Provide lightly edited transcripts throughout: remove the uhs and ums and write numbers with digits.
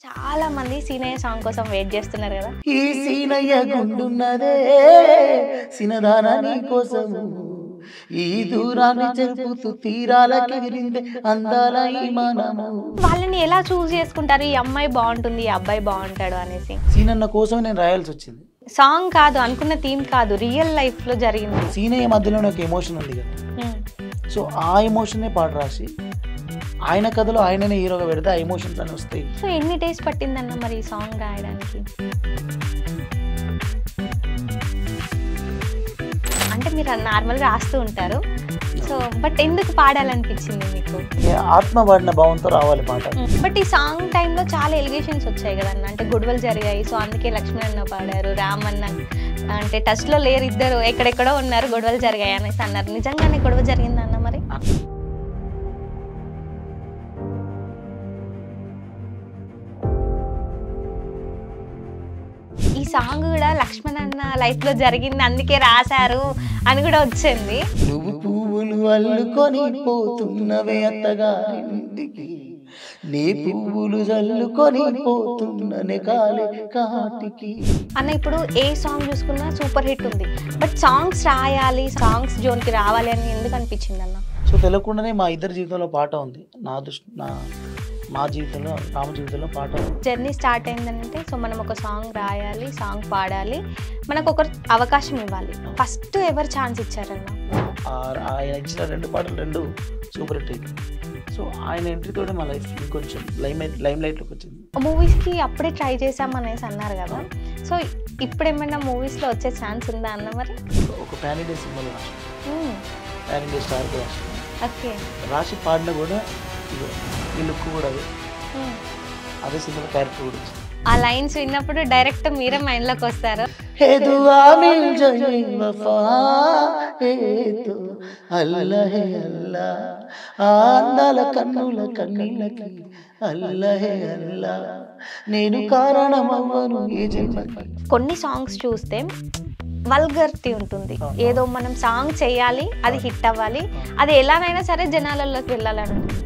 చాలా మంది సీనయ్య సాంగ్ కోసం వెయిట్ చేస్తున్నారు కదా. ఈ సీనయ్య గుండున్నదే సినదాన నీ కోసము ఈ దూరాన్ని చెరుపుతూ తీరాలకి విరిందే అందాల ఈ మనము. వాళ్ళని ఎలా చూస్ చేసుకుంటారు, ఈ అమ్మాయి బాగుంటుంది ఈ అబ్బాయి బాగుంటాడు అనేసి? సీనన్న కోసం నేను రాయాల్సి వచ్చింది. సాంగ్ కాదు, అనుకున్న థీమ్ కాదు, రియల్ లైఫ్ లో జరిగింది. సీనయ్య మధ్యలోనే ఒక ఎమోషన్ ఉంది కదా, సో ఆ ఎమోషన్నే పాట రాసి ఆయన కథలో ఆయననే హీరోగా పెడితే ఆ ఎమోషన్స్ అని వస్తాయి. సో ఎన్ని డేస్ పట్టిందన్న మరి ఈ సాంగ్ రాయడానికి? అంటే మీరు నార్మల్గా రాస్తూ ఉంటారు, సో బట్ ఎందుకు పాడాలనిపించింది మీకు? ఆత్మ పాడిన భావంతో రావాలి పాట. బట్ ఈ సాంగ్ టైంలో చాలా ఎలిగేషన్స్ వచ్చాయి కదన్న, అంటే గొడవలు జరిగాయి, సో అందుకే లక్ష్మణ్ అన్న పాడారు, రామ్ అన్న అంటే టచ్ లో లేరు, ఇద్దరు ఎక్కడెక్కడో ఉన్నారు, గొడవలు జరిగాయి అనేసి అన్నారు. నిజంగానే గొడవ జరిగిందన్న మరి? ఈ సాంగ్ కూడా లక్ష్మణ్ అన్న లైఫ్ లో జరిగింది అందుకే రాశారు అని కూడా వచ్చింది. నువ్వు పువ్వులు అల్లుకొని పోతున్నవే అత్తగారింటికి, నీ పువ్వులు జల్లుకొని పోతున్ననే కాలే కాటికి. అన్న ఇప్పుడు ఏ సాంగ్ చూసుకున్నా సూపర్ హిట్ ఉంది, బట్ సాంగ్స్ రాయాలి, సాంగ్స్ జోన్కి రావాలి అని ఎందుకు అనిపించింది అన్న? సో తెలియకుండానే మా ఇద్దరి జీవితంలో పాట ఉంది, మా జీవితంలో రామ జీవితంలో పాట ఉంది. జర్నీ స్టార్ట్ అయిందంటే సో మనం ఒక సాంగ్ రాయాలి, సాంగ్ పాడాలి, మనకు ఒక అవకాశం ఇవ్వాలి. ఫస్ట్ ఎవరు ఛాన్స్ ఇచ్చారన్న? ఆయన ఇచ్చిన రెండు పాటలు రెండు సూపర్ హిట్ అయింది. సో ఆయన ఎంట్రీతోనే మా లైఫ్ ఇంకొంచెం లైమ్ లైట్లోకి వచ్చింది. మూవీస్కి అప్పుడే ట్రై చేసామనేసి అన్నారు కదా, సో ఇప్పుడు ఏమైనా మూవీస్లో వచ్చే ఛాన్స్ ఉందా అన్న మరి? ఒక పాన్ ఇండియా సినిమాలో రాసి, పాన్ ఇండియా స్టార్కి రాసి, ఓకే, రాసి పాడిన కూడా ఈ లుక్ కూడా అదే సినిమా క్యారెక్టర్ కూడా వచ్చింది. ఆ లైన్స్ విన్నప్పుడు డైరెక్ట్ మీరే మైండ్లోకి వస్తారు. అందాల కన్నుల కన్నీళ్ళకి అల్లహే అల్లా, నేను కారణమవ్వను ఈ జన్మకి. కొన్ని సాంగ్స్ చూస్తే వల్గర్టీ ఉంటుంది, ఏదో మనం సాంగ్ చేయాలి, అది హిట్ అవ్వాలి, అది ఎలానైనా సరే జనాలలోకి వెళ్ళాలని ఉంటుంది.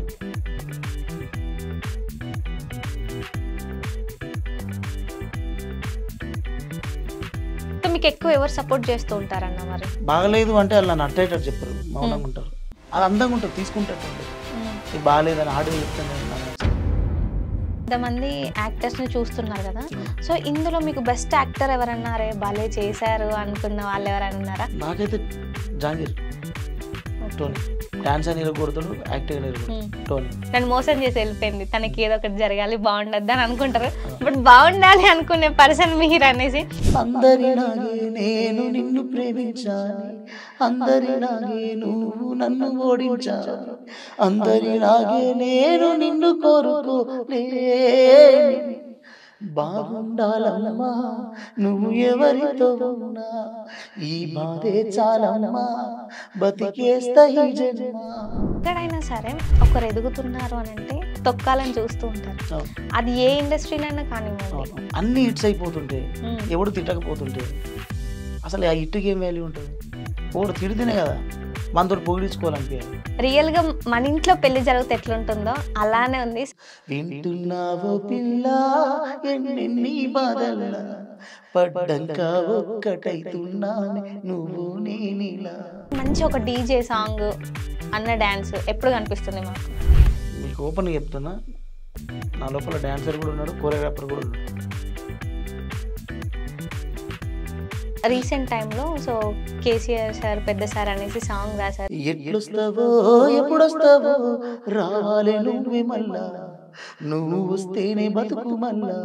మీకు ఎక్కువ ఎవరు సపోర్ట్ చేస్తూ ఉంటారన్న మరి? బాగలేదు అంటే అలా నట్టేటట్టు చెప్పరు, మౌనంగా ఉంటారు. అది అందంగా ఉంటుంది, తీసుకుంటట్టు ఇది బాగాలేదని ఆడియో చెప్తాను. ఇంతమంది యాక్టర్స్ ని చూస్తున్నారు కదా, సో ఇందులో మీకు బెస్ట్ యాక్టర్ ఎవరన్నారే భలే చేశారు అనుకున్న వాళ్ళు ఎవరైనా ఉన్నారా? నాకైతే జాంగీర్, టోనీ డాన్స్ అని కొడతాడు, యాక్టింగ్ అని టోనీ. నన్ను మోసం చేసి వెళ్ళిపోయింది, తనకి ఏదో ఒకటి జరగాలి, బాగుండద్దు అని అనుకుంటారు, బట్ బాగుండాలి అనుకునే పర్సన్ మీరు అనేసి. అందరిలాగే నేను నిన్ను ప్రేమించాలి, అందరిలాగే నువ్వు నన్ను ఓడించాలి, అందరిలాగే నేను నిన్ను కోరుకోలే, బాగుండాలమ్మా నువ్వు ఎవరితో ఉన్నా, ఈ బాధే చాలమ్మా బతికేస్తా ఈ జన్మ. ఎక్కడైనా సరే ఒకరు ఎదుగుతున్నారు అని అంటే తొక్కాలని చూస్తూ ఉంటారు, అది ఏ ఇండస్ట్రీనైనా కానివ్వండి. అన్ని హిట్స్ అయిపోతుంటే ఎవడు తిట్టకపోతుంటే అసలు ఆ హిట్కి ఏం వాల్యూ ఉంటుంది? ఒకడు తిడితేనే కదా మనతో పొగిడించుకోవాలనిపించాలి. రియల్ గా మన ఇంట్లో పెళ్లి జరిగితే ఎట్లుంటుందో అలానే ఉంది. వింటున్నావో పిల్ల ఎన్ని బాధల్లా పడ్డంక ఒక్కటైతున్నానే నువ్వు నేనిలా. మంచి ఒక డీజే సాంగ్ అన్న డాన్స్ ఎప్పుడు కనిపిస్తుంది మాకు? మీకు ఓపెన్గా చెప్తున్నా, నా లోపల డాన్సర్ కూడా ఉన్నాడు, కోరియోగ్రాఫర్ కూడా ఉన్నాడు. రీసెంట్ టైంలో సో కేసీఆర్ సార్ పెద్ద సార్ అనేసి సాంగ్ రాశారు. ఎట్లొస్తావో ఎప్పుడొస్తావో రావాలి నువ్వే మళ్ళా, నువ్వు వస్తేనే బతుకు మళ్ళా,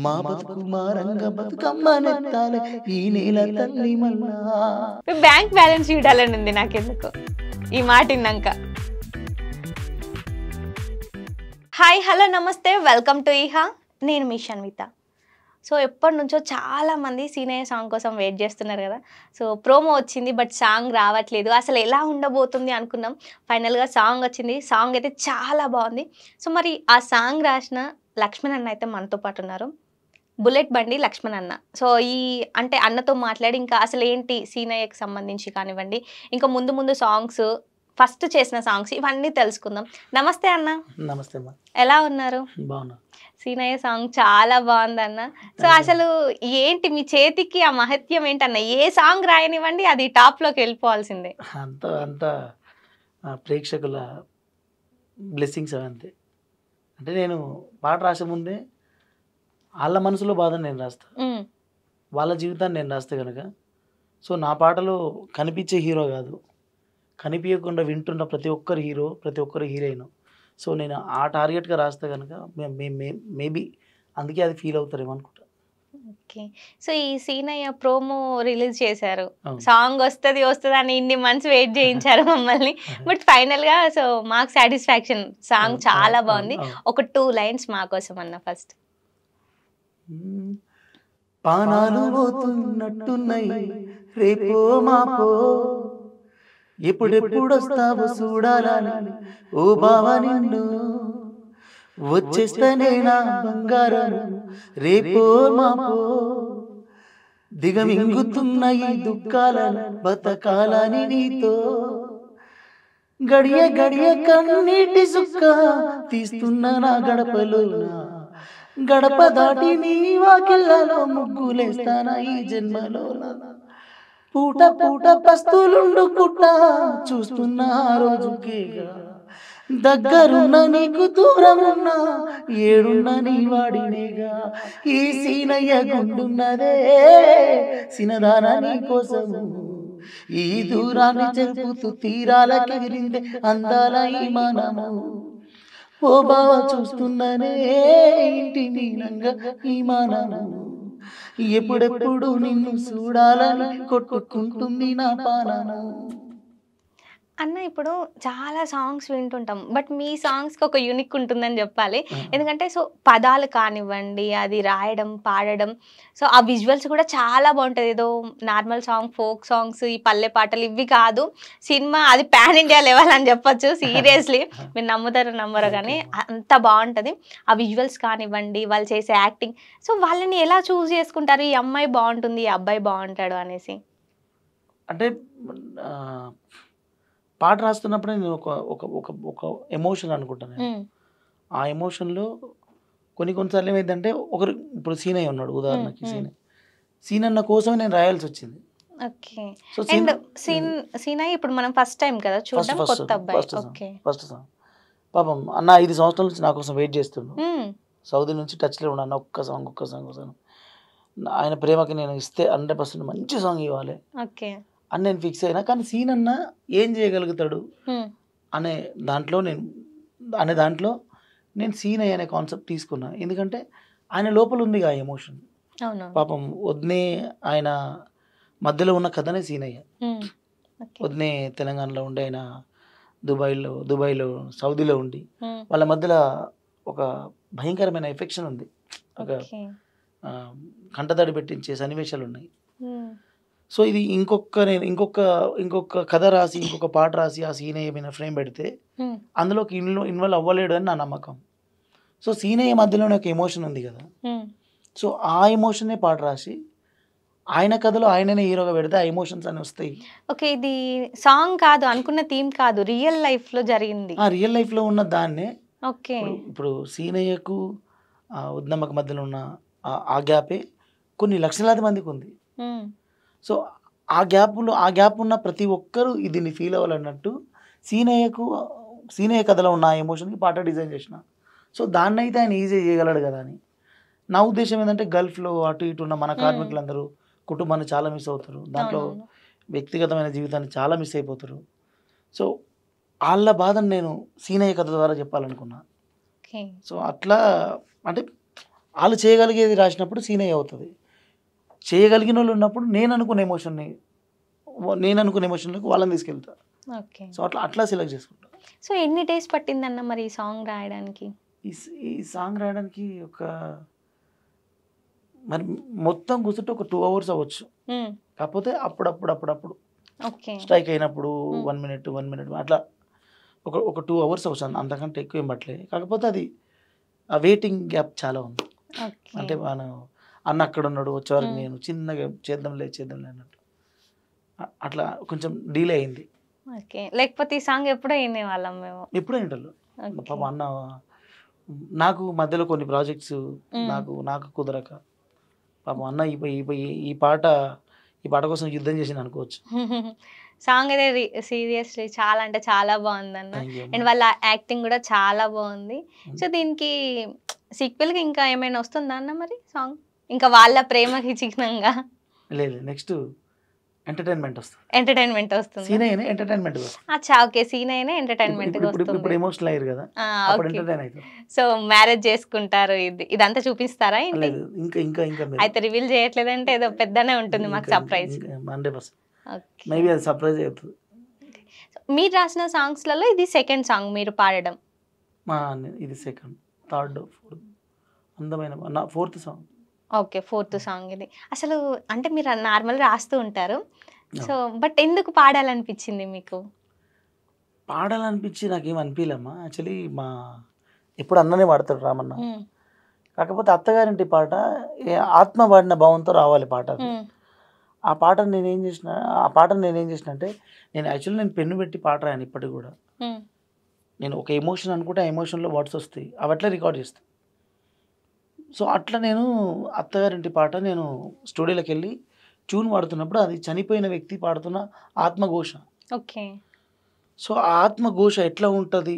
మా బతుకు మా రంగ బతుకమ్మ నెత్తాలి ఈ నేల తల్లి మళ్ళా. బ్యాంక్ బ్యాలెన్స్ చూడాలని ఉంది నాకెందుకు ఈ మాట విన్నాక. హాయ్ హలో నమస్తే, వెల్కమ్ టు ఈహా, నేను మీ షన్విత. సో ఎప్పటి నుంచో చాలామంది సీనయ్య సాంగ్ కోసం వెయిట్ చేస్తున్నారు కదా, సో ప్రోమో వచ్చింది బట్ సాంగ్ రావట్లేదు, అసలు ఎలా ఉండబోతుంది అనుకున్నాం, ఫైనల్గా సాంగ్ వచ్చింది. సాంగ్ అయితే చాలా బాగుంది. సో మరి ఆ సాంగ్ రాసిన లక్ష్మణ్ అన్న అయితే మనతో పాటు ఉన్నారు, బుల్లెట్ బండి లక్ష్మణ్ అన్న. సో ఈ అంటే అన్నతో మాట్లాడి ఇంకా అసలు ఏంటి సీనయ్యకి సంబంధించి కానివ్వండి, ఇంకా ముందు ముందు సాంగ్స్, ఫస్ట్ చేసిన సాంగ్స్, ఇవన్నీ తెలుసుకుందాం. నమస్తే అన్న. నమస్తే అమ్మా, ఎలా ఉన్నారు? బాగున్నా. సీనయ్య సాంగ్ చాలా బాగుందన్న. సో అసలు ఏంటి మీ చేతికి ఆ మహత్యం ఏంటన్న? ఏ సాంగ్ రాయనివ్వండి అది టాప్‌లోకి వెళ్ళిపోవాల్సిందే. అంత అంత ప్రేక్షకుల బ్లెస్సింగ్స్ అవంతే. అంటే నేను పాట రాసే ముందే ఆళ్ళ మనసులో బాధని నేను రాస్తా. హ్మ్. వాళ్ళ జీవితాన్ని నేను రాస్తే గనక సో నా పాటలో కనిపించే హీరో కాదు. కనిపియకుండా వింటున్న ప్రతి ఒక్కరు హీరో, ప్రతి ఒక్కరు హీరోయిన్. సో నేను ఆ టార్గెట్‌గా రాస్తే గనక మేబీ అందుకే అది ఫీల్ అవుతారేమో అనుకుంటా. ఓకే. సో ఈ సీనయ్య ప్రోమో రిలీజ్ చేశారు. అవును. సాంగ్ వస్తది అని ఇన్ని మంత్స్ వెయిట్ చేయించారు మమ్మల్ని. బట్ ఫైనల్‌గా సో మాకు సాటిస్ఫాక్షన్. సాంగ్ అవును. చాలా అవును. బాగుంది. అవును. ఒక 2 లైన్స్ మా కోసం అన్న ఫస్ట్. హ్మ్. పానాలు పోతున్నట్టున్నాయి రేపో మాపో ఎప్పుడెప్పుడొస్తావో చూడాలని ఓ బావా నిన్ను వచ్చేస్తేనే నా బంగారం రేపో మాపో దిగమింగుతున్న ఈ దుఃఖాలను బతకాలని నీతో గడియ గడియ కన్నీటి సుక్క తీస్తున్న నా గడపలోన గడప దాటి నీ వాకిళ్ళలో ముగ్గులేస్తానా ఈ జన్మలోన పూట పూట పస్తులుండుకుంటా చూస్తున్న ఆ రోజుకేగా దగ్గరున్న నీకు దూరమున్న ఏడున్న నీ వాడినేగా ఈ సీనయ్య గుండున్నదే సినదాన నీ కోసము ఈ దూరాన్ని చెరుపుతూ తీరాలకి విరిందే అందాల ఈ మనము ఓ బావ చూస్తున్ననే ఇంటి మీనంగా ఈ మనము ఎప్పుడెప్పుడు నిన్ను చూడాలని కొట్టుకుంటుంది నా పానము. అన్న ఇప్పుడు చాలా సాంగ్స్ వింటుంటాం. బట్ మీ సాంగ్స్‌కి ఒక యూనిక్ ఉంటుందని జెప్పాలి. ఎందుకంటే సో పదాలు కానివ్వండి, అది రాయడం, పాడడం, సో ఆ విజువల్స్ కూడా చాలా బావుంటది. ఏదో నార్మల్ సాంగ్, ఫోక్ సాంగ్స్, ఈ పల్లె పాటలు ఇవి కాదు. సినిమా అది పాన్ ఇండియా లెవెల్ అని జెప్పొచ్చు. సీరియస్‌లీ మీరు నమ్ముతారో నమ్మరో గానీ అంత బావుంటది. ఆ విజువల్స్ కానివ్వండి, వాళ్ళు చేసే యాక్టింగ్. సో వాళ్ళని ఎలా చూజ్ చేసుకుంటారు? ఈ అమ్మాయి బావుంటుంది, ఈ అబ్బాయి బావుంటాడు అనేసి? అంటే ఆహ్, పాట రాస్తున్నప్పుడే నేను ఒక ఒక ఒక ఒక ఎమోషన్ అనుకుంటాను నేను. హ్మ్. ఆ ఎమోషన్‌లో కొన్ని కొన్ని సార్లు ఏమైద్దంటే ఒకరు ఇప్పుడు సీనయ్య ఉన్నాడు హ్మ్. ఉదాహరణకి హ్మ్. సీనన్న కోసమే నేను రాయాల్సొచ్చింది. ఓకే. సో అండ్ సీనయ్య ఇప్పుడు మనం ఫస్ట్ టైమ్ కదా ఫస్ట్ చూడడం, ఫస్ట్ కొత్త అబ్బాయి. First song okay. First song. పాపం అన్న 5 సంవత్సరాల నుంచి నా కోసం వెయిట్ చేస్తుండు. హ్మ్. సౌదీ నుంచి టచ్‌లో ఉన్నాను. అన్న ఒక్క సాంగ్, ఒక్క సాంగ్, ఒక్క సాంగ్. ఆయన ప్రేమకి నేను ఇస్తే 100% మంచి సాంగ్ ఇవ్వాలి ఓకే. అని నేను ఫిక్స్ అయినా. కానీ సీనన్న ఏం చేయగలుగుతాడు హ్మ్. అనే దాంట్లో నేను సీనయ్య అనే కాన్సెప్ట్ తీసుకున్నా. ఎందుకంటే ఆయన లోపల ఉందిగా ఆ ఎమోషన్. అవునవును. పాపం వదినే ఆయన మధ్యలో ఉన్న కథనే సీనయ్య. హ్మ్. ఓకే. వదినే తెలంగాణలో ఉండి ఆయన దుబాయ్‌లో, సౌదీలో ఉండి హ్మ్. వాళ్ళ మధ్యలో ఒక భయంకరమైన ఎఫెక్షన్ ఉంది. ఒక ఓకే. కంటతడి పెట్టించే సన్నివేశాలున్నాయి. హ్మ్. సో, ఇది నేను ఇంకొక కథ రాసి, ఇంకొక పాట రాసి ఆ సీనయ్య మీద ఫ్రేమ్ పెడితే హ్మ్. అందులోకి ఇన్వాల్వ్ అవ్వలేడు అని నా నమ్మకం. సో, సీనయ్య మధ్యలోనే ఒక ఎమోషన్ ఉంది గదా! హ్మ్. సో, ఆ ఎమోషనే పాట రాసి ఆయన కథలో ఆయననే హీరోగా పెడితే ఆ ఎమోషన్స్ అన్నీ వస్తాయి. ఓకే. ఇది సాంగ్ కాదు. అనుకున్న థీమ్ కాదు. రియల్ లైఫ్‌లో జరిగింది. ఆ రియల్ లైఫ్‌లో ఉన్న దాన్నే ఓకే. ఇప్పుడు సీనయ్యకు ఉద్దమ్మకు మధ్యలో ఉన్న ఆ గ్యాపే కొన్ని లక్షలాది మందికుంది. హ్మ్. సో, ఆ గ్యాప్ ఉన్న ప్రతి ఒక్కరు దీన్ని ఫీల్ అవ్వాలన్నట్టు సీనయ్య కథలో ఉన్న ఆ ఎమోషన్‌కి పాట డిజైన్ చేసిన. సో, దాన్నైతే ఆయన ఈజీగా చేయగలడు గదా! అని. నా ఉద్దేశ్యం ఏందంటే గల్ఫ్‌లో అటు ఇటు ఉన్న మన హ్మ్. కార్మికులందరూ కుటుంబాన్ని చాలా మిస్ అవుతారు. దాంట్లో అవునవును. వ్యక్తిగతమైన జీవితాన్ని చాలా మిస్ అయిపోతారు. సో, ఆళ్ళ బాధను నేను సీనయ్య కథ ద్వారా చెప్పాలనుకున్నా. ఓకే. సో, అట్లా అంటే ఆళ్ళు చేయగలిగేది రాసినప్పుడు సీనయ్య అవుతది. చేయగలిగినోళ్ళు ఉన్నప్పుడు నేననుకున్న ఎమోషన్‌లోకి వాళ్ళని తీసుకెళ్తా. ఓకే. సో, అట్లా సెలెక్ట్ చేసుకుంటా. సో ఎన్ని డేస్ పట్టిందన్న మరి ఈ సాంగ్ రాయడానికి? ఈ సాంగ్ రాయడానికి మరి మొత్తం కూర్చుంటే ఒక 2 అవర్స్ అవ్వచ్చు. హ్మ్. కాకపోతే అప్పుడప్పుడు ఓకే. స్ట్రైక్ అయినప్పుడు హ్మ్. 1 మినిట్ అట్లా ఒక 2 అవర్స్ అవ్వచ్చు. అంతకంటే ఎక్కువ ఏం పట్టలే. కాకపోతే అది ఆ వెయిటింగ్ గ్యాప్ చాలా ఉంది. ఓకే. అంటే అన్న అక్కడున్నాడు. వచ్చేవరకు హ్మ్. నేను చిన్నగా చేద్దాంలే అన్నట్టు. అట్లా కొంచెం డిలే అయింది. ఓకే. లేకపోతే ఈ సాంగ్ ఎప్పుడో వినేవాళ్ళం మేము. ఎప్పుడో ఇంటర్‌లో. ఓకే. పాపం అన్న నాకు మధ్యలో కొన్ని ప్రాజెక్ట్స్ నాకు నాకు కుదరక పాపం అన్న ఈ పాట ఈ పాట కోసం యుద్ధం చేసింది అనుకోవచ్చు. సాంగ్ అయితే సీరియస్లీ చాలా అంటే చాలా బాగుందన్న. థ్యాంక్ యూ అండ్ వాళ్ళ యాక్టింగ్ కూడా చాలా బాగుంది. సో దీనికి సీక్వెల్గా ఇంకా ఏమైనా వస్తుందా అన్న మరి సాంగ్? ఇంకా వాళ్ళ ప్రేమకి చిహ్నంగా లేదు, నెక్స్ట్ ఎంటర్టైన్మెంట్ వస్తుంది. ఎంటర్టైన్మెంట్ వస్తుంది. సీన్ అయినా ఎంటర్టైన్మెంట్ అచ్చా, ఓకే. సీన్ అయినా ఎంటర్టైన్మెంట్ ఇప్పుడు ఎమోషనల్ అయ్యారు కదా, అప్పుడు ఎంటర్టైన్ అవుతారు. సో మ్యారేజ్ చేసుకుంటారు, ఇదంతా చూపిస్తారా ఏంటి? లేదు, ఇంకా ఇంకా ఇంకా అయితే రివీల్ చేయట్లేదంటే ఏదో పెద్దనే ఉంటుంది మాకు సర్ప్రైజ్. 100% మేబీ అది సర్ప్రైజ్ అవుతుంది. మీరు రాసిన సాంగ్స్లలో ఇది సెకండ్ సాంగ్ మీరు పాడడం? ఇది సెకండ్, థర్డ్, ఫోర్త్, అందమైన fourth song. Okay, fourth song ఇది. అసలు అంటే మీరు నార్మల్ రాస్తూ ఉంటారు, సో బట్ ఎందుకు పాడాలనిపించింది మీకు? పాడాలనిపించి నాకేం అనిపించలేమ్మా. యాక్చువల్లీ ఎప్పుడు అన్ననే పాడతాడు రామన్న, కాకపోతే అత్తగారింటి పాట ఆత్మ పాడిన భావంతో రావాలి పాట. ఆ పాటను నేనేం చేసిన అంటే నేను పెన్ను పెట్టి పాట రాయను ఇప్పటికి కూడా. నేను ఒక ఎమోషన్ అనుకుంటే ఆ ఎమోషన్లో వర్డ్స్ వస్తాయి, అవి అట్లా రికార్డ్ చేస్తాను. సో అట్లా నేను అత్తగారింటి పాట నేను స్టూడియోలోకి వెళ్ళి ట్యూన్ పాడుతున్నప్పుడు అది చనిపోయిన వ్యక్తి పాడుతున్న ఆత్మఘోష. ఓకే. సో ఆ ఆత్మఘోష ఎట్లా ఉంటుంది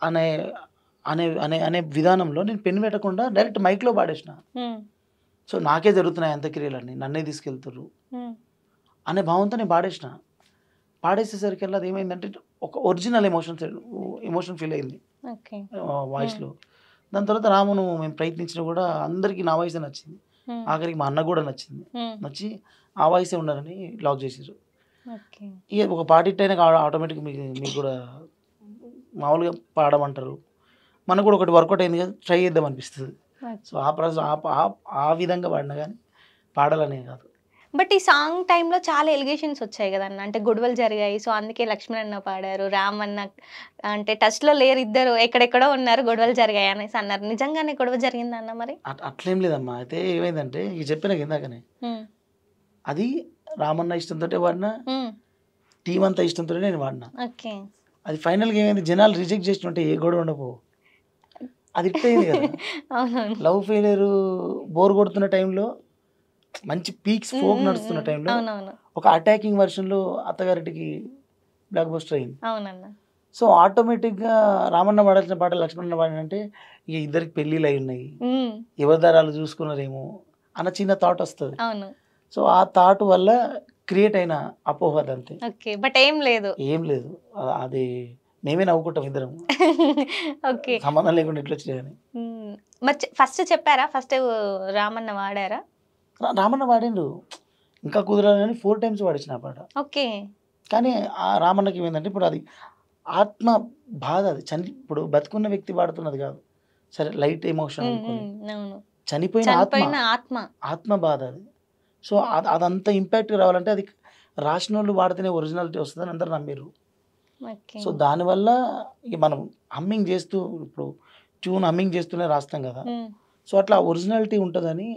అనే అనే అనే అనే విధానంలో నేను పెన్ను పెట్టకుండా డైరెక్ట్ మైక్లో పాడేసిన. సో నాకే జరుగుతున్నాయి అంత్యక్రియలన్నీ, నన్నే తీసుకెళ్తారు అనే భావంతో నేను పాడేసేసరికి అది ఏమైందంటే ఒక ఒరిజినల్ ఎమోషన్ ఫీల్ అయింది వాయిస్లో. దాని తర్వాత రామును మేము ప్రయత్నించినా కూడా అందరికీ నా వాయిసే నచ్చింది, ఆఖరికి మా అన్న కూడా నచ్చి ఆ వాయిసే ఉండాలని లాక్ చేసారు. ఇక ఒక పాట హిట్ అయినా ఆటోమేటిక్ మీకు కూడా మామూలుగా పాడమంటారు, మనకు కూడా ఒకటి వర్కౌట్ అయింది కదా, ట్రై చేద్దాం అనిపిస్తుంది. సో ఆ ప్రాసెస్ ఆ విధంగా పాడినా కానీ పాడాలనే కాదు. బట్ ఈ సాంగ్ టైంలో చాలా ఎలిగేషన్స్ వచ్చాయి కదన్న, అంటే గొడవలు జరిగాయి, సో అందుకే లక్ష్మణ్ అన్న పాడారు, రామ్ అన్న అంటే టచ్లో లేరు, ఇద్దరు ఎక్కడెక్కడో ఉన్నారు, గొడవలు జరిగాయి అనేసి అన్నారు. నిజంగానే గొడవ జరిగిందన్న మరి? అట్లేం లేదమ్మా. అయితే ఏమైందంటే ఇక చెప్పిన ఇందాకనే, అది రామన్న ఇష్టంతో వాడినా, టీం అంతా ఇష్టంతో నేను వాడినా. ఓకే. అది ఫైనల్గా ఏమైంది, జనాలు రిజెక్ట్ చేసినట్టే ఏ గొడవ ఉండపో, అది ఇట్టయింది కదా. లవ్ ఫెయిలియర్ బోర్ కొడుతున్న టైంలో, మంచి పీక్స్ ఫోక్ నడుస్తున్న టైంలో ఒక అటాకింగ్ వర్షన్లో అత్తగారింటికి బ్లాక్ బస్టర్ అయింది. సో ఆటోమేటిక్గా రామన్న పాడాల్సిన పాట లక్ష్మణ పాడినంటే ఇక ఇద్దరికి పెళ్ళిళ్ళు అయి ఉన్నాయి, యువదారాలు చూసుకున్నారేమో అన్న చిన్న థాట్ వస్తుంది. సో ఆ థాట్ వల్ల క్రియేట్ అయిన అపోహ అంతే. బట్ ఏం లేదు అది మేమే నవ్వుకుంటాం ఇద్దరం, సంబంధం లేకుండా ఎట్లా వచ్చాయని. ఫస్ట్ చెప్పారా, ఫస్ట్ రామన్న వాడారా? రామన్న వాడిండు, ఇంకా కుదరాలని 4 times వాడించిన పాట. ఓకే. కానీ ఆ రామన్నకి ఏమైందంటే ఇప్పుడు అది ఆత్మ బాధ, అది ఇప్పుడు బతుకున్న వ్యక్తి వాడుతున్నది కాదు, సరే లైట్ ఎమోషన్, చనిపోయిన ఆత్మ బాధ అది. సో అదంతా ఇంపాక్ట్ రావాలంటే అది రాసిన వాళ్ళు వాడితేనే ఒరిజినాలిటీ వస్తుందని అందరు నమ్మిరు. సో దానివల్ల ఇక మనం హమ్మింగ్ చేస్తూ, ఇప్పుడు ట్యూన్ హమ్మింగ్ చేస్తూనే రాస్తాం కదా, సో అట్లా ఒరిజినాలిటీ ఉంటుందని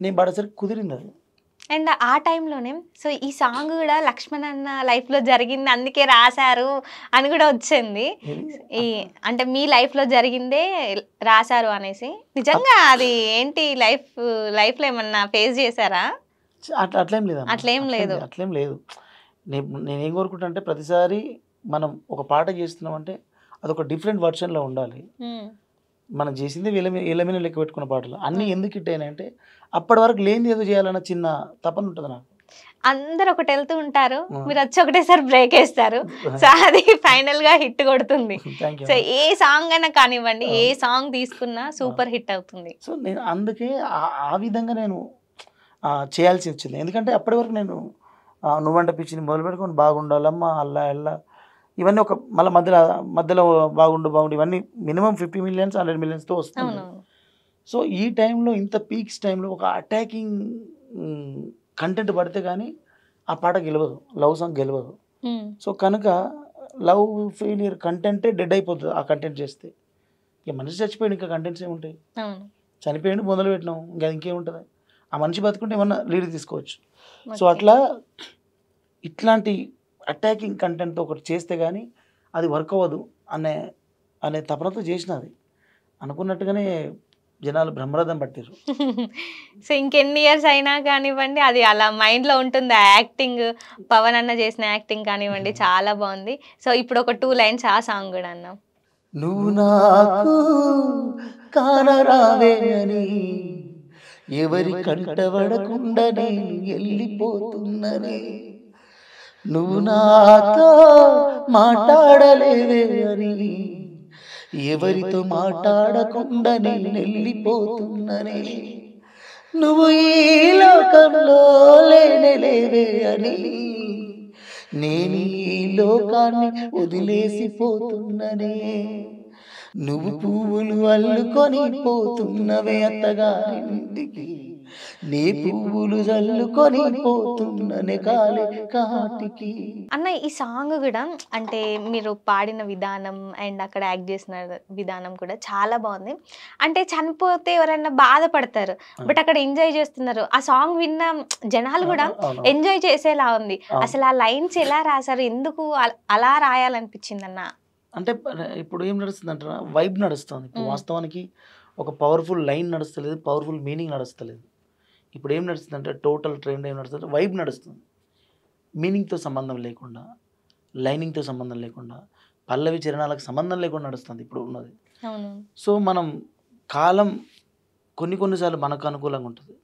నేను పాడేసరికి కుదిరింది అది. అండ్ ఆ టైంలోనే సో ఈ సాంగ్ కూడా లక్ష్మణ్ అన్న లైఫ్లో జరిగింది అందుకే రాశారు అని కూడా వచ్చింది, అంటే మీ లైఫ్లో జరిగిందే రాశారు అనేసి. నిజంగా అది ఏంటి, లైఫ్లో ఏమన్నా ఫేస్ చేశారా? అట్లేం లేదు. నేనేం కోరుకుంటా అంటే ప్రతిసారి మనం ఒక పాట చేస్తున్నాం అంటే అదొక డిఫరెంట్ వర్షన్లో ఉండాలి. మనం చేసింది వీళ్ళ లెక్క పెట్టుకున్న పాటలు అన్నీ ఎందుకు హిట్ అయినాయి అంటే అప్పటి వరకు లేనిది ఏదో చేయాలన్న చిన్న తపన ఉంటుంది నాకు. అందరు ఒకటి వెళ్తూ ఉంటారు, మీరు వచ్చి ఒకటేసారి బ్రేక్ వేస్తారు, సో అది ఫైనల్ గా హిట్ కొడుతుంది. సో ఏ సాంగ్ అయినా కానివ్వండి, ఏ సాంగ్ తీసుకున్నా సూపర్ హిట్ అవుతుంది. సో నేను అందుకే ఆ విధంగా నేను చేయాల్సి వచ్చింది. ఎందుకంటే అప్పటి వరకు నేను నువ్వంట పిచ్చిని మొదలు పెట్టుకొని బాగుండాలమ్మా, అల్లా ఎల్లా, ఇవన్నీ ఒక మళ్ళీ మధ్యలో బాగుండు ఇవన్నీ మినిమం 50 millions 100 millionsతో వస్తుంది. సో ఈ టైంలో ఇంత పీక్స్ టైంలో ఒక అటాకింగ్ కంటెంట్ పడితే కానీ ఆ పాట గెలవదు, లవ్ సాంగ్ గెలవదు. సో కనుక లవ్ ఫెయిలియర్ కంటెంటే డెడ్ అయిపోతుంది ఆ కంటెంట్ చేస్తే. ఇక మనిషి చచ్చిపోయాడు, ఇంకా కంటెంట్స్ ఏముంటాయి, చనిపోయాడు మొదలు పెట్టినాం, ఇంకా ఇంకేముంటుంది. ఆ మనిషి బతుకుంటే ఏమన్నా లీడ్ తీసుకోవచ్చు. సో అట్లా ఇట్లాంటి అటాకింగ్ కంటెంట్తో ఒకటి చేస్తే కానీ అది వర్క్ అవ్వదు అనే తపనతో చేసినది. అనుకున్నట్టుగానే జనాలు బ్రహ్మరథం పట్టిర్రు. సో ఇంకెన్ని ఇయర్స్ అయినా కానివ్వండి అది అలా మైండ్లో ఉంటుంది. ఆ యాక్టింగ్, పవన్ అన్న చేసిన యాక్టింగ్ కానివ్వండి చాలా బాగుంది. సో ఇప్పుడు ఒక 2 లైన్స్ ఆ సాంగ్ కూడా అన్నాం. నువ్వు నాకు కానరావే అని ఎవరి కంటబడకుండా నేను వెళ్ళిపోతున్ననే, నువ్వు నాతో మాట్లాడలేవే అని ఎవరితో మాట్లాడకుండా నేను వెళ్ళిపోతున్ననే, నువ్వు ఈ లోకంలో లేనే అని నేను ఈ లోకాన్ని వదిలేసిపోతున్ననే, నువ్వు పువ్వులు అల్లుకొని పోతున్నవే అత్తగారింటికి, నీ పువ్వులు జల్లుకొని పోతున్ననే కాలే కాటికి. అన్న ఈ సాంగ్ కూడా అంటే మీరు పాడిన విధానం అండ్ అక్కడ యాక్ట్ చేసిన విధానం కూడా చాలా బాగుంది. అంటే చనిపోతే ఎవరైనా బాధపడతారు, బట్ అక్కడ ఎంజాయ్ చేస్తున్నారు. ఆ సాంగ్ విన్న జనాలు కూడా ఎంజాయ్ చేసేలా ఉంది. అసలు ఆ లైన్స్ ఎలా రాశారు, ఎందుకు అలా రాయాలనిపించింది అన్న? అంటే ఇప్పుడు ఏం నడుస్తుంది అంటారా, వైబ్ నడుస్తుంది. ఇప్పుడు వాస్తవానికి ఒక పవర్ఫుల్ లైన్ నడుస్తలేదు, పవర్ఫుల్ మీనింగ్ నడుస్తలేదు. ఇప్పుడు ఏం నడుస్తుంది అంటే టోటల్ ట్రెండ్ ఏం నడుస్తుంది, వైబ్ నడుస్తుంది. మీనింగ్తో సంబంధం లేకుండా, లైనింగ్తో సంబంధం లేకుండా, పల్లవి చరణాలకు సంబంధం లేకుండా నడుస్తుంది ఇప్పుడు ఉన్నది. సో మనం కాలం కొన్నిసార్లు మనకు అనుకూలంగా ఉంటుంది,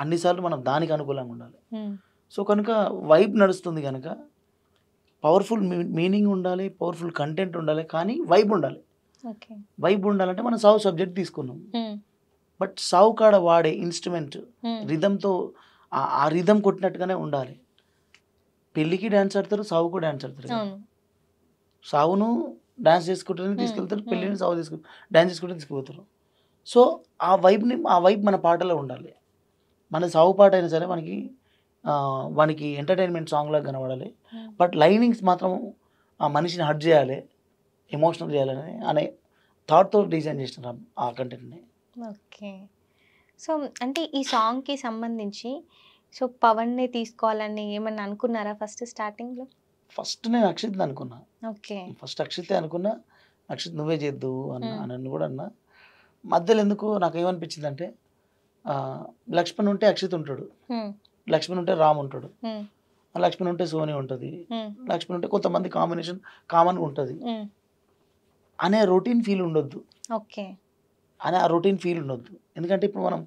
అన్నిసార్లు మనం దానికి అనుకూలంగా ఉండాలి. సో కనుక వైబ్ నడుస్తుంది కనుక పవర్ఫుల్ మీనింగ్ ఉండాలి, పవర్ఫుల్ కంటెంట్ ఉండాలి, కానీ వైబ్ ఉండాలి. వైబ్ ఉండాలంటే మనం సావు సబ్జెక్ట్ తీసుకున్నాం, బట్ సావు కాడ వాడే ఇన్స్ట్రుమెంట్ రిధంతో ఆ రిధం కొట్టినట్టుగానే ఉండాలి. పెళ్ళికి డ్యాన్స్ ఆడతారు, సావుకు డ్యాన్స్ ఆడతారు. సావును డ్యాన్స్ చేసుకుంటూనే తీసుకెళ్తారు, పెళ్ళిని సావు డ్యాన్స్ చేసుకుంటూ తీసుకుపోతారు. సో ఆ వైబ్ మన పాటలో ఉండాలి. మన సావు పాట అయినా సరే వానికి ఎంటర్టైన్మెంట్ సాంగ్ లాగా కనబడాలి, బట్ లైనింగ్స్ మాత్రం ఆ మనిషిని హర్ట్ చేయాలి, ఎమోషనల్ చేయాలని అనే థాట్తో డిజైన్ చేసినారు ఆ కంటెంట్ని. ఓకే. సో అంటే ఈ సాంగ్కి సంబంధించి సో పవన్నే తీసుకోవాలని ఏమన్నా అనుకున్నారా ఫస్ట్ స్టార్టింగ్లో? ఫస్ట్ నేను అక్షిత్ అనుకున్నా. ఓకే. ఫస్ట్ అక్షితే అనుకున్నా. అక్షిత్ నువ్వే చేద్దు అని కూడా అన్నా. మధ్యలో ఎందుకు నాకు ఏమనిపించింది అంటే లక్ష్మణ్ ఉంటే అక్షిత్ ఉంటాడు, లక్ష్మణ్ ఉంటే రామ్ ఉంటాడు, లక్ష్మణ్ ఉంటే సోని ఉంటుంది, లక్ష్మణ్ ఉంటే కొంతమంది కాంబినేషన్ కామన్గా ఉంటుంది అనే రొటీన్ ఫీల్ ఉండొద్దు. ఓకే. అనే ఆ రొటీన్ ఫీల్ ఉండొద్దు. ఎందుకంటే ఇప్పుడు మనం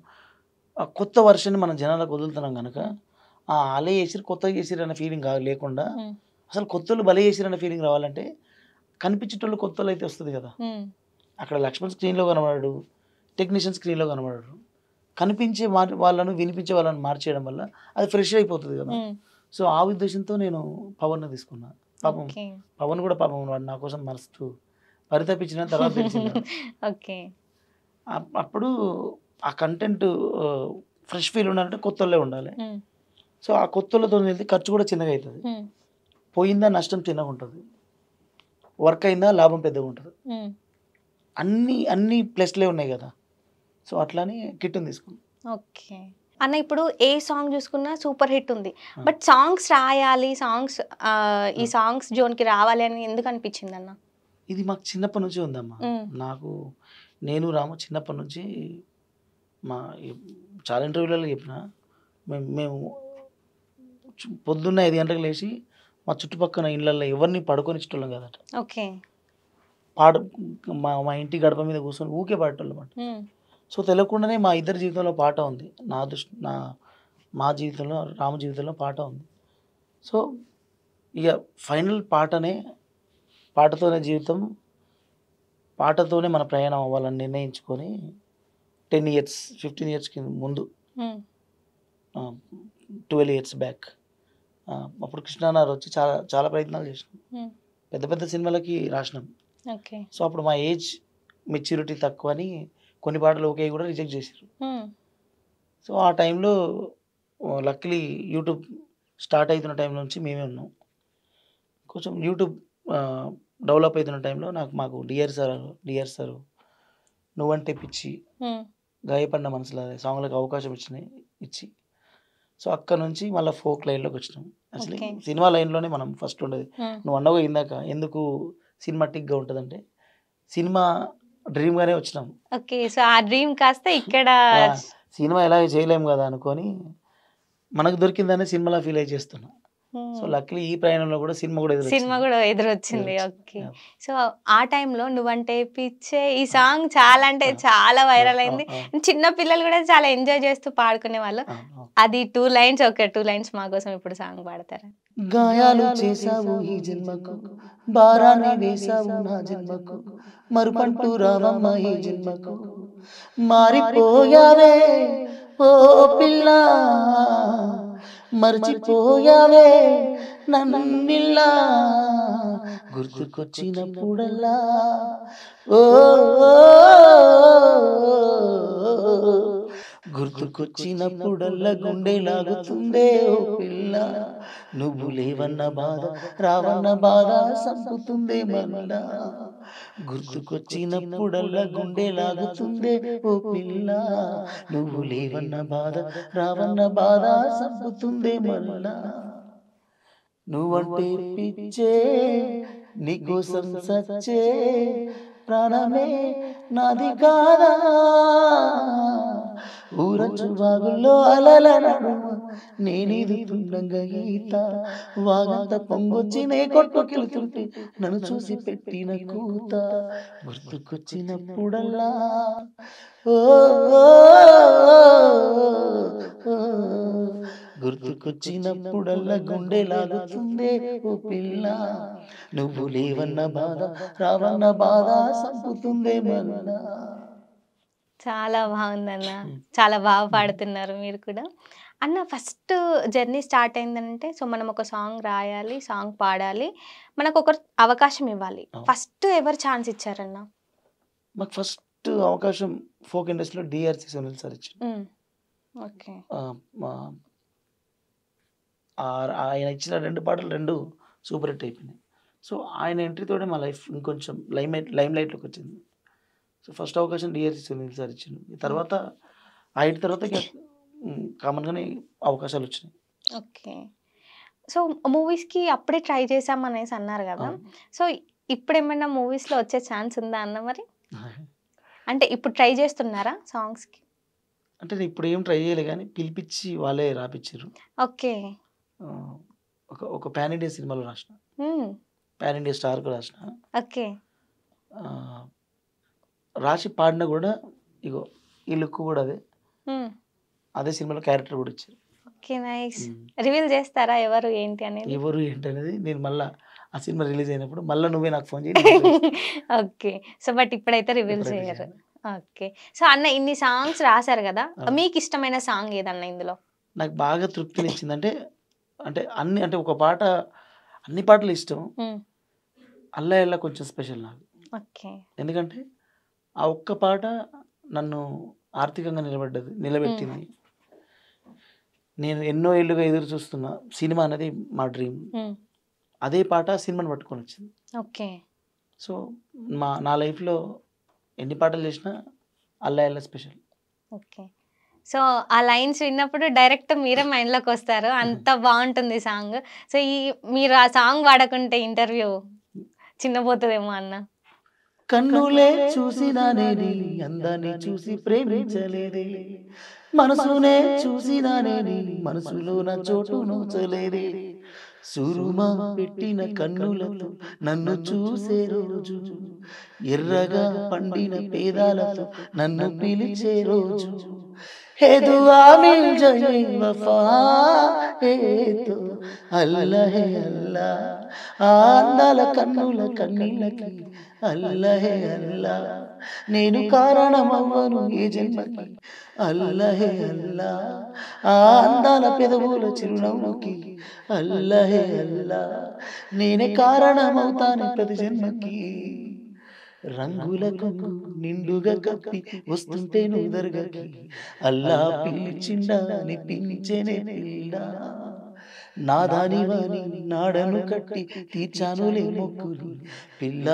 కొత్త వర్షన్ని మనం జనాలకు వదులుతున్నాం కనుక అలే చేసిరు కొత్తగా చేసిరు అనే ఫీలింగ్ లేకుండా అసలు కొత్తలు భలే చేసిరు అనే ఫీలింగ్ రావాలంటే కనిపించేటోళ్ళు కొత్తలు అయితే వస్తుంది కదా. అక్కడ లక్ష్మణ్ స్క్రీన్లో కనబడాడు, టెక్నీషియన్ స్క్రీన్లో కనబడాడు, కనిపించే వాళ్ళను వినిపించే వాళ్ళని మార్చేయడం వల్ల అది ఫ్రెష్ అయిపోతుంది కదా. సో ఆ ఉద్దేశంతో నేను పవన్ తీసుకున్నా. పాపం పవన్ కూడా పాపం వాడు నా కోసం మస్తు పరితపించిన తర్వాత తెలిసింది. ఓకే. అప్పుడు ఆ కంటెంట్ ఫ్రెష్ ఫీల్ ఉండాలంటే కొత్తలే ఉండాలి. సో ఆ కొత్తలతో వెళ్తే ఖర్చు కూడా చిన్నగా అవుతుంది, పోయిందా నష్టం చిన్నగా ఉంటుంది, వర్క్ అయిందా లాభం పెద్దగా ఉంటుంది, అన్ని ప్లస్లే ఉన్నాయి కదా. సో అట్లానే కిట్ని తీసుకున్నాం. ఓకే అన్న, ఇప్పుడు ఏ సాంగ్ చూసుకున్నా సూపర్ హిట్ ఉంది, బట్ సాంగ్స్ రాయాలి, ఈ సాంగ్స్ జోన్కి రావాలి అని ఎందుకు అనిపించింది అన్న? ఇది మాకు చిన్నప్పటి నుంచి ఉందమ్మా. నేను రాము చిన్నప్పటి నుంచి చాలా ఇంటర్వ్యూలలో చెప్పిన, మేము పొద్దున్న 5 గంటలకు లేచి మా చుట్టుపక్కల ఇళ్ళల్లో ఎవరిని పడుకొని ఇష్టం కదట. ఓకే. మా ఇంటి గడప మీద కూర్చొని ఊకే పాడేటోళ్ళం అంట. సో తెలియకుండానే మా ఇద్దరి జీవితంలో పాట ఉంది, మా జీవితంలో రాము జీవితంలో పాట ఉంది. సో ఇక ఫైనల్ పాటతోనే జీవితం, పాటతోనే మన ప్రయాణం అవ్వాలని నిర్ణయించుకొని 10 years 15 years ముందు 12 years బ్యాక్ అప్పుడు కృష్ణానార్ వచ్చి చాలా ప్రయత్నాలు చేసినాం, పెద్ద సినిమాలకి రాసినాం. సో అప్పుడు మా ఏజ్ మెచ్యూరిటీ తక్కువ అని కొన్ని పాటలు ఓకే కూడా రిజెక్ట్ చేశారు. సో ఆ టైంలో లక్కీలీ యూట్యూబ్ స్టార్ట్ అవుతున్న టైం నుంచి మేమే ఉన్నాం. కొంచెం యూట్యూబ్ డెవలప్ అవుతున్న టైంలో మాకు డిఆర్ సార్ నువ్వంటే పిచ్చి, గాయపడిన మనసులో సాంగ్లకు అవకాశం ఇచ్చి సో అక్కడ నుంచి మళ్ళీ ఫోక్ లైన్లోకి వచ్చినాం. అసలు సినిమా లైన్లోనే మనం ఫస్ట్ ఉండేది. నువ్వు అన్నగా ఇందాక ఎందుకు సినిమాటిక్గా ఉంటుందంటే సినిమా డ్రీమ్ గానే వచ్చినాం. ఓకే. సో ఆ డ్రీమ్ కాస్త ఇక్కడ సినిమా ఎలాగో చేయలేము కదా అనుకొని మనకు దొరికిందనే సినిమాలా ఫీల్ అయి చేస్తున్నా. సో లక్కీలీ ఈ ప్రయాణంలో కూడా సినిమా కూడా సినిమా ఎదురొచ్చింది. కూడా ఎదురొచ్చింది. ఓకే. Yeah. సో ఆ టైంలో నువ్వంటే పిచ్చే ఈ సాంగ్ చాలా అంటే చాలా వైరల్ అయింది. చిన్న పిల్లలు కూడా చాలా ఎంజాయ్ చేస్తూ పాడుకునేవాళ్ళు. అది 2 లైన్స్ ఒక 2 లైన్స్ మా కోసం ఇప్పుడు సాంగ్ పాడతారా? గాయాలు చేసావు ఈ జన్మకు, భారాన్ని వేసావు నా జన్మకు, మరుపంటూ రావమ్మ ఈ జన్మకు, మారిపోయావే ఓ పిల్ల, మర్చిపోయావే నన్నిల్లా, గుర్తుకొచ్చినప్పుడల్లా ఓ గుర్తుకొచ్చినప్పుడల్లా గుండె లాగుతుందే ఓ పిల్ల, నువ్వు లేవన్న బాధ రావన్న బాధ సంపుతుందే మళ్ళా, గుర్తుకొచ్చినప్పుడల్లా గుండె లాగుతుందే ఓ పిల్ల, నువ్వు లేవన్న బాధ రావన్న బాధ సంపుతుందే మళ్ళా, నువ్వంటే పిచ్చే నీకోసం సచ్చే ప్రాణమే నాది కాదా, ఊరంచు వాగుల్లో అలల నడుమ నేనీదుతుండగా ఈత, వాగంత పొంగొచ్చి నే కొట్టుకెళ్తుంటే నన్ను చూసి పెట్టిన కూత, గుర్తుకొచ్చినప్పుడల్లా ఓ గుర్తుకొచ్చినప్పుడల్లా గుండె లాగుతుందే ఓ పిల్ల, నువ్వు లేవన్న బాధ రావన్న బాధ సంపుతుందే మళ్ళా. చాలా బాగుందన్న. చాలా బాగా పాడుతున్నారు మీరు కూడా. అన్న ఫస్ట్ జర్నీ స్టార్ట్ అయిందంటే సో మనం ఒక సాంగ్ రాయాలి, సాంగ్ పాడాలి, మనకు ఒక అవకాశం ఇవ్వాలి. ఫస్ట్ ఎవరు ఛాన్స్ ఇచ్చారన్న? మాకు ఫస్ట్ అవకాశం ఫోక్ ఇండస్ట్రీలో డిఆర్సి సునీల్ సార్ ఇచ్చారు. ఓకే. ఆయన ఇచ్చిన 2 పాటలు 2 సూపర్ హిట్ అయిపోయినాయి. సో ఆయన ఎంట్రీతోనే మా లైఫ్ ఇంకొంచెం లైమ్ లైట్లోకి వచ్చింది. సో ఫస్ట్ అవకాశం డిఆర్సి సునీల్ సార్ ఇచ్చిండు. తర్వాత ఆయన తర్వాత కామన్గానే అవకాశాలు వచ్చినాయి. ఓకే. సో మూవీస్కి అప్పుడే ట్రై చేసామనేసి అన్నారు కదా. సో ఇప్పుడు ఏమైనా మూవీస్లో వచ్చే ఛాన్స్ ఉందా అన్న మరి? అంటే ఇప్పుడు ట్రై చేస్తున్నారా సాంగ్స్కి? అంటే నేను ఇప్పుడు ఏం ట్రై చేయలే కానీ పిలిపించి వాళ్ళే రాపిచ్చారు. ఓకే. ఒక పాన్ ఇండియా సినిమాలో రాసిన, పాన్ ఇండియా స్టార్కు రాసిన. ఓకే. రాసి పాడిన కూడా ఇగో ఈ లుక్ కూడా అదే సినిమాలో క్యారెక్టర్ కూడా ఇచ్చారు. Okay, nice. రివీల్ చేస్తారా ఎవరు ఏంటి అనేది? ఎవరు ఏంటి అనేది నేను మళ్ళీ ఆ సినిమా రిలీజ్ అయినప్పుడు మళ్ళీ నువ్వే నాకు ఫోన్ చేయి. ఓకే. సో బట్ ఇప్పుడైతే రివీల్ చేయరు. ఓకే. సో అన్న ఇన్ని సాంగ్స్ రాశారు కదా, మీకు ఇష్టమైన సాంగ్ ఏదన్న ఇందులో? నాకు బాగా తృప్తినిచ్చిందంటే అంటే అన్ని అంటే ఒక పాట అన్ని పాటలు ఇష్టం, అల్లా ఎల్లా కొంచెం స్పెషల్ నాకు. ఓకే. ఎందుకంటే ఆ ఒక్క పాట నన్ను ఆర్థికంగా నిలబెట్టింది. నేను ఎన్నో ఏళ్ళుగా ఎదురు చూస్తున్న సినిమా అనేది మా డ్రీమ్. అదే పాట సినిమాని పట్టుకొని వచ్చింది. ఓకే. సో నా లైఫ్లో ఎన్ని పాటలు చేసినా అల్లా ఎల్లా స్పెషల్. ఓకే. సో ఆ లైన్స్ విన్నప్పుడు డైరెక్ట్ మీరే మైండ్లోకి వస్తారు, అంత బాగుంటుంది సాంగ్. సో మీరు ఆ సాంగ్ పాడకుంటే ఇంటర్వ్యూ చిన్నపోతుందేమో అన్న. కన్నులే చూసినానే నీ అందాన్ని చూసి ప్రేమించలేదే, మనసునే చూసినానే నీ మనసులో నా చోటు నోచలేదే, సురుమా పెట్టిన కన్నులతో నన్ను చూసే రోజు, ఎర్రగా పండిన పేదాలతో నన్ను పిలిచే రోజు, హే దుఆ మిల్ జాయే వఫా హే తో అల్లా హే అల్లా, ఆ అందాల కన్నుల కన్నీళ్ళకి అల్లా హే అల్లా, నేను కారణమవ్వను ఏ జన్మకి అల్లా హే అల్లా, ఆ అందాల పెదవుల చిరునవ్వుకి అల్లా హే అల్లా, నేనే కారణమవుతాను ప్రతి జన్మకి, రంగుల కొంగు నిండుగా కప్పి వస్తుంటే నువ్వు దర్గకి, అల్లా పిలిచిండా అనిపించేనే పిల్ల, నాదాని వాని నాడను కట్టి తీర్చానులే మొక్కులు, పిల్ల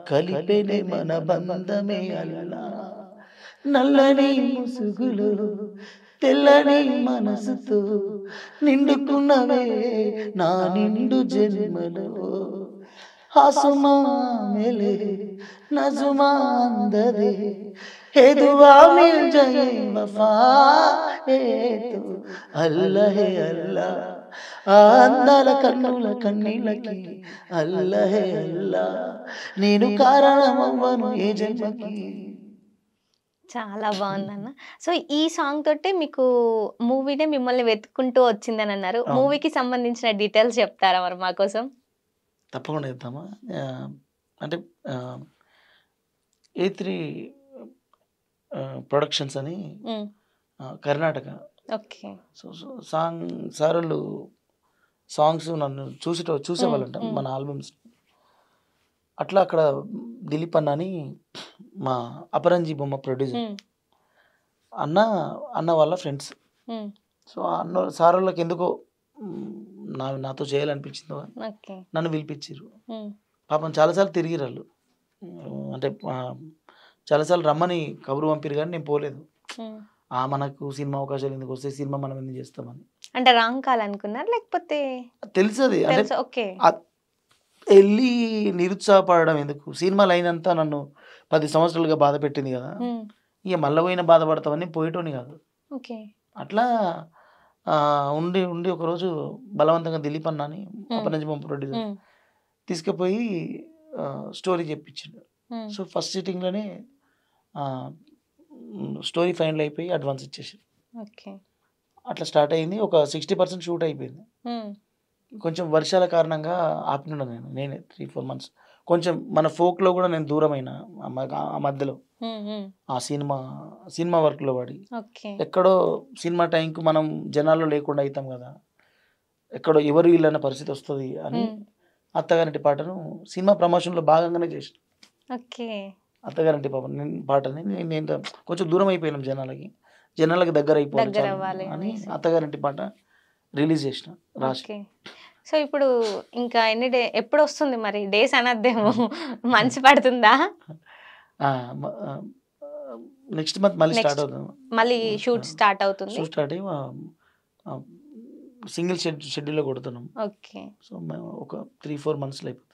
కలిపేనే మన బంధమే అల్లా, నల్లని ముసుగులు తెల్లని మనసుతో నిండుకున్నవే నా నిండు జన్మలో, आसमां मिले नजुमा अंदरे हे दुआ मिल जाए वफा ఏ తో అల్లహే అల్లా ఆ అందాల కన్నుల కన్నీళ్ళకి అల్లహే అల్లా నేను కారణమవ్వను ఏ జన్మకి. చాలా బాగుందన్న. సో ఈ సాంగ్ తోటే మీకు మూవీనే మిమ్మల్ని వెతుక్కుంటూ వచ్చిందని అన్నారు. అవును. మూవీకి సంబంధించిన డీటెయిల్స్ చెప్తారా మరి మా కోసం? తప్పకుండా చెప్తామా. అంటే A3 ప్రొడక్షన్స్ అని హ్మ్. కర్ణాటక. ఓకే. సో సాంగ్ సారోళ్ళు సాంగ్స్ నన్ను హ్మ్. చూసేవాళ్ళంట హ్మ్. మన ఆల్బమ్స్. అట్లా అక్కడ దిలీప్ అన్న అని మా అపరంజి బొమ్మ ప్రొడ్యూసర్ హ్మ్. అన్న అన్న వాళ్ళ ఫ్రెండ్స్. హ్మ్. సో సారోళ్ళకి ఎందుకో నాతో చేయాలనిపించిందో ఓకే. నన్ను పిలిపించారు. హ్మ్. పాపం చాలాసార్లు తిరిగిరు వాళ్ళు. అంటే చాలాసార్లు రమ్మని కబురు పంపిరు కానీ నేను పోలేదు. హ్మ్. మనకు సినిమా అవకాశాలు ఎందుకు వస్తాయి, సినిమా మనం ఎందుకు చేస్తామని. అంటే రాంగ్ కాల్ అనుకున్నారా? లేకపోతే తెలుసది. అంటే తెలుసా? ఓకే. వెళ్ళి నిరుత్సాహపడడం ఎందుకు, సినిమా లైన్ అంతా నన్ను 10 సంవత్సరాలుగా బాధ పెట్టింది కదా, హ్మ్. ఇక మళ్ళీ పోయినా బాధపడతామని పోయేటోని కాదు. ఓకే. అట్లా ఉండి ఉండి ఒకరోజు బలవంతంగా దిలీప్ అన్న అని హ్మ్. అపరంజి బొమ్మ ప్రొడ్యూసర్ హ్మ్. తీసుకుపోయి స్టోరీ చెప్పించిండు. హ్మ్. సో ఫస్ట్ సిట్టింగ్లోనే స్టోరీ ఫైనల్ అయిపోయి అడ్వాన్స్ ఇచ్చేసారు. ఓకే. అట్లా స్టార్ట్ అయింది. ఒక 60% షూట్ అయిపోయింది. హ్మ్. కొంచెం వర్షాల కారణంగా ఆపినున్నాను నేనే 3-4 మంత్స్. కొంచెం మన ఫోక్‌లో కూడా నేను దూరమైనా ఆ మధ్యలో. హ్మ్. హ్మ్. ఆ సినిమా వర్క్‌లో పడి. ఓకే. ఎక్కడో సినిమా టైంకి మనం జనాల్లో లేకుండా అయితాం కదా, ఎక్కడో ఎవరు వీళ్ళన్న పరిస్థితి వస్తది అని హ్మ్. అత్తగారింటి పాటను సినిమా ప్రమోషన్‌లో భాగంగానే చేసిన. ఓకే. అత్తగారింటి పాటని నేను కొంచెం దూరం అయిపోయినాం జనాలకి దగ్గర అయిపోవాలి చాలు దగ్గరవ్వాలి అని అనేసి. అత్తగారింటి పాట రిలీజ్ చేసిన రాసి. ఓకే. సో ఇప్పుడు ఇంకా ఎప్పుడొస్తుంది మరి? డేస్ అనద్దేమో. మంత్స్ పడుతుందా? ఆ! మ ఆహ్, నెక్స్ట్ మంత్ మళ్ళీ స్టార్ట్ నెక్స్ట్ అవుతుంది. మళ్ళీ షూట్ స్టార్ట్ అవుతుంది. షూట్ స్టార్ట్ అయ్యి ఆహ్, సింగిల్ షెడ్యూల్‌లో కొడుతున్నాం. ఓకే. సో మేము ఒక 3-4 మంత్స్‌లో అయిపోతుంది.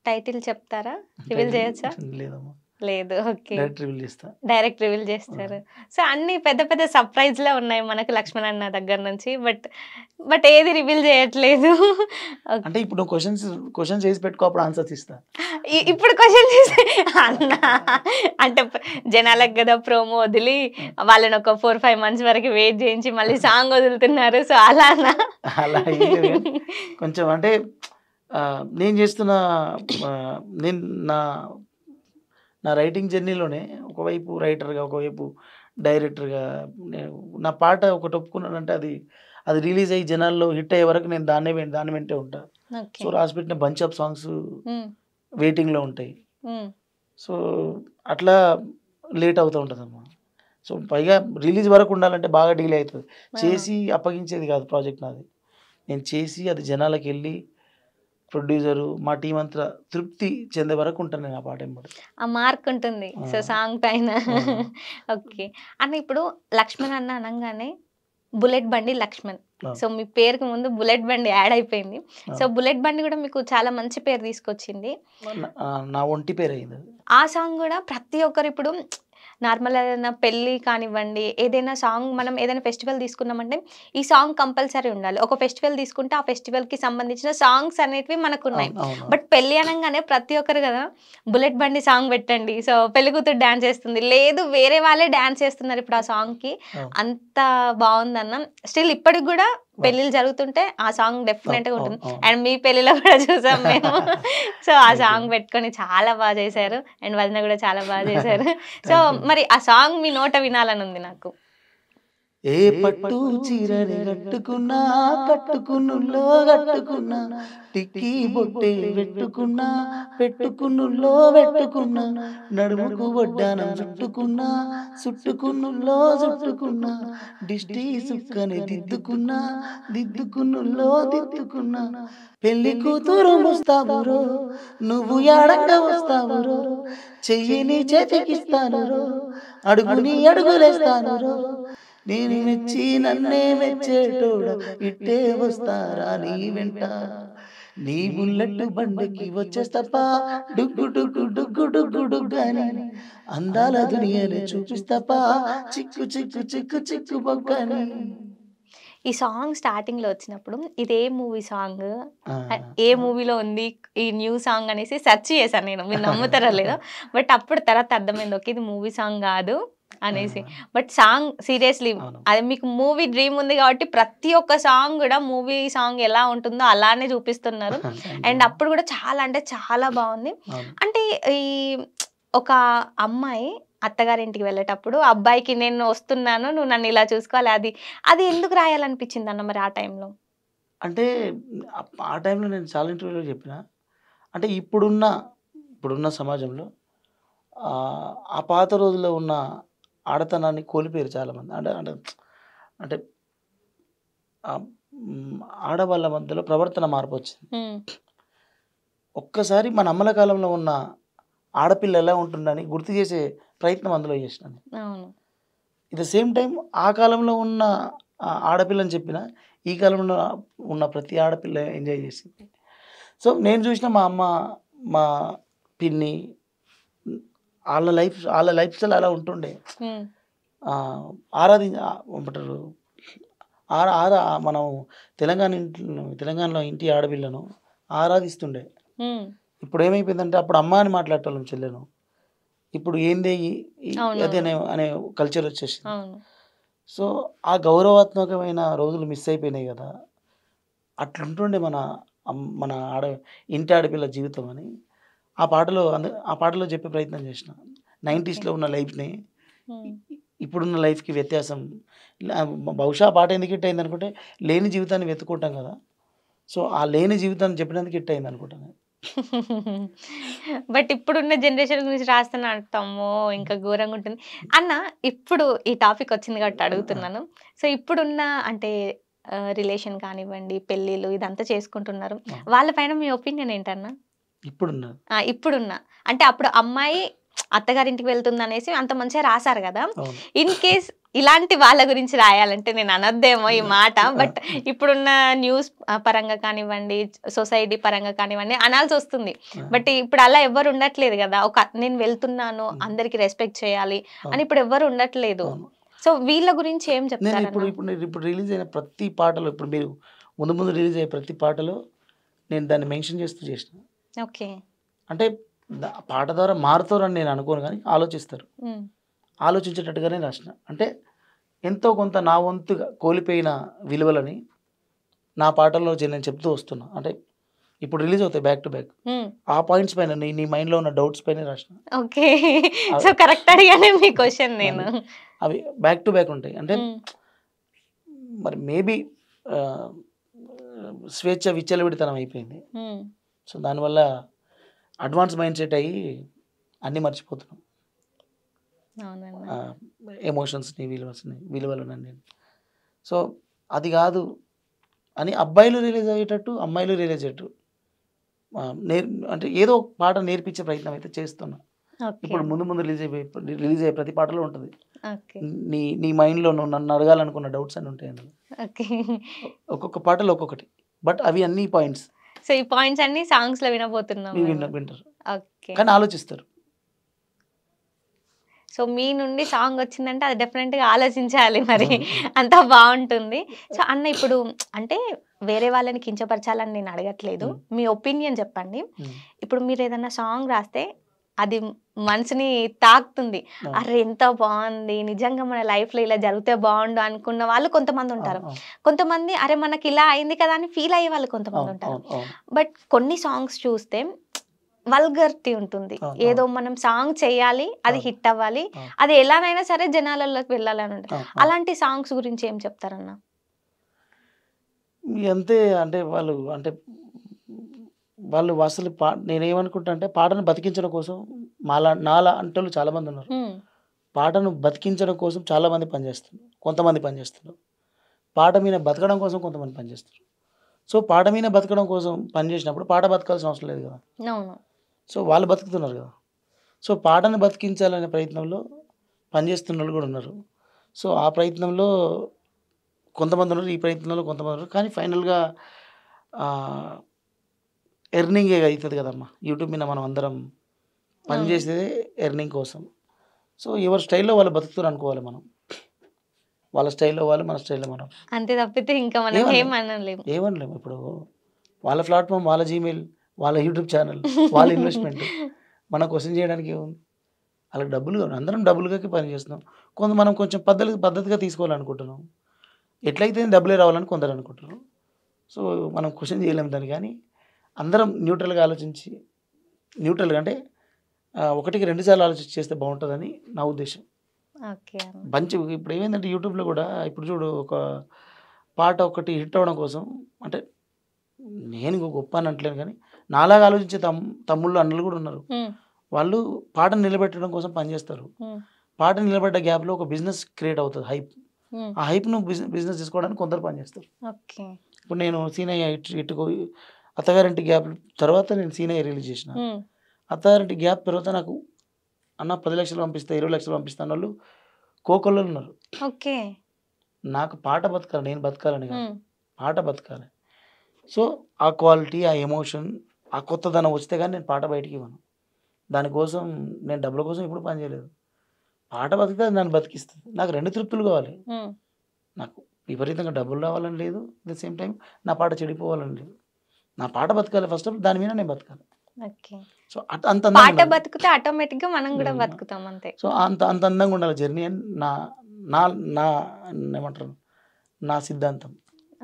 టైటిల్ చెప్తారా? రివీల్ టైటిల్ చేయొచ్చా? లేదమ్మా. లేదు. ఓకే. డైరెక్ట్ రివీల్ చేస్తా. డైరెక్ట్ రివీల్ చేస్తారు. సో అన్నీ పెద్ద పెద్ద సర్ప్రైజ్‌లే ఉన్నాయి మనకు లక్ష్మణ్ అన్న దగ్గర నుంచి. బట్ ఏది రివీల్ చేయట్లేదు. ఓకే. అంటే ఇప్పుడు నువ్వు క్వెషన్స్ చేసి పెట్టుకో, అప్పుడు ఆన్సర్స్ ఇస్తా. ఇప్పుడు క్వెషన్ చేసి అన్న అంటే జనాలకు గదా ప్రోమో వదిలి వాళ్ళని ఒక 4-5 మంత్స్ వరకు వెయిట్ చేయించి మళ్ళీ సాంగ్ వదులుతున్నారు. సో అలానా? అలా ఏం లేదు గానీ కొంచెం అంటే నేను చేస్తున్న నేను నా నా రైటింగ్ జర్నీలోనే ఒకవైపు రైటర్‌గా, ఒకవైపు డైరెక్టర్‌గా నేను నా పాట ఒకటి ఒప్పుకున్నానంటే అది రిలీజ్ అయ్యి జనాల్లో హిట్ అయ్యే వరకు నేను దాని వెంటే ఉంటా. ఓకే. సో రాసిపెట్టిన బంచ్ ఆఫ్ సాంగ్స్ హ్మ్. వెయిటింగ్‌లో ఉంటాయి. హ్మ్. సో అట్లా లేట్ అవుతూ ఉంటదమ్మా. సో పైగా రిలీజ్ వరకు ఉండాలంటే బాగా డిలే అయితది. ఆ! చేసి అప్పగించేది కాదు ప్రాజెక్ట్ నాది. నేను చేసి అది జనాలకెళ్ళి ప్రొడ్యూసరు, మా టీమ్ అంతా తృప్తి చెందే వరకు ఉంటాను నేను ఆ పాట ఎమ్మటే. ఆ మార్క్ ఉంటుంది. ఆ! సో సాంగ్ పైన. ఆ! ఓకే. అన్న ఇప్పుడు లక్ష్మణ్ అన్న అనంగానే బుల్లెట్ బండి లక్ష్మణ్. ఆ! సో మీ పేరుకి ముందు బుల్లెట్ బండి యాడ్ అయిపోయింది. ఆ! సో బుల్లెట్ బండి కూడా మీకు చాలా మంచి పేరు తీసుకొచ్చింది. నా ఒంటి పేరయిందది. ఆ సాంగ్ కూడా ప్రతి ఒక్కరు ఇప్పుడు నార్మల్ ఏదైనా పెళ్లి కానివ్వండి, ఏదైనా సాంగ్ మనం ఏదైనా ఫెస్టివల్ తీసుకున్నామంటే ఈ సాంగ్ కంపల్సరీ ఉండాలి. ఒక ఫెస్టివల్ తీసుకుంటే ఆ ఫెస్టివల్‌కి సంబంధించిన సాంగ్స్ అనేటివి మనకున్నాయి. అవును. బట్ పెళ్లి అనంగానే ప్రతి ఒక్కరు కదా! బుల్లెట్ బండి సాంగ్ పెట్టండి. సో పెళ్లి కూతురు డాన్స్ చేస్తుంది. లేదు వేరే వాళ్ళే డాన్స్ చేస్తున్నారు ఇప్పుడు ఆ సాంగ్‌కి. అవును. అంత బావుందన్న. స్టిల్ ఇప్పటికి కూడా పెళ్ళిళ్ళు జరుగుతుంటే ఆ సాంగ్ డెఫినెట్‌గా అవును. ఉంటుంది. అవును. అండ్ మీ పెళ్ళిలో కూడా చూసాం మేము. సో ఆ థాంక్ యూ. సాంగ్ పెట్టుకొని చాలా బాగా చేశారు. అండ్ వదిన కూడా చాలా బాగా చేశారు. So thank you. మరి ఆ సాంగ్ మీ నోట వినాలని ఉంది నాకు. ఏ పట్టు చీరని కట్టుకున్నా, కట్టుకున్నుల్లో కట్టుకున్నా, టిక్కీ బొట్టే పెట్టుకున్నా, పెట్టుకున్నుల్లో పెట్టుకున్నా, నడుముకు వడ్డానం చుట్టుకున్నా, చుట్టుకున్నుల్లో చుట్టుకున్నా, దిష్టి సుక్కని దిద్దుకున్నా, దిద్దుకున్నుల్లో దిద్దుకున్నా, పెళ్లి కూతురు ముస్తాబురో, నువ్వు యాడంగా వస్తావురో, చెయ్యిని చేతికిస్తాను రో, అడుగుని అడుగులేస్తాను రో, నేను మెచ్చి నన్నే మెచ్చేటోడ ఇట్టే వస్తారా నీ వెంట, నీ బుల్లెట్ బండికి వచ్చేస్తప్పా డుగ్గు డుగ్గు డుగ్గు డుగ్గు డుగ్గని అందాల దునియనే చూపిస్తప్పా చిక్కు చిక్కు చిక్కు చిక్కు బొగ్గని. ఈ సాంగ్ స్టార్టింగ్‌లో వచ్చినప్పుడు ఇదే మూవీ సాంగ్ ఆ. ఏ మూవీలో ఉంది ఈ న్యూ సాంగ్ అనేసి సెర్చ్ చేశాను నేను. మీరు నమ్ముతారో లేదో. బట్ అప్పుడు తర్వాత అర్థమైంది. ఓకే. ఇది మూవీ సాంగ్ కాదు అనేసి. బట్ సాంగ్ సీరియస్‌లీ అవును. అది మీకు మూవీ డ్రీమ్ ఉంది కాబట్టి ప్రతి ఒక్క సాంగ్ కూడా మూవీ సాంగ్ ఎలా ఉంటుందో అలానే చూపిస్తున్నారు. అండ్ అప్పుడు కూడా చాలా అంటే చాలా బాగుంది. అవును. అంటే ఈ ఒక అమ్మాయి అత్తగారింటికి వెళ్ళేటప్పుడు అబ్బాయికి నేను వస్తున్నాను నువ్వు నన్ను ఇలా చూసుకోవాలి అది అది ఎందుకు రాయాలనిపించింది అన్న మరి ఆ టైంలో? అంటే ఆ టైంలో నేను చాలా ఇంటర్వ్యూలో చెప్పిన. అంటే ఇప్పుడున్న సమాజంలో ఆ పాత రోజుల్లో ఉన్న ఆడతనాన్ని కోల్పోయారు చాలామంది. అంటే అంటే అంటే ఆహ్, ఆడవాళ్ళ మధ్యలో ప్రవర్తన మార్పొచ్చింది. హ్మ్. ఒక్కసారి మన అమ్మల కాలంలో ఉన్న ఆడపిల్ల ఎలా ఉంటుందని గుర్తు చేసే ప్రయత్నం అందులో చేసినాను. అవును. ఎట్ ద సేమ్ టైం ఆ కాలంలో ఉన్న ఆడపిల్లని చెప్పిన, ఈ కాలంలో ఉన్న ప్రతి ఆడపిల్ల ఎంజాయ్ చేసింది. సో, నేను చూసిన మా అమ్మ, మా పిన్ని ఆళ్ళ లైఫ్ స్టైల్ అలా ఉంటుండే. హ్మ్. ఏమంటారు ఆరా ఆరా మనం తెలంగాణలో ఇంటి ఆడపిల్లను ఆరాధిస్తుండే. హ్మ్. ఇప్పుడేమైపోయిందంటే అప్పుడు అమ్మ అని మాట్లాడేటోళ్ళం చెల్లెను. ఇప్పుడు ఏందే అది అవునవును. అనే కల్చర్ వచ్చేసింది. అవును. సో, ఆ గౌరవాత్మకమైన రోజులు మిస్ అయిపోయినాయి గదా! అట్లుంటుండే మన ఇంటి ఆడపిల్ల జీవితం అని ఆ పాటలో చెప్పే ప్రయత్నం చేసిన. 90స్‌లో ఉన్న లైఫ్‌ని హ్మ్. ఇప్పుడున్న లైఫ్‌కి వ్యత్యాసం ల బహుశా ఆ పాట ఎందుకు హిట్ అయిందనుకుంటే, లేని జీవితాన్ని వెతుక్కుంటాం గదా! సో, ఆ లేని జీవితాన్ని చెప్పినందుకు హిట్ అయిందనుకుంటా నేను. బట్ ఇప్పుడున్న జనరేషన్ గురించి రాస్తున్నా అంటాము ఇంకా ఘోరంగా ఉంటుంది. అన్న ఇప్పుడు ఈ టాపిక్ వచ్చింది కాబట్టి అడుగుతున్నాను. సో ఇప్పుడున్న అంటే రిలేషన్ కానివ్వండి, పెళ్ళిళ్ళు ఇదంతా చేసుకుంటున్నారు. వాళ్ళ పైన మీ ఒపీనియన్ ఏంటన్నా? ఇప్పుడున్న ఇప్పుడున్న అంటే అప్పుడు అమ్మాయి అత్తగారింటికి వెళ్తుందనేసి అంత మంచిగా రాసారు గదా! అవును. ఇన్ కేస్ ఇలాంటి వాళ్ళ గురించి రాయాలంటే నేను అనొద్దేమో ఈ మాట. బట్ ఇప్పుడున్న న్యూస్ పరంగా కానివ్వండి, సొసైటీ పరంగా కానివ్వండి అనాల్సొస్తుంది. బట్ ఇప్పుడు అలా ఎవ్వరు ఉండట్లేదు గదా! నేను వెళ్తున్నాను, అందరికి రెస్పెక్ట్ చేయాలి అని ఇప్పుడు ఎవ్వరు ఉండట్లేదు. అవును. సో వీళ్ళ గురించి ఏం నేను చెప్తారన్న? ఇప్పుడు రిలీజ్ అయిన ప్రతి పాటలో ఇప్పుడు మీరు ముందు రిలీజ్ అయ్యే ప్రతి పాటలో నేను దాన్ని మెన్షన్ చేస్తూ చేసిన. ఓకే. అంటే పాట ద్వారా మారుతారని నేను అనుకోను గానీ ఆలోచిస్తారు. హ్మ్. ఆలోచించేటట్టుగానే రాసిన. అంటే ఎంతో కొంత నా వంతుగా కోల్పోయిన విలువలని నా పాటల్లో నేను చెప్తూ వస్తున్నా. అంటే ఇప్పుడు రిలీజ్ అవుతాయి బ్యాక్ టు బ్యాక్. హ్మ్. ఆ పాయింట్స్ పైన నీ మైండ్‌లో ఉన్న డౌట్స్ పైనే రాసిన. ఓకే. సో కరెక్ట్ అడిగానే మీ క్వెషన్ నేను. అవి బ్యాక్ టు బ్యాక్ ఉంటాయి. అంటే హ్మ్. మరి మేబీ ఆహ్, స్వేచ్ఛ విచ్చలవిడితనం అయిపోయింది. హ్మ్. సో, దానివల్ల అడ్వాన్స్ మైండ్ సెట్ అయ్యి అన్నీ మర్చిపోతున్నాం. అవునండి. ఎమోషన్స్‌ని, విలువలనన్నీ. సో, అది గాదు అని అబ్బాయిలు రియలైజ్ అయ్యేటట్టు, అమ్మాయిలు రియలైజ్ అయ్యేటట్టు ఆహ్, నేర్ అంటే ఏదో ఒక పాట నేర్పించే ప్రయత్నం అయితే చేస్తున్నా. ఓకే. ఇప్పుడు ముందు రిలీజ్ అయ్యే ప్రతి పాటలో ఉంటది. ఓకే. నీ మైండ్‌లో నువ్వు నన్ను అడగాలనుకున్న డౌట్స్ అన్నీ ఉంటాయి అందులో. ఓకే. ఒక్కొక్క పాటలో ఒక్కొక్కటి. బట్ అవి అన్నీ పాయింట్స్. సో ఈ పాయింట్స్ అన్ని సాంగ్స్‌లో వినబోతున్నాం మేము. వింటారు. ఓకే. కానీ ఆలోచిస్తారు. సో మీ నుండి సాంగ్ వచ్చిందంటే అది డెఫినెట్‌గా ఆలోచించాలి మరి. అంతా బావుంటుంది. సో అన్న ఇప్పుడు అంటే వేరే వాళ్ళని కించపరచాలని నేను అడగట్లేదు. మీ ఒపీనియన్ చెప్పండి. ఇప్పుడు మీరు ఏదైనా సాంగ్ రాస్తే అది మనసుని తాకుతుంది. అరే! ఎంత బావుంది. నిజంగా మన లైఫ్‌లో ఇలా జరిగితే బావుండు అనుకున్న వాళ్ళు కొంతమంది ఉంటారు. కొంతమంది అరే! మనకి ఇలా అయింది కదా అని ఫీల్ అయ్యే వాళ్ళు కొంతమంది ఉంటారు. బట్ కొన్ని సాంగ్స్ చూస్తే వల్గరిటీ ఉంటుంది. ఏదో మనం సాంగ్ చేయాలి, అది హిట్ అవ్వాలి. అది ఎలానైనా సరే జనాలలోకి వెళ్ళాలని ఉంటుంది. అలాంటి సాంగ్స్ గురించి ఏం చెప్తారన్న? అంతే అంటే వాళ్ళు అసలు నేనేమనుకుంటా అంటే పాటను బతికించడం కోసం నాలా అంటోళ్ళు చాలామంది ఉన్నారు. పాటను బతికించడం కోసం చాలామంది పనిచేస్తున్నారు. కొంతమంది పనిచేస్తున్నారు. పాట మీద బతకడం కోసం కొంతమంది పనిచేస్తారు. సో, పాట మీద బతకడం కోసం పనిచేసినప్పుడు పాట బతకాల్సిన అవసరం లేదు కదా! అవును. సో, వాళ్ళు బతుకుతున్నారు కదా! సో, పాటను బతికించాలనే ప్రయత్నంలో పనిచేస్తున్నోళ్ళు కూడా ఉన్నారు. సో, ఆ ప్రయత్నంలో కొంతమంది ఉన్నారు. ఈ ప్రయత్నంలో కొంతమంది ఉన్నారు. కానీ ఫైనల్‌గా ఆహ్, ఎర్నింగ్ అవుతుంది కదమ్మా. యూట్యూబ్ మీద మనం అందరం పని చేసేదే ఎర్నింగ్ కోసం. సో ఎవరి స్టైల్లో వాళ్ళు బతుకుతారు అనుకోవాలి మనం. వాళ్ళ స్టైల్లో వాళ్ళు, మన స్టైల్లో మనం. అంతే తప్పితే ఇంకా మనం ఏమనలేము. ఏమనలేము. ఇప్పుడు వాళ్ళ ప్లాట్ఫామ్, వాళ్ళ జీమెయిల్, వాళ్ళ యూట్యూబ్ ఛానల్, వాళ్ళ ఇన్వెస్ట్మెంట్ మన క్వశ్చన్ చేయడానికి ఏముంది? వాళ్ళకి డబ్బులు కావాలి. అందరం డబ్బులకి పని చేస్తున్నాం. మనం కొంచెం పద్ధతిగా తీసుకోవాలనుకుంటున్నాం. ఎట్లయితే డబ్బులే రావాలని కొందరు అనుకుంటున్నారు. సో మనం క్వశ్చన్ చేయలేము దాన్ని. కానీ అందరం న్యూట్రల్గా ఆలోచించి, న్యూట్రల్గా అంటే ఒకటికి 2 సార్లు ఆలోచించి చేస్తే బాగుంటుందని నా ఉద్దేశం. ఓకే. మంచి ఇప్పుడు ఏమైందంటే యూట్యూబ్లో కూడా ఇప్పుడు చూడు, ఒక పాట ఒకటి హిట్ అవ్వడం కోసం, అంటే నేను గొప్ప అని అంటలేను కానీ నాలాగా ఆలోచించే తమ్ముళ్ళు అన్నలు కూడా ఉన్నారు. వాళ్ళు పాటను నిలబెట్టడం కోసం పనిచేస్తారు. పాట నిలబడ్డ గ్యాప్లో ఒక బిజినెస్ క్రియేట్ అవుతుంది, హైప్. ఆ హైప్ను బిజినెస్ చేసుకోవడానికి కొందరు పనిచేస్తారు. ఇప్పుడు నేను సీనయ్య ఇటుకు అత్తగారింటి గ్యాప్ తర్వాత నేను సీనయ్య రిలీజ్ చేసిన. అత్తగారింటి గ్యాప్ తర్వాత నాకు అన్న 10 లక్షలు పంపిస్తా, 20 లక్షలు పంపిస్తాను వాళ్ళు కోకొల్లో ఉన్నారు. నాకు పాట బతకాలి, నేను బతకాలని కాదు, పాట బతకాలి. సో ఆ క్వాలిటీ, ఆ ఎమోషన్, ఆ కొత్తదనం వస్తే కానీ నేను పాట బయటికి ఇవ్వను. దానికోసం నేను డబ్బుల కోసం ఎప్పుడు పని చేయలేదు. పాట బతికితే అది నన్ను బతికిస్తుంది. నాకు 2 తృప్తులు కావాలి. నాకు విపరీతంగా డబ్బులు రావాలని లేదు, అట్ ద సేమ్ టైం నా పాట చెడిపోవాలని లేదు. నా పాట బతకాలి ఫస్ట్ ఆఫ్ ఆల్, దాని మీద నేను బతకాలి. సో అంత పాట బతుకుతే ఆటోమేటిక్గా మనం కూడా బతుకుతాం అంతే. సో అంత అందంగా ఉండాలి జర్నీ అని నా నా నా ఏమంటారు, నా సిద్ధాంతం.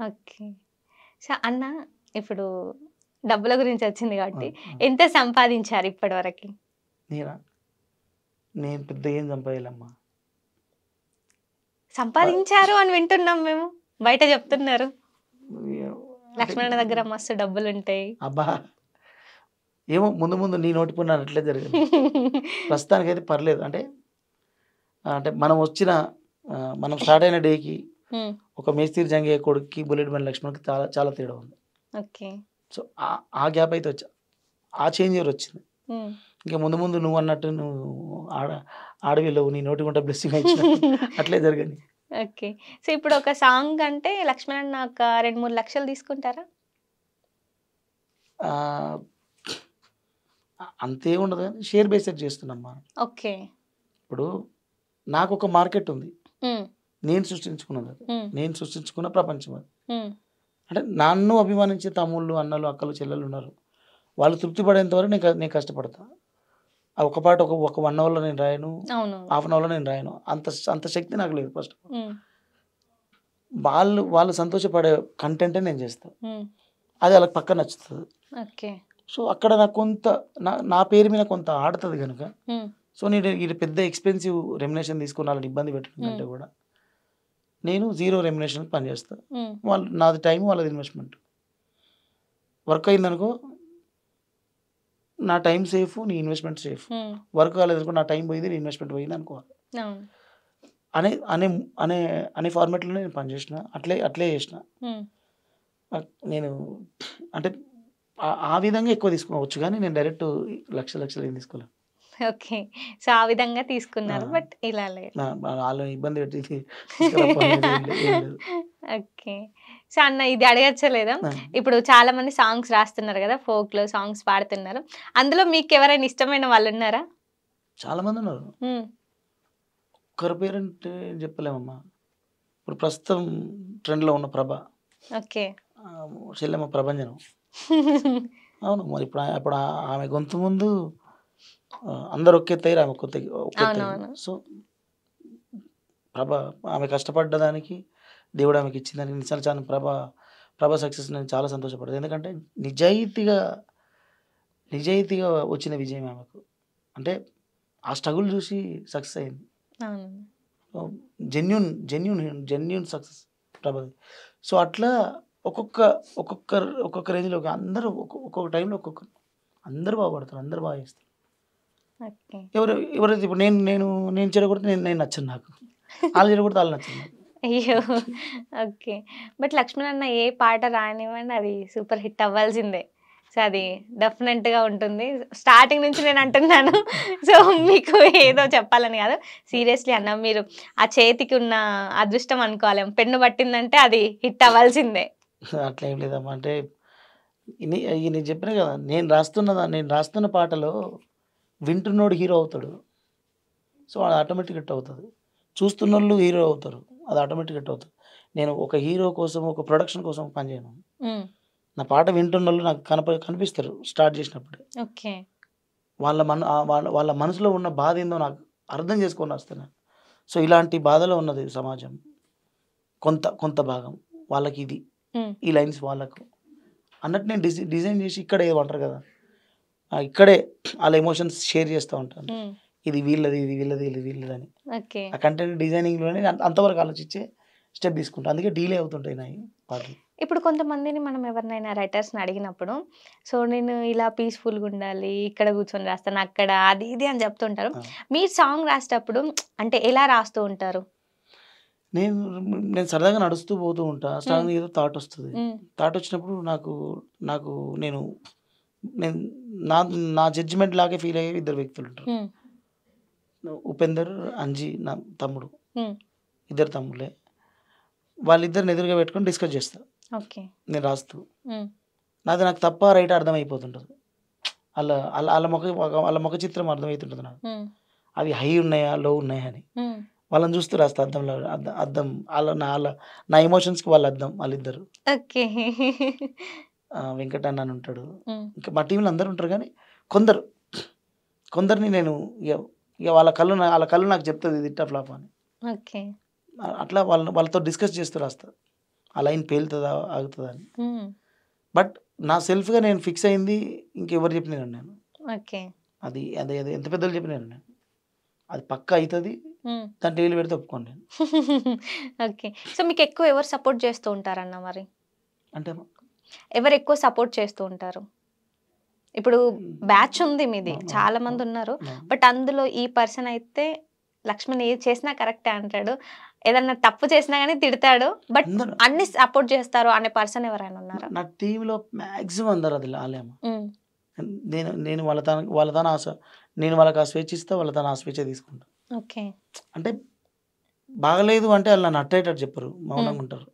ఓకే. సో అన్న, ఇప్పుడు డబ్బుల గురించి వచ్చింది కాబట్టి ఎంత సంపాదించారు ఇప్పటి వరకు? నేను పెద్ద ఏం సంపాదించాలమ్మా. సంపాదించారు అని వింటున్నాం మేము, బయట చెప్తున్నారు లక్ష్మణ దగ్గర మస్తు డబ్బులు ఉంటాయి. అబ్బా ఏమో, ముందు ముందు నీ నోటి పుణ్యాన్ని అట్లే జరిగింది. ప్రస్తుతానికి అయితే పర్లేదు. అంటే మనం స్టార్ట్ అయిన డేకి ఒక మేస్త్రి జంగయ్య కొడుక్కి బుల్లెట్ బండి లక్ష్మణ్కి చాలా తేడా ఉంది. సో ఆ గ్యాప్ అయితే ఆ చేంజ్ ఎవరు వచ్చింది. ఇంకా ముందు ముందు నువ్వు అన్నట్టు నువ్వు ఆడవిలో నీ నోటి గుంట బ్లెస్సింగ్ అట్లే జరిగింది. ఓకే. సో ఇప్పుడు ఒక సాంగ్ అంటే లక్ష్మణ్ ఒక 2-3 లక్షలు తీసుకుంటారా? అంతే ఉండదు కానీ షేర్ బేస్డ్ చేస్తున్నామ్మా. ఓకే. ఇప్పుడు నాకు ఒక మార్కెట్ ఉంది, నేను సృష్టించుకున్నది, నేను సృష్టించుకున్న ప్రపంచం అది. అంటే నన్ను అభిమానించే తమ్ముళ్ళు, అన్నలు, అక్కలు, చెల్లెలు ఉన్నారు. వాళ్ళు తృప్తి పడేంత వరకు నేను కష్టపడతా. ఒక పాట ఒక 1 అవర్లో నేను రాయను, హాఫ్ అన్ అవర్లో నేను రాయను. అంత శక్తి నాకు లేదు. ఫస్ట్ వాళ్ళు సంతోషపడే కంటెంటే నేను చేస్తాను. అది వాళ్ళకి పక్క నచ్చుతుంది. సో అక్కడ నాకు కొంత నా పేరు మీద కొంత ఆడుతుంది కనుక, సో నేను ఇది పెద్ద ఎక్స్పెన్సివ్ రెమ్యునేషన్ తీసుకుని వాళ్ళని ఇబ్బంది పెట్టడంటే కూడా నేను 0 రెమ్యునేషన్ పనిచేస్తాను. నాది టైం, వాళ్ళది ఇన్వెస్ట్మెంట్. వర్క్ అయిందనుకో నా టైం సేఫ్, నీ ఇన్వెస్ట్మెంట్ సేఫ్. వర్క్ కాలేదనుకో నా టైం పోయింది, నీ ఇన్వెస్ట్మెంట్ పోయింది అనుకోవాలి అనే అనే అనే అనే ఫార్మాట్లో నేను పనిచేసిన. అట్లే చేసిన. నేను అంటే ఆ విధంగా ఎక్కువ తీసుకోవచ్చు, కానీ నేను డైరెక్ట్ లక్షలు ఏం తీసుకోలేను. ఓకే. సో ఆ విధంగా తీసుకున్నారు, బట్ ఇలా లేదు. వాళ్ళని ఇబ్బంది పెట్టి. ఓకే. సో అన్న, ఇది అడగచ్చలేదా? ఇప్పుడు చాలా మంది సాంగ్స్ రాస్తున్నారు కదా, ఫోక్లో సాంగ్స్ పాడుతున్నారు. అందులో మీకు ఎవరైనా ఇష్టమైన వాళ్ళు ఉన్నారా? చాలా మంది ఉన్నారు. ఒక్కరి పేరంటే చెప్పలేమమ్మా. ఇప్పుడు ప్రస్తుతం ట్రెండ్లో ఉన్న ప్రభ. ఓకే. చెల్లెమ్మ ప్రభంజనం. అవును, మరి ఇప్పుడు ఆమె గొంతు ముందు అందరు ఒకెత్తారు, ఆమె ఒకెత్తారు. సో ఆమె కష్టపడ్డదానికి దేవుడు ఆమెకి ఇచ్చిందానికి నిజాలు చాలా ప్రభ సక్సెస్ నేను చాలా సంతోషపడ్డాను. ఎందుకంటే నిజాయితీగా వచ్చిన విజయం ఆమెకు. అంటే ఆ స్ట్రగుల్ చూసి సక్సెస్ అయింది. Genuine success ప్రభది. సో అట్లా ఒక్కొక్క రేంజ్లో అందరూ ఒక్కొక్క టైంలో అందరూ బాగుపడతారు, అందరూ బాగా చేస్తారు. ఎవరైతే ఇప్పుడు నేను చెడగొడితే నేను నచ్చను, నాకు వాళ్ళు చెడగొడితే వాళ్ళు నచ్చను నాకు. అయ్యో. ఓకే. బట్ లక్ష్మణ్ అన్న ఏ పాట రానివ్వండి, అది సూపర్ హిట్ అవ్వాల్సిందే. సో అది డెఫినెట్గా ఉంటుంది. స్టార్టింగ్ నుంచి నేను అంటున్నాను. సో మీకు ఏదో చెప్పాలని కాదు, సీరియస్లీ అన్న, మీరు ఆ చేతికి ఉన్న అదృష్టం అనుకోవాలి. పెన్ను పట్టిందంటే అది హిట్ అవ్వాల్సిందే. అట్లా ఏం లేదమ్మా. అంటే నేను చెప్పినా కదా, నేను రాస్తున్న పాటలో వింటున్నోడు హీరో అవుతాడు. సో అది ఆటోమేటిక్ హిట్ అవుతుంది. చూస్తున్నోళ్ళు హీరో అవుతారు. అది ఆటోమేటిక్ హిట్ అవుతుంది. నేను ఒక హీరో కోసం, ఒక ప్రొడక్షన్ కోసం పని చేయను. నా పాట వింటున్నోళ్ళు నాకు కనిపిస్తారు స్టార్ట్ చేసినప్పుడే. ఓకే. వాళ్ళ మనసులో ఉన్న బాధ ఏందో నాకు అర్థం చేసుకొని వస్తున్నాను. సో ఇలాంటి బాధలో ఉన్నది సమాజం. కొంత భాగం వాళ్ళకి ఇది, ఈ లైన్స్ వాళ్ళకు అన్నట్టు నేను డిజైన్ చేసి ఇక్కడే ఏమంటారు కదా, ఇక్కడే వాళ్ళ ఎమోషన్స్ షేర్ చేస్తూ ఉంటాను. ఇది వీళ్ళది, ఇది వీళ్ళది, ఇది వీళ్ళదని. ఓకే. ఆ కంటెంట్ డిజైనింగ్లోనే అంతవరకు ఆలోచించే స్టెప్ తీసుకుంటాను. అందుకే డీలే అవుతుంటాయి నా పాటలు. ఇప్పుడు కొంతమందిని మనం ఎవరినైనా రైటర్స్‌ని అడిగినప్పుడు, సో నేను ఇలా పీస్‌ఫుల్‌గా ఉండాలి, ఇక్కడ కూర్చొని రాస్తాను, అక్కడ అది ఇది అని చెప్తుంటారు. ఆ. మీరు సాంగ్ రాసేటప్పుడు అంటే ఎలా రాస్తూ ఉంటారు? నేను నేను సరదాగా నడుస్తూ పోతూ ఉంటా. సడన్‌గా ఏదో థాట్ వస్తది. హ్మ్. థాట్ వచ్చినప్పుడు నాకు నేను నేను నా నా జడ్జిమెంట్ లాగే ఫీల్ అయ్యే ఇద్దరు వ్యక్తులు ఉంటారు. హ్మ్. ఉపేందర్, అంజీ నా తమ్ముడు. హ్మ్. ఇద్దరు తమ్ముళ్ళే. వాళ్ళిద్దరిని ఎదురుగా పెట్టుకొని డిస్కస్ చేస్తా ఓకే. నేను రాస్తూ. హ్మ్. నాకు తప్ప రైట్ అర్థమైపోతుంటది. ఆళ్ళ ముఖ చిత్రం అర్థమవుతుంటది నాకు. హ్మ్. అవి హై ఉన్నాయా, లో ఉన్నాయా అని. హ్మ్. వాళ్ళని చూస్తూ రాస్తా అద్దంలో. అద్దం నా ఎమోషన్స్‌కి వాళ్ళు అద్దం వాళ్ళిద్దరు. ఓకే. వెంకట్ అన్న అని ఉంటాడు. హ్మ్. ఇంకా మా టీంలో అందరూ ఉంటారు కానీ కొందరిని నేను ఇక వాళ్ళ కళ్ళు నాకు చెప్తది ఇది హిట్టా ఫ్లాపా అని. ఓకే. అట్లా వాళ్ళతో డిస్కస్ చేస్తూ రాస్తా. ఆ లైన్ పేలుతదా, ఆగుతదా అని. హ్మ్. బట్ నా సెల్ఫ్‌గా నేను ఫిక్స్ అయింది ఇంకెవరు చెప్పిన వినను నేను. ఓకే. అది ఎంత పెద్దోళ్ళు చెప్పిన వినను నేను. అది పక్కా అయితది. హ్మ్. దాంట్లో ఏలు పెడితే ఒప్పుకోను నేను. ఓకే. సో మీకెక్కువ ఎవరు సపోర్ట్ చేస్తూ ఉంటారన్న మరి? అంటే ఎవరెక్కువ సపోర్ట్ చేస్తూ ఉంటారు? ఇప్పుడు బ్యాచ్ ఉంది మీది. అవును. చాలా మంది ఉన్నారు. అవును. బట్ అందులో ఈ పర్సన్ అయితే లక్ష్మణ్ ఏది చేసినా కరెక్టే అంటాడు. ఏదన్నా తప్పు చేసినా గాని తిడతాడు. బట్ అందరూ అన్ని సపోర్ట్ చేస్తారు అనే పర్సన్ ఎవరైనా ఉన్నారా? నా టీమ్‌లో మాక్సిమం అందరూ అది ఆళ్ళేమో. హ్మ్. నేను వాళ్ళ తన నేను వాళ్ళకి ఆ స్వేచ్ఛ ఇస్తా. వాళ్ళ తన ఆ స్వేచ్ఛ తీసుకుంటా. ఓకే. అంటే బాగలేదు అంటే ఆళ్ళు నన్ను అట్టేటట్టు చెప్పరు. మౌనంగా ఉంటారు.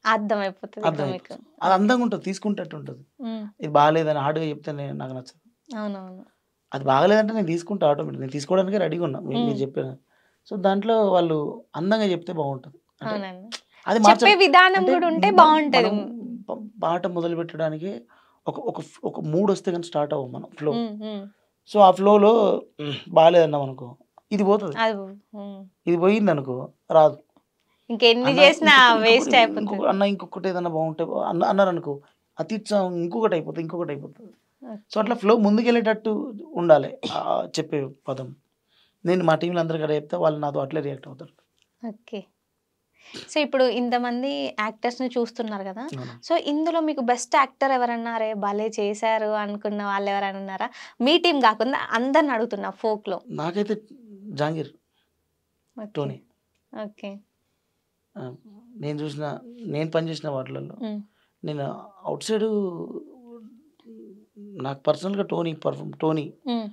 అర్థమైపోతది ఇక మీకు. అర్థమైపోతుంది. అది అందంగా ఉంటది. తీసుకుంటట్టు ఉంటది. హ్మ్. ఇది బాలేదని హార్డ్‌గా చెప్తే నాకు నచ్చదు. అవునవును. అది బాగలేదంటే నేను తీసుకుంటా ఆటోమేటిక్. నేను తీసుకోవడానికే రెడీగా ఉన్నా. మీరు చెప్పారు. సో దాంట్లో వాళ్ళు అందంగా చెప్తే బాగుంటది. అంటే అవునండి. అది చెప్పే విధానం అంటే కూడా ఉంటే మనం బావుంటది. పాట మొదలుపెట్టడానికి ఒక మూడ్ వస్తే గాని స్టార్ట్ అవ్వం మనం ఫ్లో. హ్మ్. హ్మ్. సో ఆ ఫ్లోలో బాలేదన్నామనుకో ఇది పోతది. అది హ్మ్. ఇది పోయిందనుకో రాదు. ఇంకెన్ని అన్న చేసినా వేస్ట్ అయిపోతది. ఇంకొకటి ఏదైనా బాగుంటే అన్నారనుకో అత్యుత్సాహం ఇంకొకటి అయిపోతది. So okay. అట్లా ఫ్లో ముందుకెళ్ళేటట్టు ఉండాలి. చెప్పే పదం. నేను మా టీంలో అందరికి అలా చెప్తే వాళ్ళు నాతో అట్లే రియాక్ట్ అవుతారు. ఓకే. సో ఇప్పుడు ఇంతమంది యాక్టర్స్‌ని చూస్తున్నారు గదా! అవును. సో ఇందులో మీకు బెస్ట్ యాక్టర్ ఎవరన్నా అరే భలే చేశారు అనుకున్న వాళ్ళు ఎవరైనా ఉన్నారా? మీ టీమ్ గాకుండా అందరిని అడుగుతున్నా ఫోక్‌లో. నాకైతే జాంగీర్, ఓకే. టోనీ. ఓకే. ఆహ్, నేను పనిచేసిన వాటిలలో హ్మ్. నేను ఔట్ సైడు నాకు పర్సనల్‌గా టోనీ హ్మ్.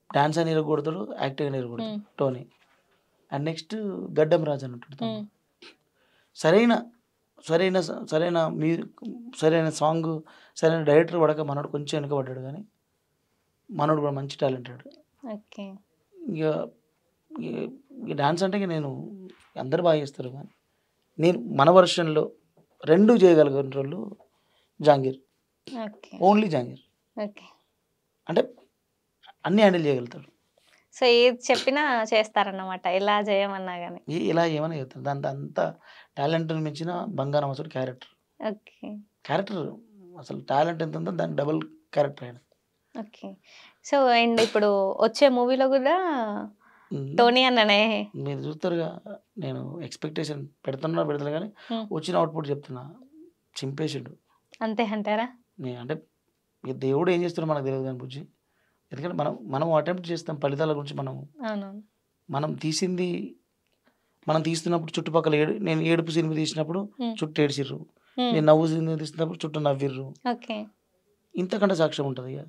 డాన్స్ అని ఇరగొడతాడు. యాక్టింగ్ అని ఇరగొడతాడు హ్మ్. టోనీ. అండ్ నెక్స్ట్ గడ్డం రాజు అని ఉంటాడు తమ్ముడు. హ్మ్. సరైన సరైన స సరైన మ్యూజిక్, సరైన సాంగు, సరైన డైరెక్టర్ పడక మనోడు కొంచెం వెనకబడ్డాడు గానీ, మనోడు కూడా మంచి టాలెంటెడ్. ఓకే. ఇగ ఈ ఈ డాన్స్ అంటే ఇగ అందరూ బాగా చేస్తారు గానీ, నేను మన వర్షన్‌లో 2 చేయగలిగినోళ్ళు Jangir. Okay. Only Jangir. Okay. అంటే అన్నీ హ్యాండిల్ చేయగలుగుతాడు. సో ఏది చెప్పినా చేస్తారన్నమాట. ఎలా చేయమన్నా గాని. ఇలా ఏమైనా చేస్తాడు. అంత టాలెంట్‌ని మించిన బంగారం అసలు క్యారెక్టర్. ఓకే. క్యారెక్టర్ అసలు టాలెంట్ ఎంత ఉందో దానికి డబుల్ క్యారెక్టర్ ఆయన. ఓకే. సో అండ్ ఇప్పుడు వచ్చే మూవీలో గూడా హ్మ్. టోనీ అన్ననే. మీరు చూస్తారుగా, నేను ఎక్స్‌పెక్టేషన్ పెడతలే గానీ, హ్మ్. వచ్చిన అవుట్‌పుట్ చెప్తున్నా. చింపేసిండు. అంతే అంటారా? అంటే ఇక దేవుడు ఏం చేస్తాడో మనకు తెలవదు గాని బుజ్జి. ఎందుకంటే మనం అటెంప్ట్ చేస్తాం ఫలితాల గురించి అవునవును. మనం తీసింది మనం తీస్తున్నప్పుడు చుట్టుపక్కల నేను ఏడుపు సినిమా తీసినప్పుడు హ్మ్. చుట్టూ ఏడ్చిర్రు. హ్మ్. నేను నవ్వు సినిమా తీస్తున్నప్పుడు చుట్టూ నవ్విర్రు. ఓకే. ఇంతకంటే సాక్ష్యం ఉంటది ఇగ.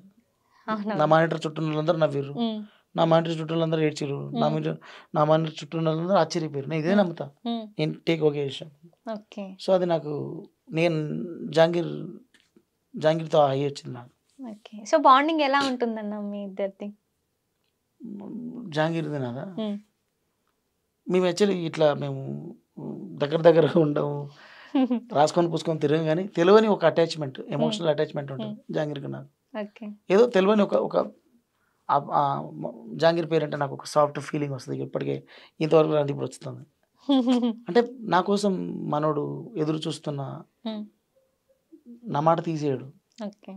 నా అవునవును. మానిటర్ చుట్టూ ఉన్నోళ్ళందరూ నవ్విర్రు. హ్మ్. నా మానిటర్ చుట్టూ ఉన్నోళ్ళందరూ ఏడ్చిర్రు. నా మానిటర్ చుట్టూ ఉన్నోళ్ళందరూ ఆశ్చర్యపోయారు. నేను ఇదే హ్మ్. నమ్ముతా. హ్మ్. నేను టేక్ ఓకే చేశాను. ఓకే. సో అది నాకు నేను జాంగీర్ జాంగీర్తో హై వచ్చింది నాకు. ఓకే. సో బాండింగ్ ఎలా ఉంటుందన్న మీ ఇద్దరిది? జాంగీర్ది నాదా మేము యాక్చువల్లీ ఇట్లా మేము దగ్గర ఉండము, రాసుకొని పూసుకొని తిరగం, కానీ తెలియని ఒక అటాచ్మెంట్, ఎమోషనల్ అటాచ్మెంట్ ఉంటుంది జాంగీర్కి నాకు. ఓకే. ఏదో తెలియని ఒక ఒక జాంగీర్ పేరు అంటే నాకు ఒక సాఫ్ట్ ఫీలింగ్ వస్తుంది ఇప్పటికే, ఇంతవరకు అది ఇప్పుడు వస్తుంది. అంటే నా కోసం మనోడు ఎదురు చూస్తున్న, నా మాట తీసేయడు. ఓకే.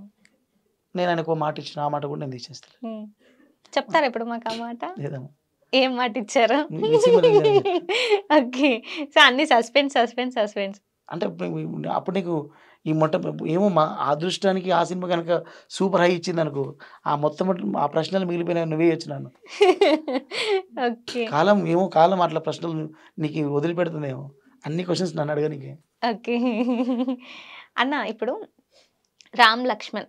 నేను ఆయనకు ఒక మాట ఇచ్చిన, ఆ మాట కూడా నేను తీసేస్తాను. చెప్తారా ఇప్పుడు మాకు ఆ మాట? లేదమ్మా. ఏం మాట ఇచ్చారు? ఓకే. సో అన్ని సస్పెన్స్. అంటే అప్పుడు నీకు ఈ ఏమో మా అదృష్టానికి ఆ సినిమా కనుక సూపర్ హై ఇచ్చింది అనుకో, ఆ మొత్తం ఆ ప్రశ్నలు మిగిలిపోయినా నువ్వే వచ్చినాను. ఓకే. కాలం అట్లా ప్రశ్నలు నీకు వదిలిపెడుతుందేమో, అన్ని క్వశ్చన్స్ నన్ను అడగనికి. ఓకే. అన్న ఇప్పుడు రామ్ లక్ష్మణ్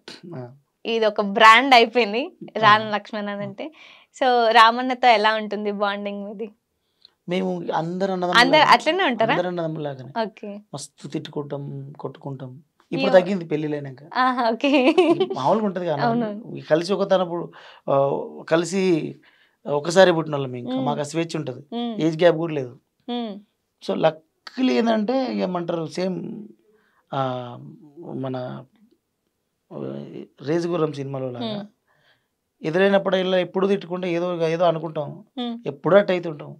ఇది ఒక బ్రాండ్ అయిపోయింది, రామ్ లక్ష్మణ్ అని అంటే. సో రామన్నతో ఎలా ఉంటుంది బాండింగ్ మీది? మేము అందరు అట్లనే ఉంటారా? అన్నదమ్ములాగానే. ఓకే. మస్తు తిట్టుకుంటాం, కొట్టుకుంటాం. ఇప్పుడు తగ్గింది పెళ్ళిళ్ళైనాక. ఓకే. మామూలుగా ఉంటుంది కదా, కలిసి ఒకతనప్పుడు కలిసి ఒకసారి పుట్టిన వాళ్ళం, ఇంకా మాకు ఆ స్వేచ్ఛ ఉంటుంది, ఏజ్ గ్యాప్ కూడా లేదు. సో లక్కీలు ఏంటంటే ఏమంటారు, సేమ్ మన రేజుగుర్రం సినిమాలో లాగా ఎదురైనప్పుడు ఇలా ఎప్పుడు తిట్టుకుంటే ఏదో ఏదో అనుకుంటాం, ఎప్పుడూ అట్ అవుతుంటాం.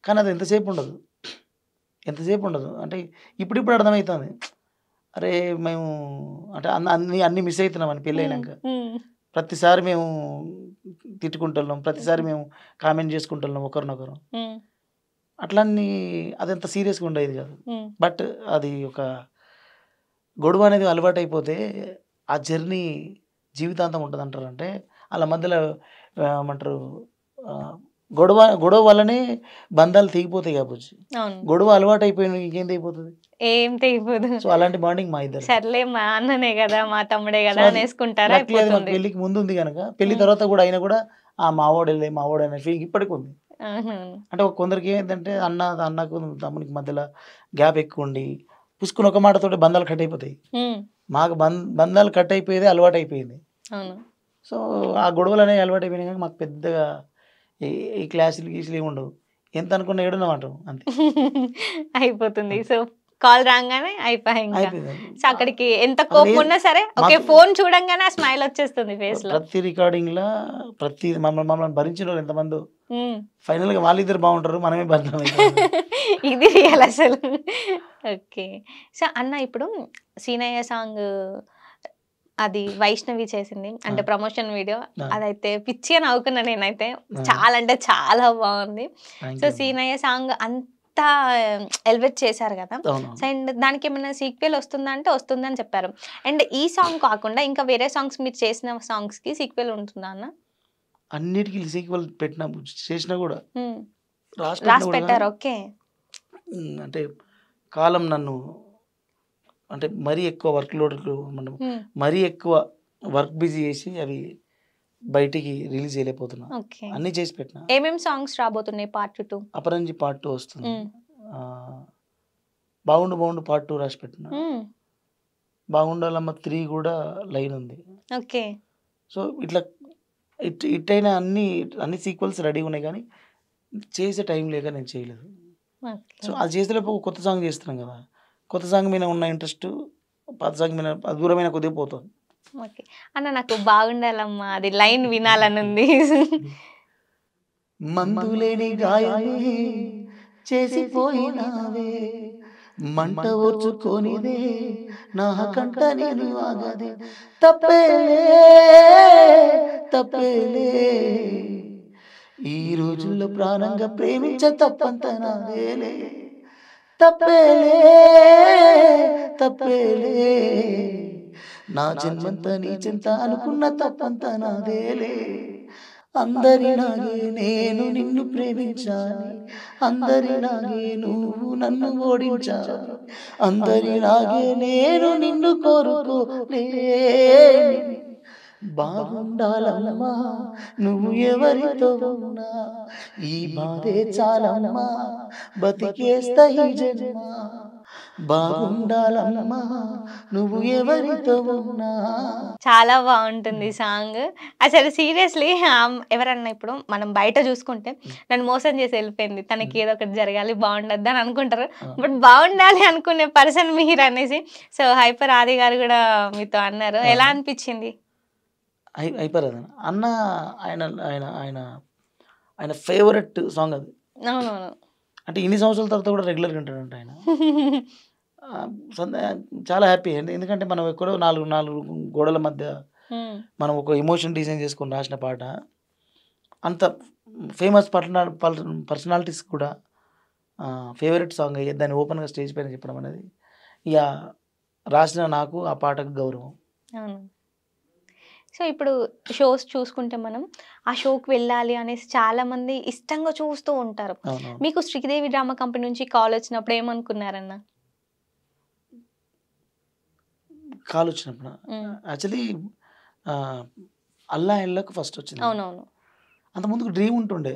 కానీ అది ఎంతసేపు ఉండదు. అంటే ఇప్పుడు అర్థమవుతుంది, అరే మేము అంటే అన్ని మిస్ అవుతున్నాం అని పెళ్ళి అయినాక. ప్రతిసారి మేము తిట్టుకుంటున్నాం, ప్రతిసారి మేము కామెంట్ చేసుకుంటున్నాం ఒకరినొకరు. అట్లన్నీ అదంత సీరియస్గా ఉండేది కాదు. బట్ అది ఒక గొడవ అనేది అలవాటు అయిపోతే ఆ జర్నీ జీవితాంతం ఉంటుంది అంటారు. అంటే వాళ్ళ మధ్యలో ఏమంటారు, గొడవ వల్లనే బంధాలు తెగిపోతాయి కాబట్టి, గొడవ అలవాటు అయిపోయిన ఇంకేం తెగిపోతుంది, ఏం తెగిపోదు. సో అలాంటి బాండింగ్ మా ఇద్దరు. సర్లే మా అన్ననే కదా, మా తమ్ముడే కదా అనేసుకుంటారా. పెళ్లికి ముందు ఉంది కనుక, పెళ్లి తర్వాత కూడా అయినా కూడా ఆ మావోడు అనే ఫీలింగ్ ఇప్పటికి ఉంది. అంటే కొందరికి ఏంటంటే అన్నకు తమ్మునికి మధ్యలో గ్యాప్ ఎక్కువ ఉండి పుసుకుని ఒక మాటతోటి బంధాలు కట్ అయిపోతాయి. మాకు బంధాలు కట్ అయిపోయేది అలవాటు అయిపోయింది. సో ఆ గొడవలు అనేవి అలవాటు అయిపోయినాయి కానీ మాకు పెద్దగా ఈ క్లాసులు గీసులు ఏమి ఉండవు. ఎంత అనుకున్నా ఏడున్నామంటాం అంతే, అయిపోతుంది. సో కాల్ రాగానే అయిపోయింది. సో అక్కడికి ఎంత కోపం ఉన్నా సరే ఓకే, ఫోన్ చూడంగానే ఆ స్మైల్ వచ్చేస్తుంది ఫేస్ లో. ప్రతి రికార్డింగ్ లా మమ్మల్ని భరించిన వాళ్ళు ఎంతమంది, ఫైనల్ గా వాళ్ళిద్దరు బాగుంటారు, మనమే బదనాం అవుతాం. ఇది రియల్ అసలు. ఓకే. సో అన్న ఇప్పుడు సీనయ్య సాంగ్ అది వైష్ణవి చేసింది, అంటే ప్రమోషన్ వీడియో, అదైతే పిచ్చి అని నవ్వుకున్నా నేనైతే. చాలా అంటే చాలా బాగుంది. సో సీనయ్య సాంగ్ అంతా ఎలివేట్ చేశారు కదా, అండ్ దానికి ఏమైనా సీక్వెల్ వస్తుందా అంటే వస్తుందని చెప్పారు. అండ్ ఈ సాంగ్ కాకుండా ఇంకా వేరే సాంగ్స్ మీరు చేసిన సాంగ్స్ కి సీక్వెల్ ఉంటుందా అన్న? అన్నిటికీ సీక్వెల్ చేసినా కూడా రాసి పెట్టారు. ఓకే. అంటే కాలం నన్ను అంటే మరీ ఎక్కువ వర్క్ లోడ్, మనం మరీ ఎక్కువ వర్క్ బిజీ చేసి అవి బయటికి రిలీజ్ చేయలేకపోతున్నా. అన్ని చేసి పెట్టినా. ఏమేం సాంగ్స్ రాబోతున్నాయి? పార్ట్ 2 అపరంజి పార్ట్ 2 వస్తుంది. బాగుండు పార్ట్ 2 రాసి పెట్టినా. బాగుండాలమ్మ 3 కూడా లైన్ ఉంది. ఓకే. సో ఇట్లా ఇట్టైనా అన్ని సీక్వెల్స్ రెడీ ఉన్నాయి కానీ చేసే టైం లేక నేను చేయలేదు. సో అది చేసేటప్పుడు కొత్త సాంగ్ చేస్తున్నాం కదా, కొత్త సాంగ్ మీద ఉన్న ఇంట్రెస్ట్ పాత సాంగ్ మీద దూరమైన కొద్దిగా పోతుంది. ఓకే అన్న, నాకు బాగుండాలమ్మా అది లైన్ వినాలని ఉంది. మందులేని గాయమే చేసిపోయినావే, మంట ఓర్చుకోనిదే నా కంట నేను ఆగదే, తప్పేలే ఈ రోజుల్లో ప్రాణంగా ప్రేమించ తప్పంత నాదేలే, తప్పేలే నా జన్మంతా నీ చింత అనుకున్న తప్పంత నాదేలే, అందరిలాగే నేను నిన్ను ప్రేమించాలి, అందరిలాగే నువ్వు నన్ను ఓడించాలి, అందరిలాగే నేను నిన్ను కోరుకోలేని, బాగుండాలమ్మా నువ్వు ఎవరితో ఉన్నా, ఈ బాధే చాలమ్మా బతికేస్తా ఈ జన్మ. బాగుండాలమ్మా నువ్వు ఎవరితో ఉన్నా. చాలా బాగుంటుంది సాంగ్. అసలు సీరియస్‌లీ ఎవరన్నా ఇప్పుడు మనం బయట చూసుకుంటే నన్ను మోసం చేసి వెళ్ళిపోయింది. తనకి ఏదో ఒకటి జరగాలి, బాగుండద్దు అని అనుకుంటారు. బట్ బాగుండాలి అనుకునే పర్సన్ మీరనేసి. సో, హైపర్ ఆది గారు కూడా మీతో అన్నారు. ఎలా అనిపించింది? అయిపోయారు అన్న. ఆయన ఆయన ఆయన ఆయన ఫేవరెట్ సాంగ్ అది. అవునవును. అంటే ఇన్ని సంవత్సరాల తర్వాత కూడా రెగ్యులర్గా ఉంటాడంట ఆయన. ఆ, చాలా హ్యాపీ అండి. ఎందుకంటే మనం ఎక్కడో నాలుగు నాలుగు గోడల మధ్య మనం ఒక ఎమోషన్ డిజైన్ చేసుకొని రాసిన పాట అంత ఫేమస్ పర్సనాలిటీస్ కూడా ఫేవరెట్ సాంగ్ అయ్యేది. దాన్ని ఓపెన్గా స్టేజ్ పైన చెప్పడం అనేది ఇక రాసిన నాకు ఆ పాటకు గౌరవం. అవును. సో, ఇప్పుడు షోస్ చూసుకుంటే మనం ఆ షోకి వెళ్ళాలి అనేసి చాలామంది ఇష్టంగా చూస్తూ ఉంటారు. అవునవును. మీకు శ్రీదేవి డ్రామా కంపెనీ నుంచి కాల్ వచ్చినప్పుడు ఏమనుకున్నారన్న? కాల్ వచ్చినప్పుడు యాక్చువల్లీ అల్లా ఇళ్ళకు ఫస్ట్ వచ్చింది. అవునవును. అంత ముందుకు డ్రీమ్ ఉంటుండే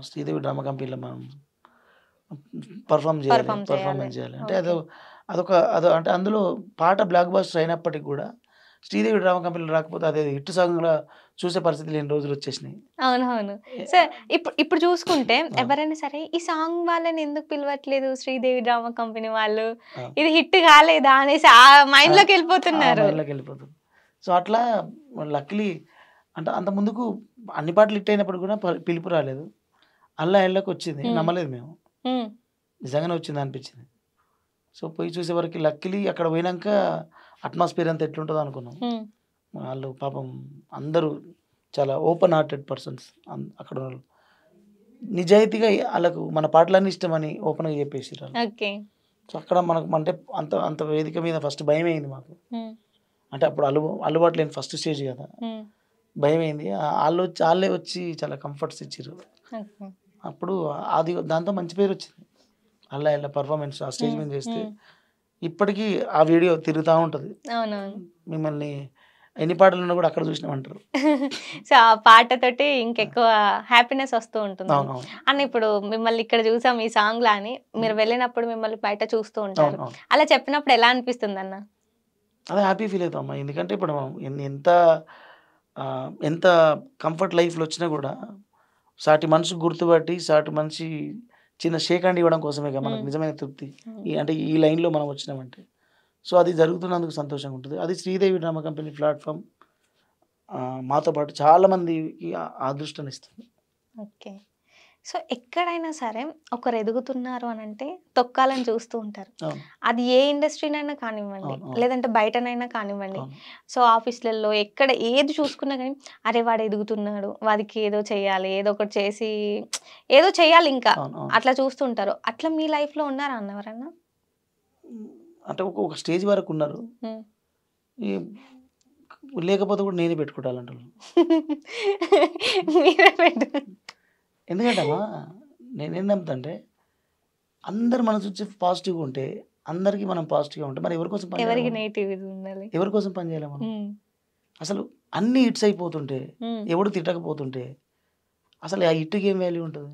శ్రీదేవి డ్రామా కంపెనీలో మనం పర్ఫార్మెన్స్ చేయాలి అంటే అంటే అందులో పాట బ్లాక్ బస్టర్ అయినప్పటికీ కూడా శ్రీదేవి డ్రామా కంపెనీలో రాకపోతే అదే హిట్ సాంగ్లా చూసే పరిస్థితి లేని రోజులు వచ్చేసినాయి. అవునవును. సో, ఇప్పుడు చూసుకుంటే ఎవరైనా సరే ఈ సాంగ్ వాళ్ళని ఎందుకు పిలవట్లేదు శ్రీదేవి డ్రామా కంపెనీ వాళ్ళు, ఇది హిట్ కాలేదా అనేసి ఆ మైండ్లోకి వెళ్ళిపోతున్నారు. సో అట్లా లక్లీ అంటే అంత ముందుకు అన్ని పాటలు హిట్ అయినప్పుడు కూడా పిలుపు రాలేదు. అల్లా ఇళ్ళకి వచ్చింది. నమ్మలేదు మేము, నిజంగానే వచ్చింది అనిపించింది. సో పోయి చూసే వరకు లక్లీ అక్కడ పోయినాక అట్మాస్ఫియర్ అంతా ఎట్లుంటుందో అనుకున్నాం. వాళ్ళు పాపం అందరూ చాలా ఓపెన్ హార్టెడ్ పర్సన్స్ అక్కడ వాళ్ళు. నిజాయితీగా వాళ్ళకు మన పాటలన్నీ ఇష్టమని ఓపెన్గా చెప్పేసారు. సో అక్కడ మనకు అంటే అంత అంత వేదిక మీద ఫస్ట్ భయం అయింది మాకు. అంటే అప్పుడు అలవాటు లేని ఫస్ట్ స్టేజ్ కదా, భయం అయింది. వాళ్ళే వచ్చి చాలా కంఫర్ట్స్ ఇచ్చారు. అప్పుడు అది దాంతో మంచి పేరు వచ్చింది. అలా ఇలా పర్ఫార్మెన్స్ ఆ స్టేజ్ మీద చేస్తే ఇప్పటికీ ఆ వీడియో తిరుగుతూ ఉంటుంది. మిమ్మల్ని ఎన్ని పాటలు ఉన్నా కూడా అక్కడ చూసినామంటారు. సో ఆ పాటతోటి ఇంకెక్కువ హ్యాపీనెస్ వస్తూ ఉంటుంది అన్న. ఇప్పుడు మిమ్మల్ని ఇక్కడ చూసాం ఈ సాంగ్ లా అని, మీరు వెళ్ళినప్పుడు మిమ్మల్ని బయట చూస్తూ ఉంటారు. అలా చెప్పినప్పుడు ఎలా అనిపిస్తుంది అన్న? అదే హ్యాపీ ఫీల్ అవుతాం అమ్మా. ఎందుకంటే ఇప్పుడు మనం ఎంత కంఫర్ట్ లైఫ్లో వచ్చినా కూడా సాటి మనిషి గుర్తుపట్టి సాటి మనిషి చిన్న షేక్ హ్యాండ్ ఇవ్వడం కోసమే కదా మనకు నిజమైన తృప్తి. అంటే ఈ లైన్లో మనం వచ్చినామంటే సో అది జరుగుతున్నందుకు సంతోషంగా ఉంటుంది. అది శ్రీదేవి డ్రామా కంపెనీ ప్లాట్ఫామ్ మాతో పాటు చాలామందికి అదృష్టాన్ని ఇస్తుంది. ఓకే. సో ఎక్కడైనా సరే ఒకరు ఎదుగుతున్నారు అని అంటే తొక్కాలని చూస్తూ ఉంటారు. అది ఏ ఇండస్ట్రీనైనా కానివ్వండి, లేదంటే బయటనైనా కానివ్వండి. సో ఆఫీసులలో ఎక్కడ ఏది చూసుకున్నా కానీ అరే వాడు ఎదుగుతున్నాడు, వాడికి ఏదో చేయాలి, ఏదో ఒకటి చేసి ఏదో చేయాలి ఇంకా అట్లా చూస్తుంటారు. అట్లా మీ లైఫ్లో ఉన్నారా అన్న ఎవరన్నా? అంటే ఒక స్టేజ్ వరకు ఉన్నారు, లేకపోతే కూడా నేనే పెట్టుకుంటానంటాను. ఎందుకంటే అమ్మా నేనేం నమ్ముతాంటే అందరు మన చూసి పాజిటివ్గా ఉంటే అందరికీ మనం పాజిటివ్గా ఉంటే మరి ఎవరి కోసం పని చేయాలి మనం? అసలు అన్ని హిట్స్ అయిపోతుంటే ఎవడు తిట్టకపోతుంటే అసలు ఆ హిట్కి ఏం వాల్యూ ఉంటుంది?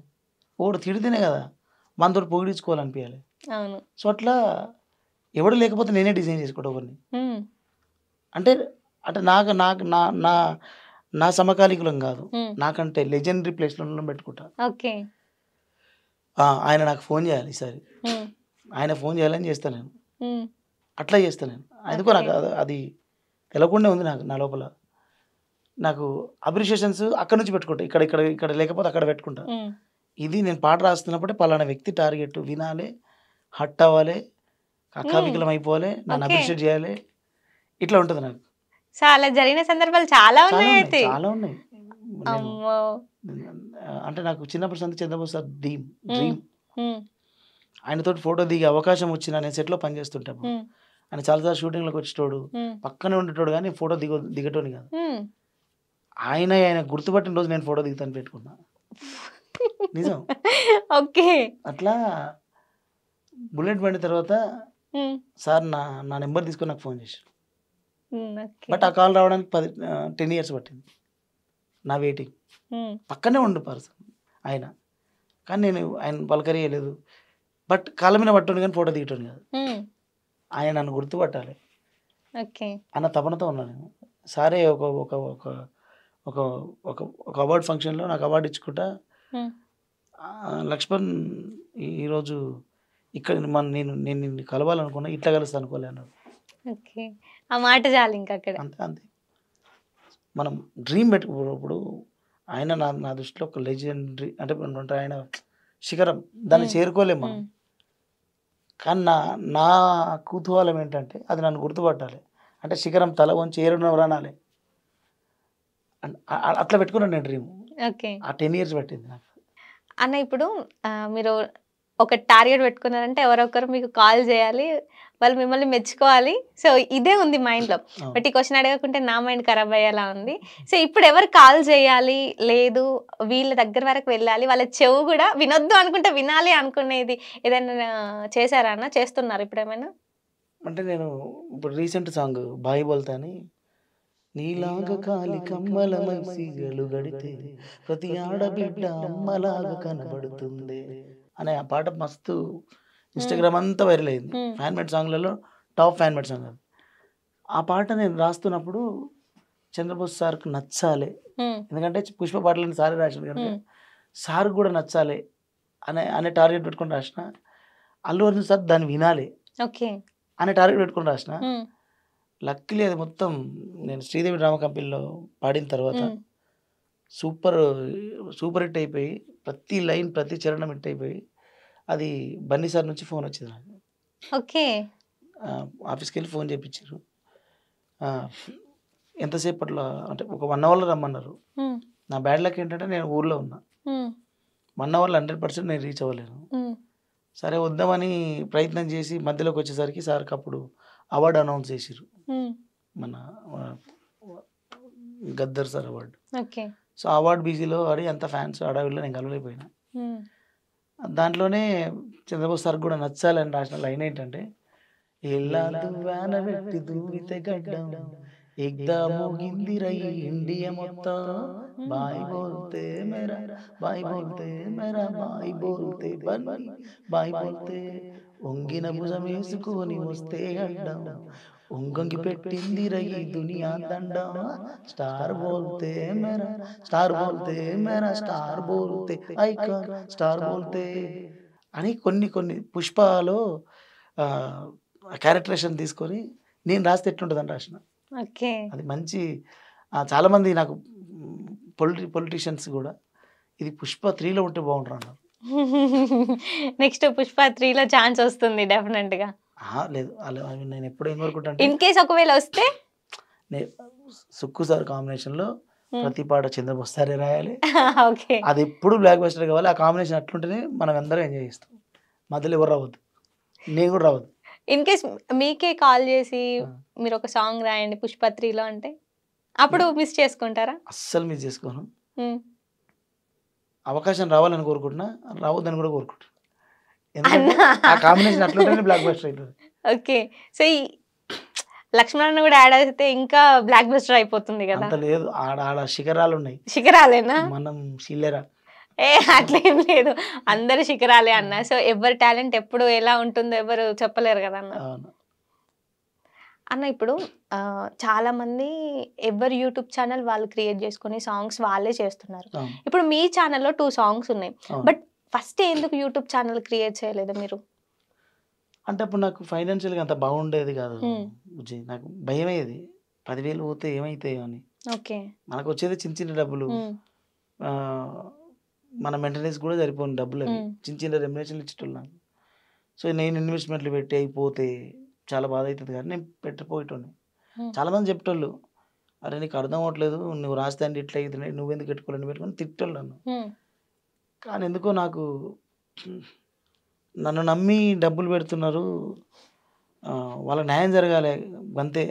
ఒకడు తిడితేనే కదా మనతో పొగిడించుకోవాలనిపించాలి. సో అట్లా ఎవడు లేకపోతే నేనే డిజైన్ చేసుకోవడం ఒకరిని. అంటే అంటే నాకు నాకు నా నా నా సమకాలీకులం కాదు, నాకంటే లెజెండరీ ప్లేస్లో పెట్టుకుంటా. ఆయన నాకు ఫోన్ చేయాలి ఈసారి, ఆయన ఫోన్ చేయాలని చేస్తాను నేను, అట్లా చేస్తాను నేను. ఎందుకో నాకు అది తెలవకుండా ఉంది నా లోపల. నాకు అప్రిషియేషన్స్ అక్కడ నుంచి పెట్టుకుంటా, ఇక్కడ ఇక్కడ ఇక్కడ లేకపోతే అక్కడ పెట్టుకుంటా. ఇది నేను పాట రాస్తున్నప్పుడే పలానా వ్యక్తి టార్గెట్ వినాలి, హట్ అవ్వాలి, అకావికలం అయిపోవాలి, నన్ను అప్రిషియేట్ చేయాలి, ఇట్లా ఉంటుంది నాకు. చాలా జరిగిన సందర్భాలు చాలా ఉన్నాయి. చాలా ఉన్నాయి. అంటే నాకు చిన్నప్పటి నుంచి చంద్రబాబు సార్ డ్రీమ్. ఆయనతో ఫోటో దిగే అవకాశం వచ్చిన నేను సెట్లో పనిచేస్తుంటాము. ఆయన చాలాసార్లు షూటింగ్లోకి వచ్చేటోడు, పక్కనే ఉండేటోడు, కానీ ఫోటో దిగటోని కాదు. ఆయన గుర్తుపట్టిన రోజు నేను ఫోటో దిగుతాను పెట్టుకున్నా, నిజం. అట్లా బుల్లెట్ బండి తర్వాత సార్ నా నెంబర్ తీసుకొని నాకు ఫోన్ చేశారు. బట్ ఆ కాల్ రావడానికి 10 years పట్టింది నా వెయిటింగ్. పక్కనే ఉండు పర్సన్ ఆయన, కానీ నేను ఆయన పలకరియలేదు. బట్ కాళ్ళ మీద పట్టుని కానీ ఫోటో దిగటం కాదు. ఆయన నన్ను గుర్తుపట్టాలి ఓకే. అన్న తపనతో ఉన్నాను నేను. సారే ఒక ఒక ఒక ఒక ఒక ఒక అవార్డ్ ఫంక్షన్లో నాకు అవార్డు ఇచ్చుకుంటా లక్ష్మణ్ ఈరోజు ఇక్కడ నేను నేను నిన్ను కలవాలనుకున్నా, ఇట్లా కలుస్తా అనుకోలే అన్నాడు. ఓకే. ఆ మాట చాలు ఇంకా అక్కడ. అంతే అంతే. మనం డ్రీమ్ పెట్టుకున్నప్పుడు ఆయన నా దృష్టిలో ఒక లెజెండరీ అంటే ఆయన శిఖరం, దాన్ని చేరుకోలేము మనం. కానీ నా కుతూహలం ఏంటంటే అది నన్ను గుర్తుపట్టాలి, అంటే శిఖరం తల వంచి ఏరునవరు అనాలి. అట్లా పెట్టుకున్నాను నేను డ్రీమ్. ఓకే. ఆ 10 years పట్టింది నాకు. అన్న ఇప్పుడు మీరు ఒక టార్గెట్ పెట్టుకున్నారంటే ఎవరొకరు మీకు కాల్ చేయాలి, వాళ్ళు మిమ్మల్ని మెచ్చుకోవాలి. సో ఇదే ఉంది మైండ్లో. బట్ ఈ క్వశ్చన్ అడగకుంటే నా మైండ్ ఖరాబ్ అయ్యేలా ఉంది. సో ఇప్పుడు ఎవరు కాల్ చేయాలి, లేదు వీళ్ళ దగ్గర వరకు వెళ్ళాలి, వాళ్ళ చెవు కూడా వినొద్దు అనుకుంటే వినాలి అనుకునేది ఏదైనా చేశారా అన్న? చేస్తున్నారు ఇప్పుడు ఏమైనా? అంటే నేను ఇప్పుడు రీసెంట్ సాంగ్ బాయి బోల్తా అని, నీలాగా కాలి కమ్మలమై సిగలు గడితే ప్రతి ఆడబిడ్డ అమ్మలాగా కనబడుతుంది అనే ఆ పాట మస్తు ఇన్స్టాగ్రామ్ అంతా వైరల్ అయింది. ఫ్యాన్ మేడ్ సాంగ్లలో టాప్ ఫ్యాన్ మేడ్ సాంగ్ అది. ఆ పాట నేను రాస్తున్నప్పుడు చంద్రబోస్ సార్కి నచ్చాలి, ఎందుకంటే పుష్ప పాటలను సారే రాశాడు కనుక సార్ కూడా నచ్చాలి అనే టార్గెట్ పెట్టుకుని రాసిన. అల్లు అర్జున్ సార్ దాన్ని వినాలి అనే టార్గెట్ పెట్టుకుని రాసిన. లక్కీలీ అది మొత్తం నేను శ్రీదేవి డ్రామా కంపెనీలో పాడిన తర్వాత సూపర్ హిట్ అయిపోయి, ప్రతి లైన్ ప్రతి చరణం హిట్ అయిపోయి, అది బన్నీ సార్ నుంచి ఫోన్ వచ్చింది నాకు. ఓకే. ఆఫీస్కి వెళ్ళి ఫోన్ చేయించారు. ఎంతసేపట్లో అంటే ఒక 1 hourలో రమ్మన్నారు. నా బ్యాడ్ లక్ ఏంటంటే నేను ఊర్లో ఉన్నా, 1 hourలో 100% నేను రీచ్ అవ్వలేను. సరే వద్దామని ప్రయత్నం చేసి మధ్యలోకి వచ్చేసరికి సార్కి అప్పుడు అవార్డు అనౌన్స్ చేసిర్రు, మన Gaddar sir award. So award బిజీలో ఆడి అంత ఫ్యాన్స్ అడవిలో నేను కలవలేకపోయినా. దాంట్లోనే చంద్రబాబు సార్ కూడా నచ్చాలని రాసిన లైన్ ఏంటంటే, ఎలా దువ్వాన పెట్టి దూరితే గడ్డం ఎగ్దా మోగిందిరై ఇండియా మొత్తం, బాయ్ బోల్తే మేరా బాయ్ బోల్తే మేరా బాయ్ బోల్తే బన్నీ బాయ్ బోల్తే, ఒంగిన భుజం వేసుకొని వస్తే అడ్డం ఒంగొంగి పెట్టింది రై దునియా దండం, స్టార్ బోల్తే మేరా స్టార్ బోల్తే మేరా స్టార్ బోల్తే ఐకాన్ స్టార్ బోల్తే అని కొన్ని పుష్పలో క్యారెక్టరేషన్ తీసుకొని నేను రాస్తే ఎట్లుంటుందని రాసిన. అది మంచి చాలామంది నాకు పొలిటీషియన్స్ కూడా ఇది పుష్ప 3లో ఉంటే బాగుంటారు అన్నారు. నెక్స్ట్ పుష్ప 3లో ఛాన్స్ వస్తుంది డెఫినెట్ గా. లేదు నేను ఎప్పుడు ఏం కోరుకుంటాను, ఇన్ కేస్ ఒకవేళ వస్తే సుక్కు సార్ కాంబినేషన్లో ప్రతి పాట చంద్రబోస్ సారే రాయాలి. అది ఎప్పుడు బ్లాక్ బస్టర్ కావాలి. ఆ కాంబినేషన్ అట్లుంటేనే మనం అందరం ఎంజాయ్ చేస్తాం. మధ్యలో ఎవరు రావద్దు, నేను కూడా రావద్దు. ఇన్ కేస్ మీకే కాల్ చేసి మీరు ఒక సాంగ్ రాయండి పుష్ప 3లో అంటే అప్పుడు మిస్ చేసుకుంటారా? అస్సలు మిస్ చేసుకోను. అవకాశం రావాలని కోరుకుంటున్నా, రావద్దని కూడా కోరుకుంటున్నా. ఎందుకంటే ఆ కాంబినేషన్ అట్లుంటేనే బ్లాక్ బస్టర్ అవుతుంది. ఓకే. సో ఈ లక్ష్మణ్ కూడా యాడ్ అయితే ఇంకా బ్లాక్ బస్టర్ అయిపోతుంది కదా. అంత లేదు, ఆడ శిఖరాలు ఉన్నాయి. శిఖరాలేనా? మనం శిలరా అట్లేం లేదు, అందరు శిఖరాలే అన్న. సో ఎవరి టాలెంట్ ఎప్పుడు ఎలా ఉంటుందో ఎవరు చెప్పలేరు కదా అన్న. అన్న ఇప్పుడు చాలా మంది ఎవరి యూట్యూబ్ ఛానల్ వాళ్ళు క్రియేట్ చేసుకుని సాంగ్స్ వాళ్ళే చేస్తున్నారు. ఇప్పుడు మీ ఛానల్లో 2 songs ఉన్నాయి, బట్ ఫస్ట్ ఎందుకు యూట్యూబ్ ఛానల్ క్రియేట్ చేయలేదు మీరు? అంటే అప్పుడు నాకు ఫైనాన్షియల్గా అంత బాగుండేది కాదు, నాకు భయం అయ్యేది 10,000 పోతే ఏమైతాయో అని. ఓకే. మనకు వచ్చేది చిన్న చిన్న డబ్బులు, మన మెయింటెనెన్స్ కూడా సరిపోని డబ్బులు అవి, చిన్న చిన్న రెమ్యునరేషన్లు ఇచ్చేటోళ్ళు. సో నేను ఇన్వెస్ట్మెంట్లు పెట్టి అయిపోతే చాలా బాధ అవుతుంది కానీ నేను పెట్టిపోయేటోని. చాలామంది చెప్పేటోళ్ళు, అరే నీకు అర్థం అవ్వట్లేదు, నువ్వు రాస్తే అంటే ఇట్లా అవుతున్నాయి, నువ్వెందుకు పెట్టుకోవాలని పెట్టుకొని తిట్టోళ్ళు నన్ను. కానీ ఎందుకో నాకు నన్ను నమ్మి డబ్బులు పెడుతున్నారు, వాళ్ళకి న్యాయం జరగాలి అంతే,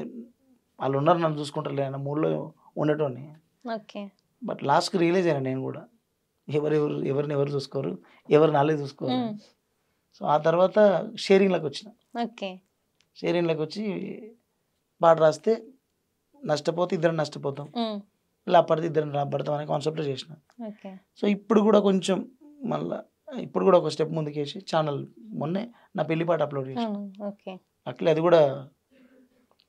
వాళ్ళు ఉన్నారు నన్ను చూసుకుంటారు అన్న మూడ్లో ఉండేటోని. బట్ లాస్ట్కి రియలైజ్ అయినా నేను కూడా, ఎవరిని ఎవరు చూసుకోరు, ఎవరు నాలే చూసుకోరు. సో ఆ తర్వాత షేరింగ్లోకి వచ్చిన. షేరింగ్లోకి వచ్చి పాట రాస్తే నష్టపోతే ఇద్దరం నష్టపోతాం, ఇలా పడితే ఇద్దరం రాబడతాం అనే కాన్సెప్ట్లో చేసిన. సో ఇప్పుడు కూడా కొంచెం మళ్ళీ ఇప్పుడు కూడా ఒక స్టెప్ ముందుకేసి ఛానల్ మొన్నే నా పెళ్లి పాట అప్లోడ్ చేసి ఓకే. అట్లే అది కూడా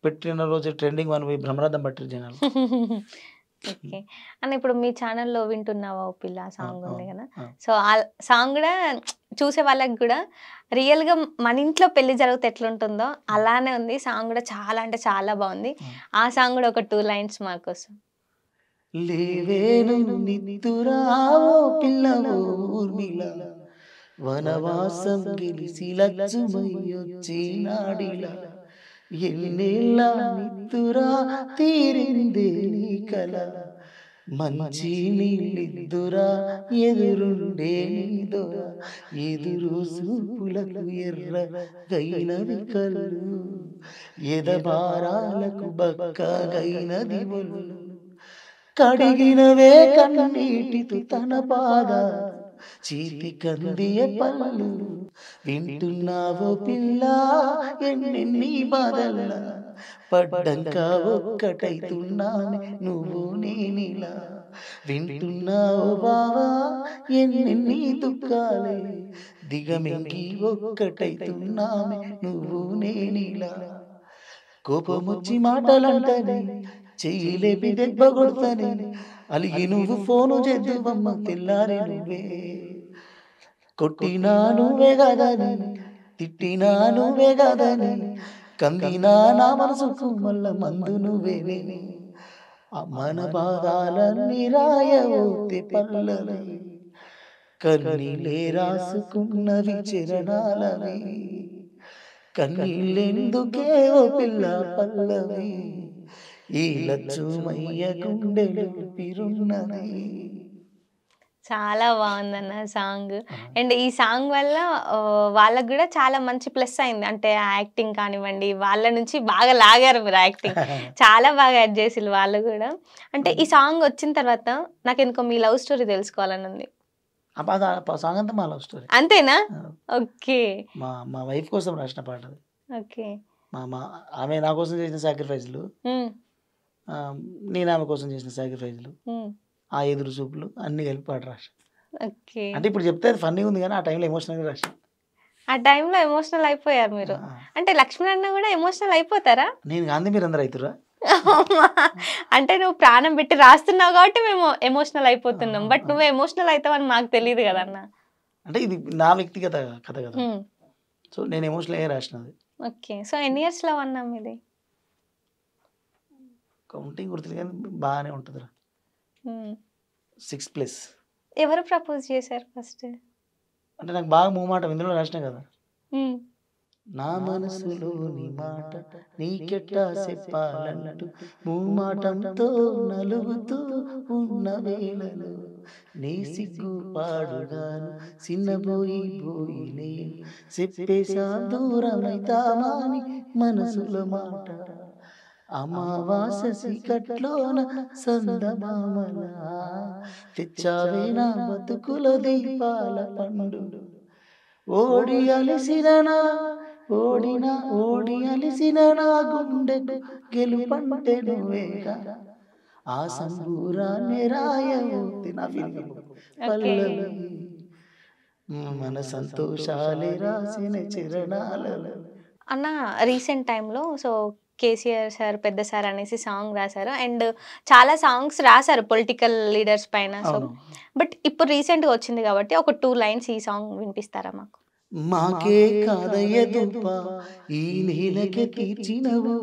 పెట్టిన రోజు ట్రెండింగ్ వన్ పోయి బ్రహ్మరథం పట్టిరు జనాలు. ఓకే. అన్న ఇప్పుడు మీ ఛానల్‌లో 'వింటున్నావా ఓ పిల్ల' ఆ, సాంగ్ ఉంది అవును. కదా! ఆ, సో, ఆ సాంగ్ గూడా చూసే వాళ్ళకి గూడా రియల్‌గా మన ఇంట్లో పెళ్లి జరిగితే ఎట్లుంటుందో అలానే ఉంది. సాంగ్ గూడా చాలా అంటే చాలా బావుంది. ఆ. ఆ సాంగ్ గూడా ఒక 2 లైన్స్ మా కోసం. లేవేను నిత్తురా ఓ పిల్లవో ఊర్మిళ వనవాసం గెలిసి లచ్చుమయ్యొచ్చినాడిలా ఎన్నేళ్ళ నిత్తురా తీరిందే నీ కల మంచి నీళ్ళిద్దురా ఎదురుండే నీదొర ఎదురు సూపులకు ఎర్ర గైనవి కళ్ళు ఎదబారాలకు బక్క గైనది ఒళ్ళు కడిగినవే కన్నీటితో తన పాద చేతి కందియ పళ్ళు వింటున్నావో పిల్ల ఎన్నెన్ని బాధల్లా పడ్డంక ఒక్కటైతున్నానే నువ్వు నేనిలా వింటున్నావో బావా ఎన్నెన్ని దుఃఖాలే దిగమింగి ఒక్కటైతున్నామే నువ్వు నేనిలా కోపమొచ్చి మాటలంటనే చెయ్యిలేపి దెబ్బ కొడతానే అలిగి నువ్వు ఫోను చేద్దువమ్మ తెల్లారి నువ్వే కొట్టినా నువ్వే కాదని తిట్టినా నువ్వే కాదని కందినా నా మనసుకు మల్ల మందు నువ్వేనే మన బాధాలన్నీ రాయవోతే పల్లవి కన్నీలే రాసుకున్నవి చరణాలవి కన్నీళ్ళెందుకే ఓ పిల్ల పల్లవి ఈ లచ్చుమయ్య గుండెలు పిరున్నది. చాలా బావుందన్న సాంగ్. అండ్ ఈ సాంగ్ వల్ల వాళ్ళకి గూడా చాలా మంచి ప్లస్ అయింది. అంటే యాక్టింగ్ కానివ్వండి, వాళ్ళ నుంచి బాగా లాగారు మీరు యాక్టింగ్. చాలా బాగా యాక్ట్ చేసిర్రు వాళ్ళు గూడా. అంటే ఈ సాంగ్ వచ్చిన తర్వాత నాకెందుకో మీ లవ్ స్టోరీ తెలుసుకోవాలని ఉంది. సాంగ్ అంతా మా లవ్ స్టోరీ. అంతేనా? ఓకే. మా మా వైఫ్ కోసం రాసిన పాట అది. ఓకే. మా మా ఆమె నా కోసం చేసిన సాక్రిఫైస్లు, నేను ఆమె కోసం చేసిన సాక్రిఫైస్లు, ఆ ఎదురు చూపులు అన్ని కలిపి పాట రాసిన. ఓకే. అంటే ఇప్పుడు చెప్తే అది ఫన్నీ ఉంది కానీ ఆ టైంలో ఎమోషనల్గా రాసిన. ఆ టైంలో ఎమోషనల్ అయిపోయారు మీరు. అంటే లక్ష్మణ్ అన్న కూడా ఎమోషనల్ అయిపోతారా? నేను గాంధీ మీరు అందరు అవుతురా. అంటే నువ్వు ప్రాణం పెట్టి రాస్తున్నావు కాబట్టి మేము ఎమోషనల్ అయిపోతున్నాం. బట్ నువ్వు ఎమోషనల్ అవుతావని మాకు తెలియదు కదన్న. అంటే ఇది నా వ్యక్తిగత కథ కదా, సో నేను ఎమోషనల్ అయ్యే రాసినది. ఓకే. సో ఎన్ని ఇయర్స్ లవ్ అన్నా మీది? కౌంటింగ్ గుర్తులేదు కానీ బాగానే ఉంటుందిరా. 6+. ఎవరు ప్రపోజ్ చేశారు ఫస్ట్? అంటే నాకు బాగా మూమాట ఇందులో రాసిన కదా, నా మనసులోని మాట నీకెట్టా చెప్పాలంటూ మూమాటంతో నలుగుతూ ఉన్న వేళలో నీ సిగ్గు పాడుగాను చిన్నబోయి పోయి నేను చెప్పేశా దూరమైతామాని మనసులో మాట అమావాస సికట్లోన సందమామలా తెచ్చావే నా బతుకుల దీపాల పండు ఓడి అలిసిన నా గుండె గెలుపంటే నువ్వేగా ఆ సంబూరాన్ని రాయవోతి నా పల్లవి మన సంతోషాలే రాసిన చరణాలలో. అన్న రీసెంట్ టైంలో సో కేసీఆర్ సార్ పెద్ద సార్ అనేసి సాంగ్ రాశారు. అండ్ చాలా సాంగ్స్ రాశారు పొలిటికల్ లీడర్స్ పైన. సో బట్ ఇప్పుడు రీసెంట్గా వచ్చింది కాబట్టి ఒక 2 లైన్స్ ఈ సాంగ్ వినిపిస్తారా మాకు? మాకే కాదయ్య దుంప ఈ నీలకే తీర్చినవు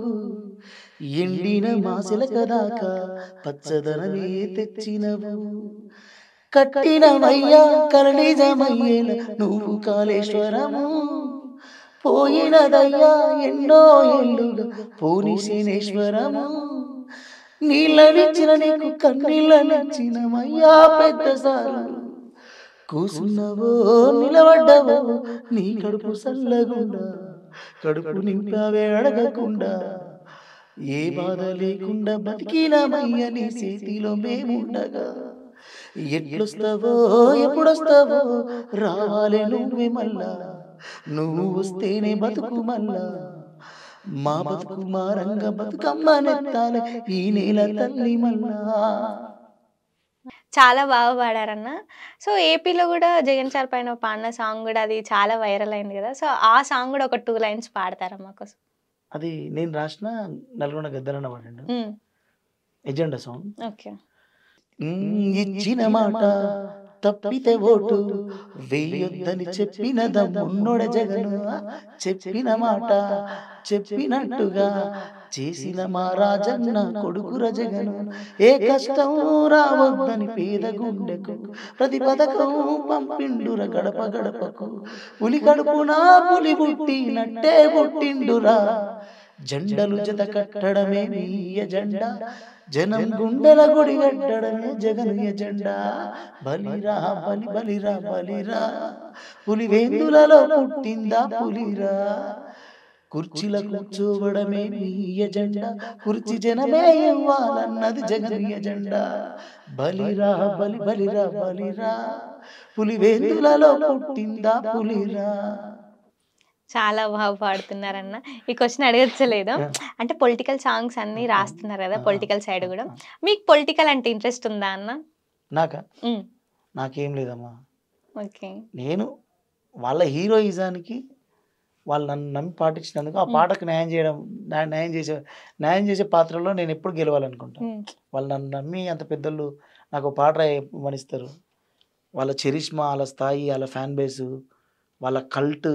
ఎండిన మాసెల కదాక పచ్చదనమే తెచ్చినవు కట్టినవయ్యా కలనిజమయ్యేల నువ్వు కాళేశ్వరము పోయినదయ్యా ఎన్నో ఏళ్ళుగా పోని శనేశ్వరము నీళ్ళనిచ్చిన నీకు కన్నీళ్ళనిచ్చినమయ్యా పెద్ద సారు కూసున్నవో నిలబడ్డవో నీ కడుపు సల్లగుండా కడుపు నింపావే అడగకుండా ఏ బాధ లేకుండా బతికినమయ్య నీ చేతిలో మేముండగా ఎట్లొస్తావో ఎప్పుడొస్తావో రావాలి నువ్వే మళ్ళా నువ్వు వస్తేనే బతుకు మళ్ళా మా బతుకు మా రంగ బతుకమ్మ నెత్తాలే ఈ నేల తల్లి మళ్ళా. చాలా బాగా పాడారన్న. సో, ఏపీలో గూడా 'జగన్ సార్' పైన పాడిన సాంగ్ గూడా అది చాలా వైరల్ అయింది గదా! సో, ఆ సాంగ్ గూడా ఒక 2 లైన్స్ పాడతారా మాకోసం? అది నేను రాసిన 'నల్గొండ గద్దరన్న' పాడిండు. హ్మ్. Agenda song. ఓకే. ఇచ్చిన మాట తప్పితే ఓటు వేయొద్దని చెప్పిన దమ్మున్నోడ జగను, చెప్పిన మాట చెప్పినట్టుగా చేసిన మా రాజన్న కొడుకుర జగను, ఏ కష్టం రావద్దని పేద గుండెకు ప్రతి పథకం పంపిండుర గడప గడపకు, పులి కడుపున పులి పుట్టినట్టే పుట్టిండురా, జెండలు జత కట్టడమే మీ ఎజెండా, జనం గుండెల గుడి కట్టడమే జగన్ ఎజెండా, బలిరా బలి బలిరా బలిరా, పులివేందులలో పుట్టిందా పులిరా, కుర్చీల కూర్చోవడమే మీ ఎజెండా, కుర్చీ జనమే ఇవ్వాలన్నది జగన్ ఎజెండా, బలిరా బలి బలిరా బలిరా, పులివేందులలో పుట్టిందా పులిరా. చాలా బాగా పాడుతున్నారన్న. ఈ క్వెషన్ అడగచ్చలేదు. అంటే పొలిటికల్ సాంగ్స్ అన్నీ రాస్తున్నారు గదా! పొలిటికల్ సైడ్ గూడా. మీకు పొలిటికల్ అంటే ఇంట్రెస్ట్ ఉందా అన్న? నాకా? హ్మ్. నాకేం లేదమ్మా. ఓకే. నేను వాళ్ళ హీరోయిజానికి వాళ్ళు నన్ను నమ్మి పాటించినందుకు ఆ పాటకు న్యాయం చేసే పాత్రలో నేను ఎప్పుడు గెలవాలనుకుంటా. వాళ్ళు నన్ను నమ్మి అంత పెద్దోళ్ళు నాకు ఒక పాట ఇవ్వనిస్తారు. వాళ్ళ చరిష్మా, వాళ్ళ స్థాయి, వాళ్ళ ఫ్యాన్ బేసు, వాళ్ళ కల్ట్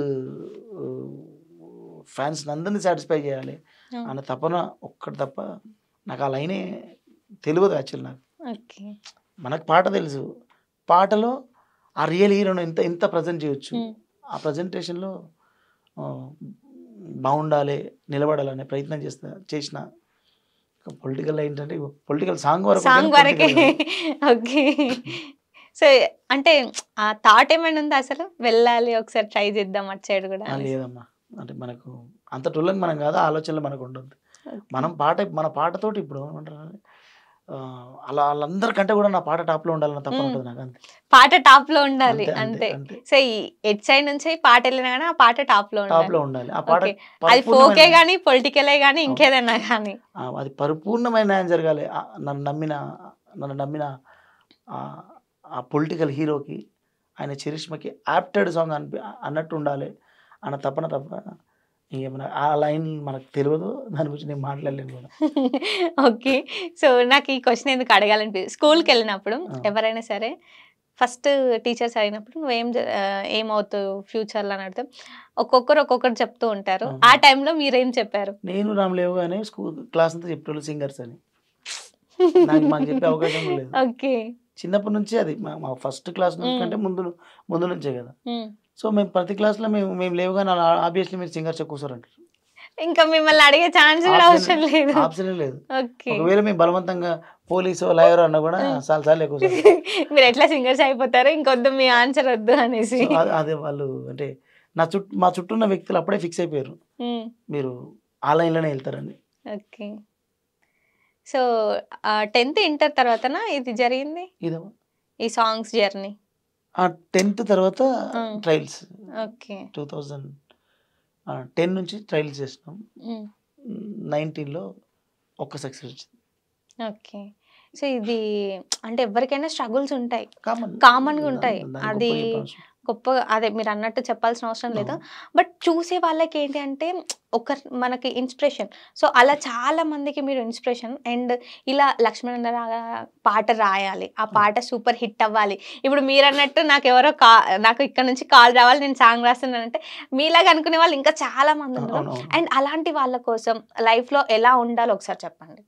ఫ్యాన్స్ అందరినీ సాటిస్ఫై చేయాలి అన్న తపన ఒక్కటి తప్ప నాకు ఆ లైనే తెలియదు యాక్చువల్. నాకు ఓకే. మనకు పాట తెలుసు, పాటలో ఆ రియల్ హీరోను ఎంత ప్రజెంట్ చేయొచ్చు, ఆ ప్రజెంటేషన్లో బాగుండాలి, నిలబడాలనే ప్రయత్నం చేసిన పొలిటికల్ ఏంటంటే పొలిటికల్ సాంగ్ వరకే. ఓకే. సో, అంటే ఆ థాట్ ఏమైనా ఉందా అసలు? వెళ్ళాలి ఒకసారి ట్రై చేద్దాం అటు సైడ్ గూడా అనేసి? లేదమ్మా. అంటే మనకు అంత టొల్లం మనం కాదు, ఆలోచనలు మనకు ఉండొద్దు. మన పాటతోటి ఇప్పుడు ఏమంటారు, అలా వాళ్ళందరికంటే కూడా నా పాట టాప్లో ఉండాలన్న తప్ప ఉంటుంది నాకు. అంతే, పాట టాప్‌లో ఉండాలి అంతే అంతే. అంతే. సో, ఈ ఎటు సైడ్ నుంచి పాట వెళ్ళినా గానీ ఆ పాట టాప్‌లో ఉండాలి. ఆ పాట ఓకే. అది ఫోకే గానీ, పొలిటికలే గానీ, ఇంకేదన్నా గానీ. అది పరిపూర్ణమైన న్యాయం జరగాలి. నన్ను నమ్మిన ఆ పొలిటికల్ హీరోకి, ఆయన చరిష్మకి యాప్టెడ్ సాంగ్ అన్నట్టు ఉండాలి అన్న తప్ప ఏమన్నా ఆ లైన్ మనకు తెలియదు, దాని గురించి నేను మాట్లాడలేను కూడా. ఓకే. సో, నాకు ఈ క్వెషన్ ఎందుకు అడగాలనిపించింది. స్కూల్‌కి వెళ్ళినప్పుడు ఎవరైనా సరే ఫస్ట్ టీచర్స్ అడిగినప్పుడు ఏమవుతావు ఫ్యూచర్‌లో అని అడిగితే ఒక్కొక్కరు ఒక్కొక్కటి చెప్తూ ఉంటారు. ఆ టైంలో మీరేం చెప్పారు? నేను రామలేవుగానే క్లాస్ అంతా చెప్పేవాళ్ళు సింగర్స్ అని. మాకు చెప్పే అవకాశం లేదు. ఓకే. చిన్నప్పటి నుంచి అది మా ఫస్ట్ క్లాస్ నుంచి కంటే ముందు నుంచే కదా. సో మేము ప్రతి క్లాస్లో మేము లేవుగానే ఆబ్వియస్లీ మీరు సింగర్స్ కూర్చోరంటారు. ఇంకా మిమ్మల్ని అడిగే ఛాన్స్ కూడా అవసరం లేదు. ఆప్షన్ లేదు. ఓకే. ఒకవేళ మేము బలవంతంగా పోలీసు లాయర్ అన్నా కూడా సార్లు ఎక్కువ మీరు ఎట్లా సింగర్స్ అయిపోతారు, ఇంకొద్దు మీ ఆన్సర్ వద్దు అనేసి. అదే వాళ్ళు అంటే మా చుట్టూ ఉన్న వ్యక్తులు అప్పుడే ఫిక్స్ అయిపోయారు, మీరు ఆ లైన్లోనే వెళ్తారని. ఓకే. సో 10th ఇంటర్ తర్వాతనా ఇది జరిగింది, ఈ సాంగ్స్ జర్నీ? 10th తర్వాత ట్రయల్స్. ఓకే. 2010 నుంచి ట్రయల్స్ చేసినాం. 19లో ఒక్క సక్సెస్ వచ్చింది. ఓకే. సో ఇది అంటే ఎవరికైనా స్ట్రగుల్స్ ఉంటాయి, కామన్గా ఉంటాయి. అది గొప్పగా అదే మీరు అన్నట్టు చెప్పాల్సిన అవసరం లేదు. బట్ చూసే వాళ్ళకి ఏంటి అంటే మనకి ఇన్స్పిరేషన్. సో అలా చాలా మందికి మీరు ఇన్స్పిరేషన్. అండ్ ఇలా లక్ష్మణ పాట రాయాలి, ఆ పాట సూపర్ హిట్ అవ్వాలి. ఇప్పుడు మీరు అన్నట్టు నాకు ఇక్కడ నుంచి కాల్ రావాలి, నేను సాంగ్ రాస్తున్నానంటే మీలాగా అనుకునే వాళ్ళు ఇంకా చాలా మంది ఉన్నారు. అండ్ అలాంటి వాళ్ళ కోసం లైఫ్లో ఎలా ఉండాలో ఒకసారి చెప్పండి.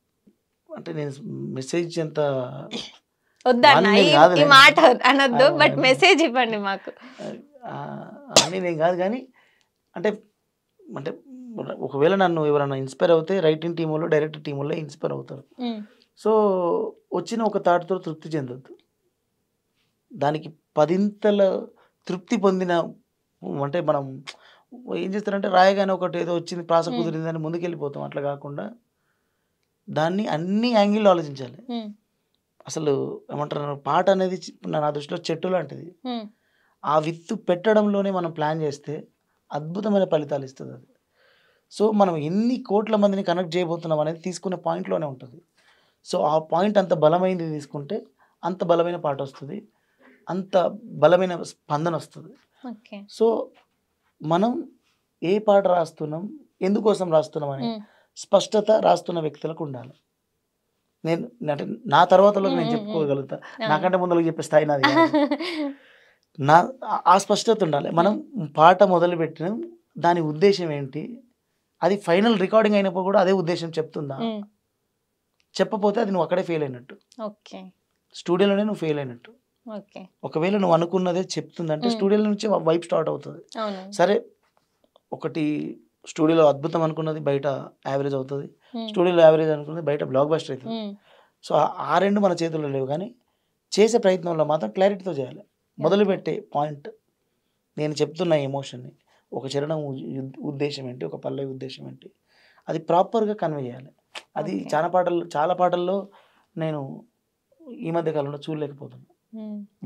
అంటే నేను మెసేజ్ ఎంత వద్దన్న ఈ మాట అనొద్దు, బట్ మెసేజ్ ఇవ్వండి మాకు అని నేను కాదు. కానీ అంటే ఒకవేళ నన్ను ఎవరైనా ఇన్స్పైర్ అవుతే రైటింగ్ టీమ్ వాళ్ళు, డైరెక్టర్ టీమ్ వాళ్ళు ఇన్స్పైర్ అవుతారు. సో వచ్చిన ఒక థాట్తో తృప్తి చెందొద్దు, దానికి 10ంతల తృప్తి పొందిన అంటే మనం ఏం చేస్తారంటే రాయగానే ఒకటి ఏదో వచ్చింది ప్రాస కుదిరిందని ముందుకెళ్ళిపోతాం. అట్లా కాకుండా దాన్ని అన్ని యాంగిల్లో ఆలోచించాలి. అసలు ఏమంటారు, పాట అనేది నా దృష్టిలో చెట్టు లాంటిది. ఆ విత్తు పెట్టడంలోనే మనం ప్లాన్ చేస్తే అద్భుతమైన ఫలితాలు ఇస్తుంది అది. సో మనం ఎన్ని కోట్ల మందిని కనెక్ట్ చేయబోతున్నాం అనేది తీసుకునే పాయింట్లోనే ఉంటుంది. సో ఆ పాయింట్ అంత బలమైనది తీసుకుంటే అంత బలమైన పాట వస్తుంది, అంత బలమైన స్పందన వస్తుంది. ఓకే. సో మనం ఏ పాట రాస్తున్నాం, ఎందుకోసం రాస్తున్నాం అనే స్పష్టత రాస్తున్న వ్యక్తులకు ఉండాలి. నేను అంటే నా తర్వాతలోకి నేను చెప్పుకోగలుగుతా, నాకంటే ముందుకు చెప్పే స్థాయి నాది కాదు. నా ఆ స్పష్టత ఉండాలి. మనం పాట మొదలుపెట్టినాం, దాని ఉద్దేశం ఏంటి, అది ఫైనల్ రికార్డింగ్ అయినప్పుడు కూడా అదే ఉద్దేశం చెప్తుందా, చెప్పపోతే అది నువ్వు అక్కడే ఫెయిల్ అయినట్టు, ఓకే. స్టూడియోలోనే నువ్వు ఫెయిల్ అయినట్టు. ఓకే. ఒకవేళ నువ్వు అనుకున్నదే చెప్తుందంటే స్టూడియోలో నుంచి వైబ్ స్టార్ట్ అవుతుంది. అవును. సరే, ఒకటి స్టూడియోలో అద్భుతం అనుకున్నది బయట యావరేజ్ అవుతుంది, స్టూడియోలో యావరేజ్ అనుకున్నది బయట బ్లాక్ బస్టర్ అవుతుంది. సో ఆ రెండు మన చేతుల్లో లేవు, కానీ చేసే ప్రయత్నంలో మాత్రం క్లారిటీతో చేయాలి. మొదలుపెట్టే పాయింట్, నేను చెప్తున్న ఎమోషన్ని, ఒక చరణం ఉద్దేశం ఏంటి, ఒక పల్లవి ఉద్దేశం ఏంటి, అది ప్రాపర్గా కన్వే చేయాలి. అది చాలా పాటల్లో నేను ఈ మధ్య కాలంలో చూడలేకపోతున్నాను,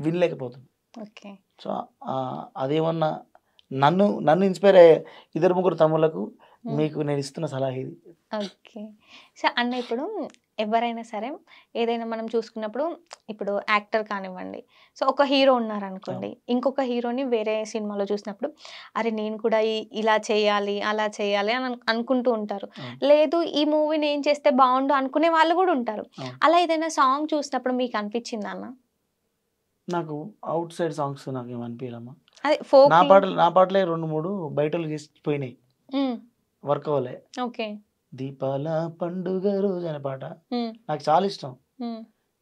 వినలేకపోతున్నాను. ఓకే. సో అదేమన్నా నన్ను ఇన్స్పైర్ అయ్యే 2-3 తమ్ముళ్ళకు మీకు నేను ఇస్తున్న సలహా ఇది. ఓకే. సో అన్న, ఇప్పుడు ఎవరైనా సరే ఏదైనా మనం చూసుకున్నప్పుడు, ఇప్పుడు యాక్టర్ కానివ్వండి, సో ఒక హీరో ఉన్నారనుకోండి, ఇంకొక హీరోని వేరే సినిమాలో చూసినప్పుడు అరే నేను కూడా ఇలా చేయాలి అలా చేయాలి అని అనుకుంటూ ఉంటారు. లేదు ఈ మూవీని ఏం చేస్తే బాగుండు అనుకునే వాళ్ళు కూడా ఉంటారు. అలా ఏదైనా సాంగ్ చూసినప్పుడు మీకు అనిపించిందా అన్న? నాకు అవుట్ సైడ్ సాంగ్స్ నాకు ఏమనిపించమ్మా. అదే నా పాటలే 2-3 బయటలు పోయినాయి, వర్క్ అవ్వలే. ఓకే. దీపాల పండుగ రోజు అనే పాట నాకు చాలా ఇష్టం.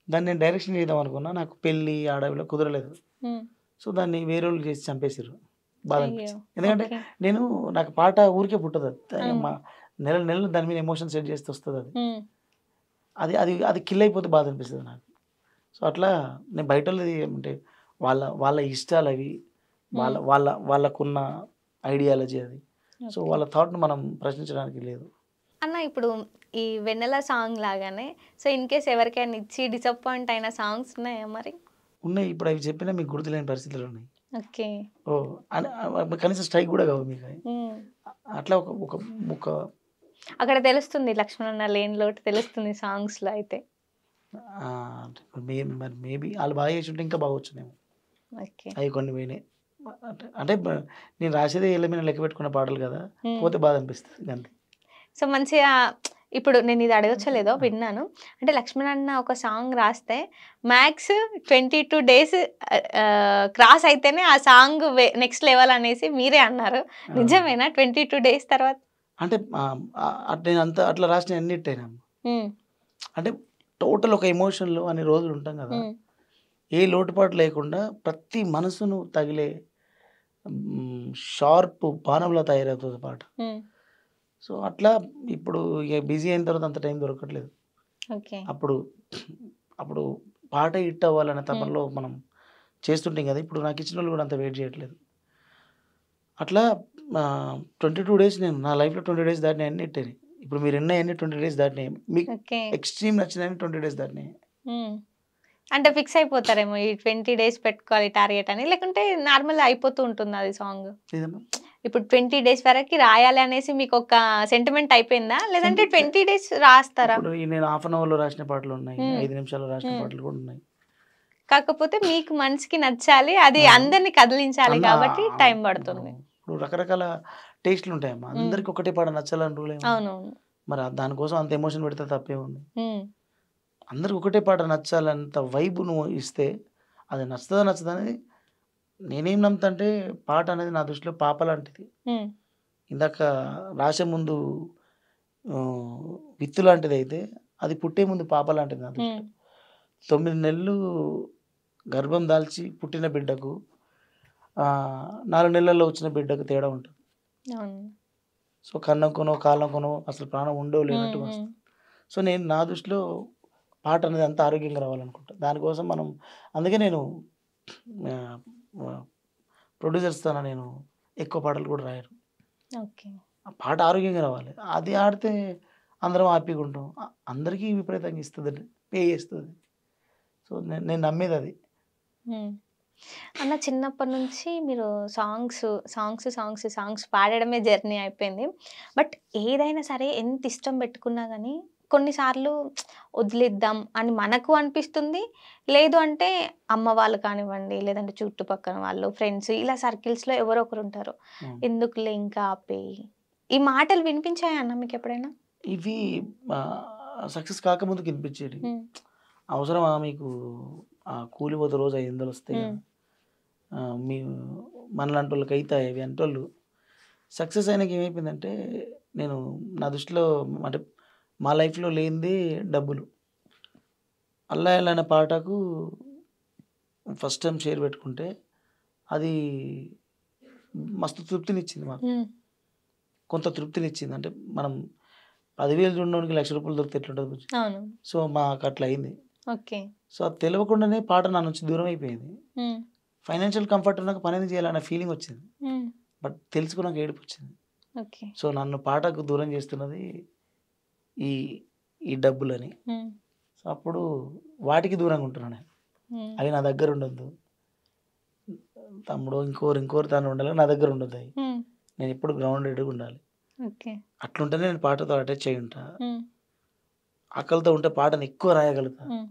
దాన్ని నేను డైరెక్షన్ చేద్దాం అనుకున్నా, నాకు పెళ్ళి ఆడవిలో కుదరలేదు. సో దాన్ని వేరే వాళ్ళు చేసి చంపేసారు. బాధ అనిపించింది. ఎందుకంటే నాకు పాట ఊరికే పుట్టదు, నెలలు దాని మీద ఎమోషన్ సెట్ చేస్తే వస్తుంది. అది అది అది కిల్ అయిపోతే బాధ అనిపిస్తుంది నాకు. సో అట్లా నేను బయట అంటే వాళ్ళ ఇష్టాలు అవి, వాళ్ళకున్న ఐడియాలజీ అది. సో వాళ్ళ థాట్ను మనం ప్రశ్నించడానికి లేదు అన్న. ఇప్పుడు ఈ వెన్నెల సాంగ్ లాగానే, సో ఇన్ కేస్ ఎవరికైనా ఇచ్చి డిసప్పాయింట్ అయిన సాంగ్స్ ఉన్నాయా మరి? ఉన్నాయి. ఇప్పుడు అవి చెప్పినా మీకు గుర్తులేని పరిస్థితులు ఉన్నాయి. ఓకే. కనీసం స్ట్రైక్ కూడా కావు మీకు. అట్లా ఒక అక్కడ తెలుస్తుంది లక్ష్మణన్న లేని లోటు తెలుస్తుంది సాంగ్స్ లో అయితే. మరి మేబీ వాళ్ళు బాగా చేసి ఉంటే ఇంకా బాగా వచ్చినాయేమో. అవి కొన్ని పోయినాయి. అంటే నేను రాసేదే ఏళ్ళ మీద లెక్క పెట్టుకున్న పాటలు కదా, పోతే బాధ అనిపిస్తుంది అంతే. సో మంచిగా, ఇప్పుడు నేను ఇది అడగచ్చలేదో విన్నాను, అంటే లక్ష్మణన్న ఒక సాంగ్ రాస్తే మ్యాక్స్ 22 days క్రాస్ అయితేనే ఆ సాంగ్ నెక్స్ట్ లెవెల్ అనేసి మీరే అన్నారు. నిజమేనా? 22 days తర్వాత అంటే నేను అట్లా రాసిన అన్నిటైనా అంటే టోటల్ ఒక ఎమోషన్లో అన్ని రోజులు ఉంటాం కదా, ఏ లోటుపాటు లేకుండా ప్రతి మనసును తగిలే షార్ప్ బాణంలో తయారవుతుంది పాట. సో అట్లా ఇప్పుడు ఇక బిజీ అయిన తర్వాత అంత టైం దొరకట్లేదు. అప్పుడు పాట హిట్ అవ్వాలనే తపనలో మనం చేస్తుంటాం కదా. ఇప్పుడు నాకు ఇచ్చిన వాళ్ళు కూడా అంత వెయిట్ చేయట్లేదు. అట్లా 22 days నేను నా లైఫ్లో 20 days దాటినాయి అన్ని హిట్ అయినాయి. ఇప్పుడు మీరు ఎన్ని 20 days దాటినాయి, మీకు ఎక్స్ట్రీమ్ నచ్చినాయి 20 days దాటినాయి. అంటే ఫిక్స్ అయిపోతారేమో ఈ 20 days పెట్టుకోవాలి టార్గెట్ అని, లేకుంటే నార్మల్ అయిపోతూ ఉంటుంది అది సాంగ్? ఇప్పుడు 20 days వరకు రాయాలి అనేసి మీకు ఒక సెంటిమెంట్ అయిపోయిందా, లేదంటే 20 days రాస్తారా? నేను హాఫ్ అన్ అవర్లో రాసిన పాటలు ఉన్నాయి, 5 నిమిషాల్లో రాసిన పాటలు కూడా ఉన్నాయి. కాకపోతే మీకు మనసుకి నచ్చాలి, అది అందరిని కదిలించాలి కాబట్టి టైం పడుతుంది. ఇప్పుడు రకరకాల టేస్ట్లు ఉంటాయమ్మా, అందరికి ఒకటే పాట నచ్చాలని రూల్ ఏమో. అవునవును. మరి దానికోసం అంత ఎమోషన్ పెడితే తప్పే ఉంది. అందరికి ఒకటే పాట నచ్చాలంత వైబ్ నువ్వు ఇస్తే అది నచ్చదా అనేది నేనేం నమ్ముతా అంటే, పాట అనేది నా దృష్టిలో పాప లాంటిది. ఇందాక రాసే ముందు విత్తు లాంటిది అయితే, అది పుట్టే ముందు పాప లాంటిది నా దృష్టిలో. 9 నెలలు గర్భం దాల్చి పుట్టిన బిడ్డకు 4 నెలల్లో వచ్చిన బిడ్డకు తేడా ఉంటుంది. సో కన్నం కొనో కాలం కొనో అసలు ప్రాణం ఉండో లేనట్టుగా వస్తుంది. సో నేను నా దృష్టిలో పాట అనేది అంత ఆరోగ్యంగా రావాలనుకుంటా. దానికోసం అందుకే నేను ప్రొడ్యూసర్స్తో నేను ఎక్కువ పాటలు కూడా రాయను. ఆ పాట ఆరోగ్యంగా రావాలి, అది ఆడితే అందరం హ్యాపీగా ఉంటాం, అందరికీ విపరీతంగా ఇస్తుంది, పే చేస్తుంది. సో నేను నమ్మేది అది. అన్న, చిన్నప్పటి నుంచి మీరు సాంగ్స్ పాడడమే జర్నీ అయిపోయింది. బట్ ఏదైనా సరే ఎంత ఇష్టం పెట్టుకున్నా కానీ కొన్నిసార్లు వదిలేద్దాం అని మనకు అనిపిస్తుంది. లేదు అంటే అమ్మ వాళ్ళు కానివ్వండి, లేదంటే చుట్టుపక్కన వాళ్ళు, ఫ్రెండ్స్ ఇలా సర్కిల్స్‌లో ఎవరో ఒకరు ఉంటారు. హ్మ్. ఎందుకులే ఇంకా ఆపేయి. ఈ మాటలు వినిపించాయా అన్న మీకెప్పుడైనా? ఇవి సక్సెస్ కాకముందుకు వినిపించేటివి. హ్మ్. అవసరమా మీకు కూలి పోతే రోజు 500 వస్తాయి హ్మ్. కదా! మీ మనలాంటోళ్ళకైతాయా ఇవి అంటోళ్ళు. సక్సెస్ అయినాక ఏమైపోయిందంటే, నేను నా దృష్టిలో అంటే మా లైఫ్‌లో లేనిదే డబ్బులు. 'అల్లా ఎల్లా' అనే పాటకు ఫస్ట్ టైమ్ షేర్ పెట్టుకుంటే, అది మస్తు తృప్తినిచ్చింది మాకు. హ్మ్. కొంత తృప్తినిచ్చింది. అంటే మనం 10,000 ఉన్నోడికి రూ. 1,00,000 దొరికితే ఎట్లుంటది బుజ్జి? అవును. సో, మాకట్లా అయింది. ఓకే. సో, అది తెలవకుండానే పాట నా నుంచి దూరం అయిపోయింది. హ్మ్. ఫైనాన్షియల్ కంఫర్ట్ ఉన్నాక పనేందుకు చేయాలన్న ఫీలింగ్ వచ్చింది. హ్మ్. బట్ తెలుసుకున్నాక ఏడుపొచ్చింది. ఓకే. సో, నన్ను పాటకు దూరం చేస్తున్నది ఈ ఈ డబ్బులని. హ్మ్. సో, అప్పుడు వాటికి దూరంగా ఉంటున్నా నేను. హ్మ్. అవి నా దగ్గర ఉండొద్దు. తమ్ముడో ఇంకోరు తను ఉండాలి. నా దగ్గర ఉండొద్దయి. హ్మ్. నేనెప్పుడు గ్రౌండెడ్‌గా ఉండాలి. ఓకే. అట్లుంటేనే నేను పాటతో అటాచ్ అయ్యి ఉంటా. హ్మ్. ఆకలితో ఉంటే పాటను ఎక్కువ రాయగలుగుతా. హ్మ్.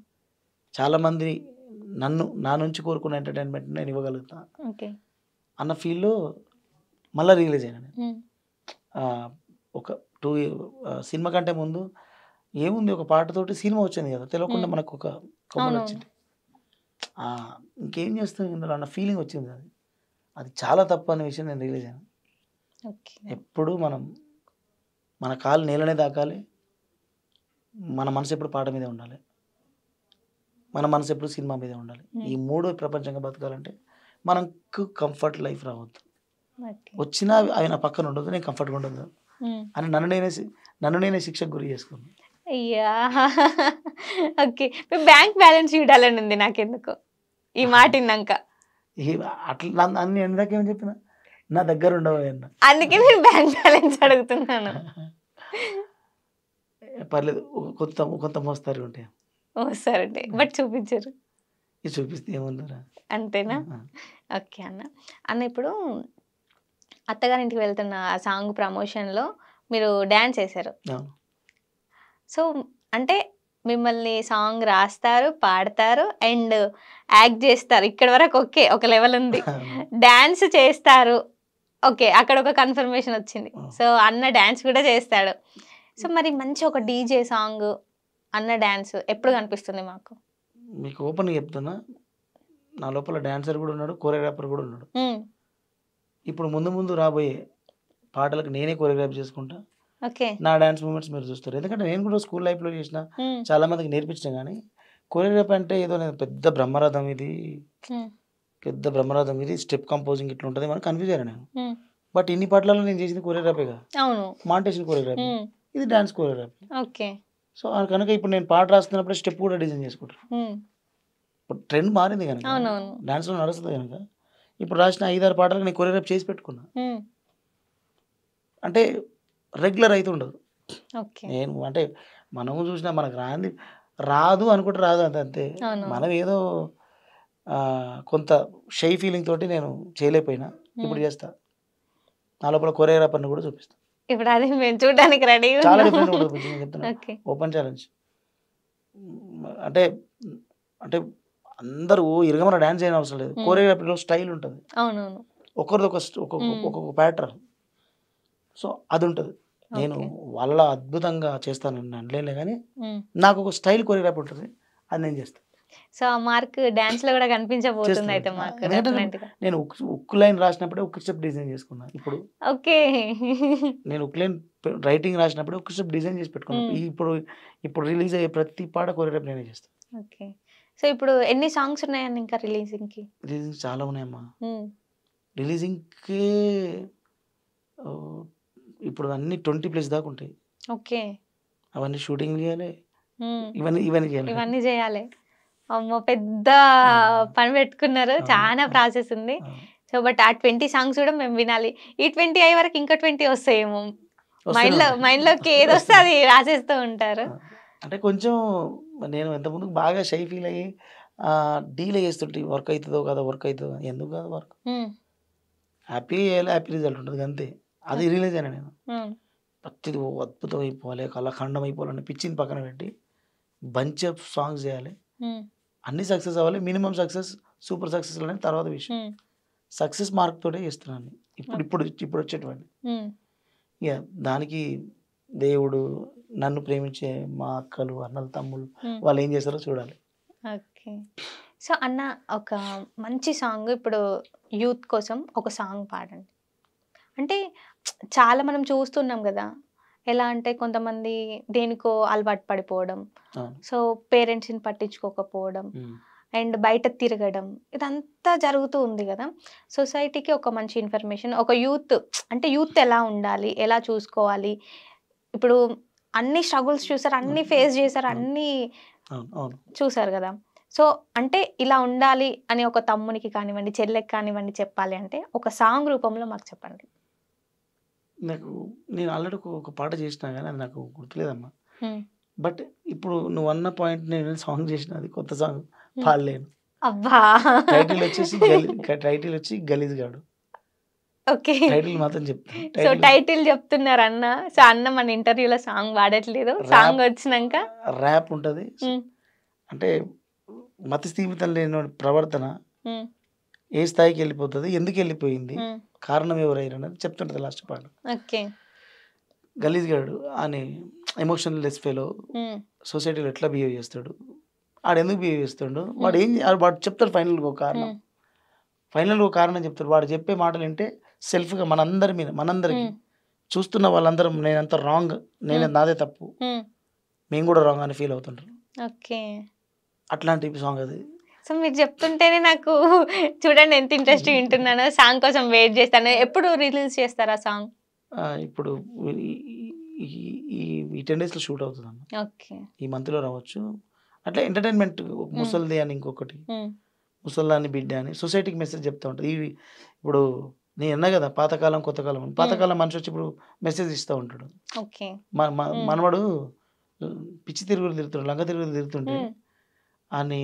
చాలామంది నా నుంచి కోరుకున్న ఎంటర్‌టైన్‌మెంట్‌ని నేను ఇవ్వగలుగుతా ఓకే. అన్న ఫీల్‌లో మళ్ళా రియలైజ్ అయ్యాను నేను. హ్మ్. ఆహ్, ఒక 2 సినిమా కంటే ముందు ఏముంది ఒక పాటతోటి సినిమా వచ్చింది కదా! తెలవకుండా హ్మ్. మనకొక అవునవును. కొమ్మలొచ్చింది. ఇంకేం చేస్తాం ఇందులో అన్న ఫీలింగ్ వచ్చింది అది. అది చాలా తప్పు అనే విషయం నేను రియలైజ్ అయ్యాను. ఓకే. ఎప్పుడు మన కాలు నేలనే తాకాలి. మన మనసు ఎప్పుడు పాట మీదే ఉండాలి. మన మనసు ఎప్పుడు సినిమా మీదే ఉండాలి. హ్మ్. ఈ 3 ప్రపంచంగా బతకాలంటే మనకు కంఫర్ట్ లైఫ్ రావద్దు. ఓకే. వచ్చినా అవి నా పక్కన ఉండొద్దు. నేను కంఫర్ట్‌గా ఉండొద్దు హ్మ్. అని నన్ను నేనే శిక్షకు గురి చేసుకున్నా. అయ్యా! ఓకే. మీ బ్యాంక్ బ్యాలెన్స్ చూడాలని ఉంది నాకెందుకో. ఈ మాట ఇన్నాంక. ఈ అట్లా నన్ను నేను ఇందాకేమని చెప్పిన? నా దగ్గర ఉండవయన్న. అందుకే నేను బ్యాంక్ బ్యాలెన్స్ అడుగుతున్నాను. పర్లేదు కొంత మోస్తరుగా ఉంటాయి. ఓహ్! సరే. బట్ చూపించరు. ఇది చూపిస్తే ఏముందిరా? అంతేనా? ఆ! ఓకే అన్న. అన్న ఇప్పుడు అత్తగారింటికి వెళ్తున్న ఆ సాంగ్ ప్రమోషన్‌లో మీరు డాన్స్ ఏసారు. అవును. సో, అంటే మిమ్మల్ని సాంగ్ రాస్తారు, పాడతారు అండ్ యాక్ట్ జేస్తారు. ఇక్కడి వరకు ఓకే. ఒక లెవెల్ ఉంది. అవును. డాన్స్ చేస్తారు. ఓకే. అక్కడ ఒక కన్ఫర్మేషన్ వచ్చింది. ఆ! సో, అన్న డాన్స్ కూడా చేస్తాడు. సో, మరి మంచి ఒక డీజే సాంగ్, అన్న డాన్స్ ఎప్పుడు కనిపిస్తుంది మాకు? మీకు ఓపెన్‌గా చెప్తున్నా. నా లోపల డాన్సర్ గూడా ఉన్నాడు. కోరియోగ్రాఫర్ గూడా ఉన్నాడు. హ్మ్. ఇప్పుడు ముందు రాబోయే పాటలకు నేనే కోరియోగ్రాఫ్ చేసుకుంటా. ఓకే. నా డాన్స్ మూవ్‌మెంట్స్ మీరు చూస్తారు. ఎందుకంటే నేను కూడా స్కూల్ లైఫ్‌లో చేసిన హ్మ్. చాలా మందికి నేర్పించిన గానీ, కొరియోగ్రాఫీ అంటే ఏదో నేను పెద్ద బ్రహ్మరథం ఇది, హ్మ్. పెద్ద బ్రహ్మరథం ఇది, స్టెప్ కంపోజింగ్ ఇట్లుంటదేమో అని కన్‌ఫ్యూజ్ అయ్యాను నేను. హ్మ్. బట్ ఇన్ని పాటలలో నేను చేసింది కొరియోగ్రాఫీగా. అవును. మాంటేషన్ కొరియోగ్రాఫీ. హ్మ్. ఇది డాన్స్ కొరియోగ్రాఫీ. ఓకే. సో, కనుక ఇప్పుడు నేను పాట రాస్తున్నప్పుడే స్టెప్ కూడా డిజైన్ చేసుకుంటా. హ్మ్. ఇప్పుడు ట్రెండ్ మారింది గనక, అవునవును. డాన్స్‌లో నడుస్తది గనక, ఇప్పుడు రాసిన 5, 6 పాటలకు నేను కొరియోగ్రాఫ్ చేసి పెట్టుకున్నా. హ్మ్. అంటే రెగ్యులర్ అయితే ఉండదు. ఓకే. నేను అంటే మనము చూసినా మనకు రాదు అనుకుంటే రాదు అంతే. అవునవును. మనం ఏదో కొంత షై ఫీలింగ్ తోటి నేను చేయలేకపోయినా. ఇప్పుడు హ్మ్. చేస్తా. నా లోపల కొరియోగ్రాఫర్‌ని కూడా చూపిస్తా. ఇప్పుడు అది మేము చూడడానికి రెడీగా చాలా ఉన్నాం. డిఫరెంట్‌గా ఉంటది బుజ్జి నేను చెప్తున్నా. ఓకే. Open challenge. అంటే అంటే అందరూ ఇరగమన డాన్స్ చేయనవసరం లేదు. హ్మ్. కొరియోగ్రఫీలో స్టైల్ ఉంటది. అవునవును. ఒకరిది ఒక స్ట్ ఒక్కొక్క హ్మ్. ఒక్కొక్క ప్యాటర్న్. సో, అదుంటది. నేను ఓకే. వాళ్ళ అద్భుతంగా చేస్తానని అనలేనులే గానీ, హ్మ్. నాకొక స్టైల్ కొరియోగ్రాఫీ ఉంటది. అది నేను చేస్తా. సో, ఆ మార్క్ డాన్స్‌లో గూడా కనిపించబోతుంది అయితే చేస్తా. మాకు ఎందుకంటే డెఫినెట్‌గా. నేను ఉక్కు లైన్ రాసినప్పుడే ఉక్కు స్టెప్ డిజైన్ చేసుకున్నా. ఇప్పుడు ఓకే. నేను ఉక్కు లైన్ రైటింగ్ రాసినప్పుడే ఉక్కు స్టెప్ డిజైన్ చేసి పెట్టుకున్నా. హ్మ్. ఇప్పుడు రిలీజ్ అయ్యే ప్రతి పాట కొరియోగ్రాఫీ నేనే చేస్తా. ఓకే. సో, ఇప్పుడు ఎన్ని సాంగ్స్ ఉన్నాయండి ఇంకా రిలీజింగ్‌కి? రిలీజింగ్ చాలా ఉన్నాయమ్మా. హ్మ్. రిలీజింగ్‌కే ఆహ్, ఇప్పుడు అన్నీ 20+ దాకా ఉంటాయి. ఓకే. అవన్నీ షూటింగ్ చేయాలి. హ్మ్. ఇవన్నీ చేయాలి. ఇవన్నీ జేయాలి. అమ్మో! పెద్ద ఆ! పని పెట్టుకున్నారు. అవును. చానా ప్రాసెస్ ఉంది. అవును. సో, బట్ ఆ 20 సాంగ్స్ గూడా మేము వినాలి. ఈ 20 అయ్యే వరకు ఇంకా 20 వస్తాయేమో. వస్తూనే ఉంటాయి. మైండ్‌లోకి ఏదొస్తే వస్తూనే అది రాసేస్తూ ఉంటారు. ఆ! అంటే కొంచెం నేను ఇంతకుముందు బాగా షై ఫీల్ అయ్యి డీలే చేస్తుంటి. వర్క్ అయితదో కాదో, వర్క్ అయితదో ఎందుకు కాదు వర్క్. హ్మ్. హ్యాపీగా చేయాలి. హ్యాపీ రిజల్ట్ ఉంటది గంతే. అది ఓకే. రియలైజ్ అయినా నేను. హ్మ్. ప్రతిది అద్భుతం అయిపోవాలి, కళాఖండం అయిపోవాలని పిచ్చిని పక్కన పెట్టి బంచ్ ఆఫ్ సాంగ్స్ చేయాలి, అన్ని సక్సెస్ అవ్వాలి. మినిమం సక్సెస్, సూపర్ సక్సెస్ అనేది తర్వాత విషయం. సక్సెస్ మార్క్ తోటే చేస్తున్నాను ఇప్పుడు వచ్చేటువంటి. ఇక దానికి దేవుడు, నన్ను ప్రేమించే మా అక్కలు, అన్నలు, తమ్ముళ్ళు వాళ్ళు ఏం చేస్తారో చూడాలి. ఓకే. సో అన్న, ఒక మంచి సాంగ్ ఇప్పుడు యూత్ కోసం ఒక సాంగ్ పాడండి. అంటే చాలా మనం చూస్తున్నాం కదా, ఎలా అంటే కొంతమంది దేనికో అలవాటు పడిపోవడం, సో పేరెంట్స్ని పట్టించుకోకపోవడం, అండ్ బయట తిరగడం, ఇదంతా జరుగుతూ ఉంది కదా. సొసైటీకి ఒక మంచి ఇన్ఫర్మేషన్, ఒక యూత్ అంటే యూత్ ఎలా ఉండాలి, ఎలా చూసుకోవాలి, ఇప్పుడు అన్ని స్ట్రగుల్స్ చూసారు, అన్ని ఫేస్ చేశారు, అన్ని చూసారు కదా. సో అంటే ఇలా ఉండాలి అని ఒక తమ్మునికి కానివ్వండి, చెల్లెకి కానివ్వండి చెప్పాలి అంటే ఒక సాంగ్ రూపంలో మాకు చెప్పండి. నేను ఆల్రెడీ ఒక పాట చేసినా కానీ అది నాకు గుర్తులేదమ్మా. బట్ ఇప్పుడు నువ్వు అన్న పాయింట్ నేను సాంగ్ చేసిన, అది కొత్త సాంగ్ పాడలేను. అబ్బా, టైటిల్ వచ్చి గలీజ్ గాడు. ఓకే, టైటిల్ మాత్రం చెప్తాను. సో టైటిల్ చెప్తున్నారు అన్న. సో అన్న మన ఇంటర్వ్యూలో సాంగ్ వాడట్లేదు, సాంగ్ వచ్చినాక ర్యాప్ ఉంటది. అంటే మతి స్థిమితం లేని ప్రవర్తన ఏ స్థాయికి వెళ్ళిపోతుంది, ఎందుకు వెళ్ళిపోయింది, కారణం ఎవరైనా అనేది చెప్తుంటది లాస్ట్ పాట. ఓకే, గలీజ్ గాడు అని ఎమోషనల్ లెస్ ఫెలో సొసైటీలో ఎట్లా బిహేవ్ చేస్తాడు, వాడు ఎందుకు బిహేవ్ చేస్తాడు, వాడు చెప్తాడు ఫైనల్గా ఒక కారణం చెప్తాడు. వాడు చెప్పే మాటలు అంటే సెల్ఫ్గా మనందరికి చూస్తున్న వాళ్ళందరం నేనంత రాంగ్, నాదే తప్పు, మేము కూడా రాంగ్ అని ఫీల్ అవుతుంటారు. ఓకే, అట్లాంటి సాంగ్ అది. సో మీరు చెప్తుంటేనే నాకు చూడండి ఎంత ఇంట్రెస్ట్ వింటున్నానో, సాంగ్ కోసం వెయిట్ చేస్తాను. ఎప్పుడు రిలీజ్ చేస్తారా సాంగ్? ఇప్పుడు ఈ 10 daysలో షూట్ అవుతుందన్న. ఓకే, ఈ మంత్లో రావచ్చు. అట్లా ఎంటర్టైన్మెంట్, ముసల్ది అని ఇంకొకటి, ముసల్దాని బిడ్డ అని సొసైటీకి మెసేజ్ చెప్తా ఉంటుంది. ఇప్పుడు నేను అన్నా కదా పాతకాలం కొత్తకాలం అని. పాతకాలం మనిషి వచ్చి ఇప్పుడు మెసేజ్ ఇస్తూ ఉంటాడు. ఓకే, మనవాడు పిచ్చి తిరుగులు తిరుగుతుంటాడు, లంక తిరుగులు తిరుగుతుంటే అని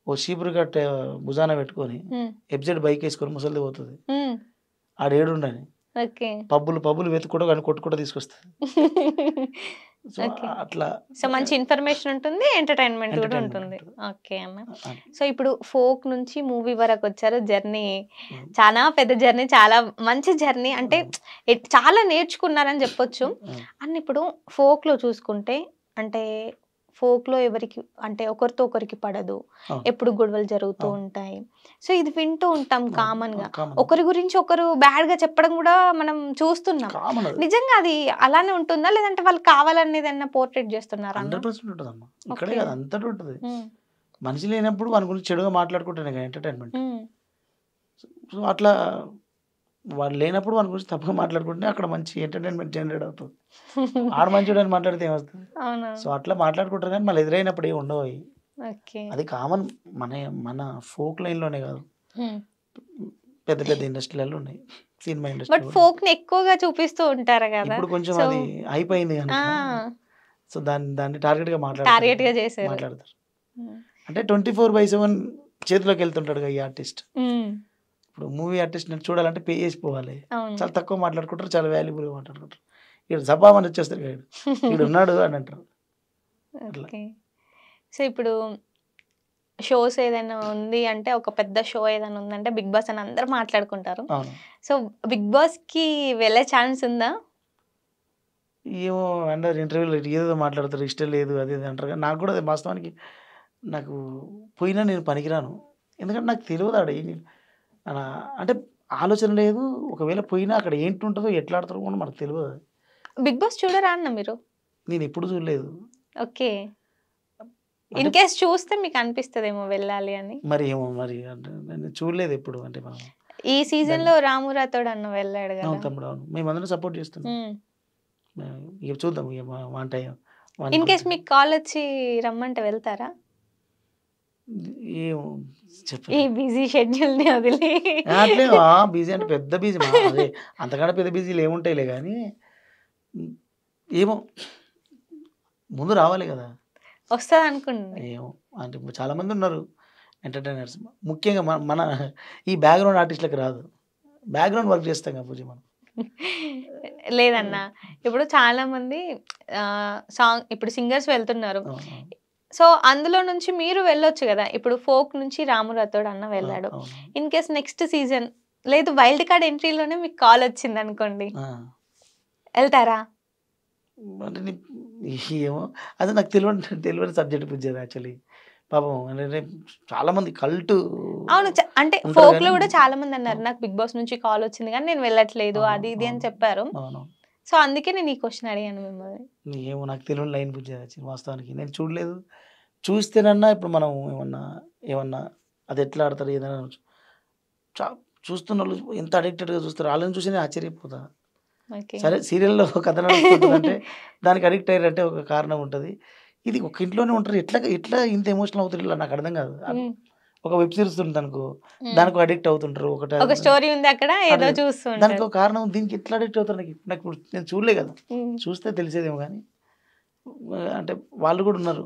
ఓ షీపురు గట్ట భుజాన పెట్టుకొని ఎఫ్జెడ్ బైక్ వేసుకొని ముసలిది పోతుంది, ఆడేడుండని పబ్బులు వెతుక్కుంటూ కానీ కొట్టుకుంటూ తీసుకొస్తుంది. అట్లా సో మంచి ఇన్ఫర్మేషన్ ఉంటుంది, ఎంటర్టైన్మెంట్ కూడా ఉంటుంది. ఓకే అన్న, సో ఇప్పుడు ఫోక్ నుంచి మూవీ వరకు వచ్చారు, జర్నీ చాలా పెద్ద జర్నీ, చాలా మంచి జర్నీ, అంటే చాలా నేర్చుకున్నారని చెప్పొచ్చు. అండ్ ఇప్పుడు ఫోక్ లో చూసుకుంటే, అంటే ఫోక్ లో ఎవరికి అంటే ఒకరితో ఒకరికి పడదు, ఎప్పుడు గొడవలు జరుగుతూ ఉంటాయి. సో ఇది వింటూ ఉంటాం కామన్ గా, ఒకరి గురించి ఒకరు బ్యాడ్ గా చెప్పడం కూడా మనం చూస్తున్నాం. నిజంగా అది అలానే ఉంటుందా, లేదంటే వాళ్ళు కావాలనేది అన్న పోర్ట్రేట్ చేస్తున్నారా? 100% ఉంటుందమ్మా, ఇక్కడే కదా అంతటా ఉంటుంది. మనిషి లేనప్పుడు వాని గురించి చెడుగా మాట్లాడుకుంటేనే కదా ఎంటర్టైన్మెంట్. సో అట్లా వాడు లేనప్పుడు వాని గురించి తప్పుగా మాట్లాడుకుంటే అక్కడ మంచి ఎంటర్టైన్మెంట్ జనరేట్ అవుతుంది. ఆడ మంచి అని మాట్లాడితే ఏమవుతుంది? సో అట్లా మాట్లాడుకుంటారు కానీ మళ్ళీ ఎదురైనప్పుడు ఏమి ఉండవు. అది కామన్, మన ఫోక్ లైన్లోనే కాదు, పెద్ద పెద్ద ఇండస్ట్రీలలో ఉన్నాయి, సినిమా ఇండస్ట్రీ. బట్ ఫోక్ ని ఎక్కువగా చూపిస్తూ ఉంటారు కదా, ఇప్పుడు కొంచెం అది అయిపోయింది కనుక సో దాన్ని టార్గెట్ గా మాట్లాడతారు. అంటే 24/7 చేతిలోకి వెళ్తుంటాడు ఈ ఆర్టిస్ట్. ఇప్పుడు మూవీ ఆర్టిస్ట్ చూడాలంటే పే చేసిపోవాలి, చాలా తక్కువ మాట్లాడుకుంటారు, చాలా వాల్యుబుల్గా మాట్లాడుకుంటారు. ఇక్కడ జపామని వచ్చేస్తారు కదా, ఇక్కడ ఉన్నాడు అని అంటారు. సో ఇప్పుడు షోస్ ఏదైనా ఉంది అంటే, ఒక పెద్ద షో ఏదైనా ఉందంటే బిగ్ బాస్ అని అందరూ మాట్లాడుకుంటారు. సో బిగ్ బాస్ కి వెళ్ళే ఛాన్స్ ఉందా? ఏమో అందరు ఇంటర్వ్యూలో ఏదో మాట్లాడతారు, ఇష్టం లేదు అది ఇది అంటారు. నాకు కూడా వాస్తవానికి నాకు పోయినా నేను పనికిరాను, ఎందుకంటే నాకు తెలియదు ఆడ అంటే ఆలోచన లేదు. ఒకవేళ పోయినా అక్కడ ఏంటి ఉంటుందో, ఎట్లా ఆడతారో కూడా మనకు తెలియదు. బిగ్ బాస్ చూడరా అన్న మీరు? నేను ఎప్పుడు చూడలేదు. ఓకే, ఇన్ కేస్ చూస్తే మీకు అనిపిస్తుందేమో వెళ్ళాలి అని. మరి ఏమో మరి నేను చూడలేదు ఎప్పుడు. అంటే మనం ఈ సీజన్ లో రాము రాథోడ్ అన్న వెళ్ళాడు కదా. తమ్ముడు, అవును, మేమందరం సపోర్ట్ చేస్తున్నాం. ఇక చూద్దాం, ఇన్ కేస్ మీకు కాల్ వచ్చి రమ్మంటే వెళ్తారా? ఏమో చెప్పండి, ఈ బిజీ షెడ్యూల్ ని వదిలి. అట్లే బిజీ అంటే పెద్ద బిజీ, అదే అంతకన్నా పెద్ద బిజీలు ఏముంటాయిలే కానీ ఏమో ముందు రావాలి కదా, వస్తుంది అనుకుంటున్నా. ఏమో అంటే చాలా మంది ఉన్నారు ఎంటర్టైనర్స్, ముఖ్యంగా మన ఈ బ్యాక్గ్రౌండ్ ఆర్టిస్ట్లకు రాదు. బ్యాక్గ్రౌండ్ వర్క్ చేస్తాం కదా పూజ మనం. లేదన్నా, ఇప్పుడు చాలా మంది సాంగ్ ఇప్పుడు సింగర్స్ వెళ్తున్నారు. అవును. సో అందులో నుంచి మీరు వెళ్ళొచ్చు కదా. ఇప్పుడు ఫోక్ నుంచి రాము రాథోడ్ అన్న వెళ్ళాడు. అవును. ఇన్ కేస్ నెక్స్ట్ సీజన్ లేదు వైల్డ్ కార్డ్ ఎంట్రీలోనే మీకు కాల్ వచ్చింది అనుకోండి, ఆ! వెళ్తారా? అంటే ఏమో అది నాకు తెలియని సబ్జెక్ట్ పూజారి యాక్చువల్లీ. పాపం అంటే చాలా మంది కల్ట్ అవును. అంటే ఉంటారు ఫోక్‌లో గానీ కూడా చాలా మంది అన్నారు. నాకు బిగ్ బాస్ నుంచి కాల్ వచ్చింది కానీ నేను వెళ్ళట్లేదు అవును. అది ఇది అని అవును. చెప్పారు. అవును. సో అందుకే నేను ఈ క్వెషన్ అడిగాను మిమ్మల్ని. ఏమో నాకు తెలియని లైన్ పూజారి యాక్చువల్లీ వాస్తవానికి. నేను చూడలేదు. చూస్తేనన్నా ఇప్పుడు మనం ఏమన్నా అది ఎట్లా ఆడతారు ఏదైనా చా చూస్తున్నోళ్ళు ఎంత అడిక్టెడ్‌గా చూస్తారో ఆళ్ళని చూసి నేను ఆశ్చర్యపోతా. ఓకే. సరే సీరియల్‌లో కథ నడుస్తుంటదంటే దానికి అడిక్ట్ అయ్యారంటే ఒక కారణం ఉంటది. ఇది ఒక ఇంట్లోనే ఉంటారు. ఎట్లా ఇంత ఎమోషనల్ అవుతారు ఈళ్ళు నాకు అర్థం కాదు. హ్మ్. ఒక వెబ్ సీరీస్ ఉందనుకో హ్మ్. దానికి అడిక్ట్ అవుతుంటారు. ఒక స్టోరీ ఉంది అక్కడ ఏదో అట్లా చూస్తూ దానికి ఉంటారు. ఒక కారణం దీనికి ఎట్లా అడిక్ట్ అవుతారు నాకు ఇప్పుడు నేను చూడలే కదా! హ్మ్. చూస్తే తెలిసేదేమో గానీ అంటే వాళ్ళు కూడా ఉన్నారు.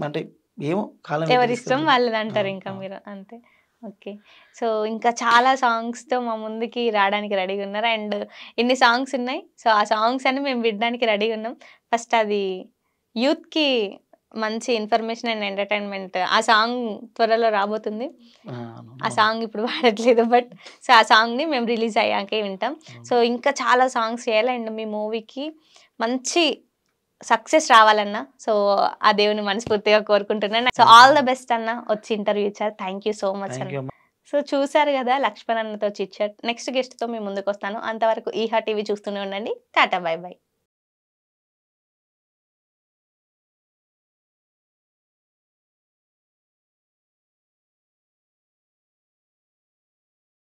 అంటే ఏమో కాలం ఎటు ఎవరిష్టం తీసుకెళ్తదో. ఆ! వాళ్ళదంటారు ఇంకా ఆ! మీరు. అంతే. ఓకే. సో, ఇంకా చాలా సాంగ్స్‌తో మా ముందుకి రాడానికి రెడీగా ఉన్నారు. అండ్ ఇన్ని సాంగ్స్ ఉన్నాయి. సో, ఆ సాంగ్స్ అన్ని మేము వినడానికి రెడీగా ఉన్నాం. ఫస్ట్ అది యూత్‌కి మంచి ఇన్ఫర్మేషన్ అండ్ ఎంటర్‌టైన్‌మెంట్ ఆ సాంగ్ త్వరలో రాబోతుంది. ఆ! ఆ సాంగ్ ఇప్పుడు పాడట్లేదు. బట్ సో, ఆ సాంగ్‌ని మేము రిలీజ్ అయ్యాకే వింటాం. సో, ఇంకా చాలా సాంగ్స్ చేయాలి. అండ్ మీ మూవీకి మంచి సక్సెస్ రావాలన్నా. సో, ఆ దేవుని మనస్ఫూర్తిగా కోరుకుంటున్నాను. సో, ఆల్ ద బెస్ట్ అన్న. వచ్చి ఇంటర్వ్యూ ఇచ్చారు. Thank you so much thank అన్న. యూ అమ్మ. సో, చూసారు గదా! లక్ష్మణ్ అన్నతో చిట్ చాట్. నెక్స్ట్ గెస్ట్‌తో మీ ముందుకొస్తాను. అంతవరకు ఈహా టీవీ చూస్తూనే ఉండండి. Tata bye by.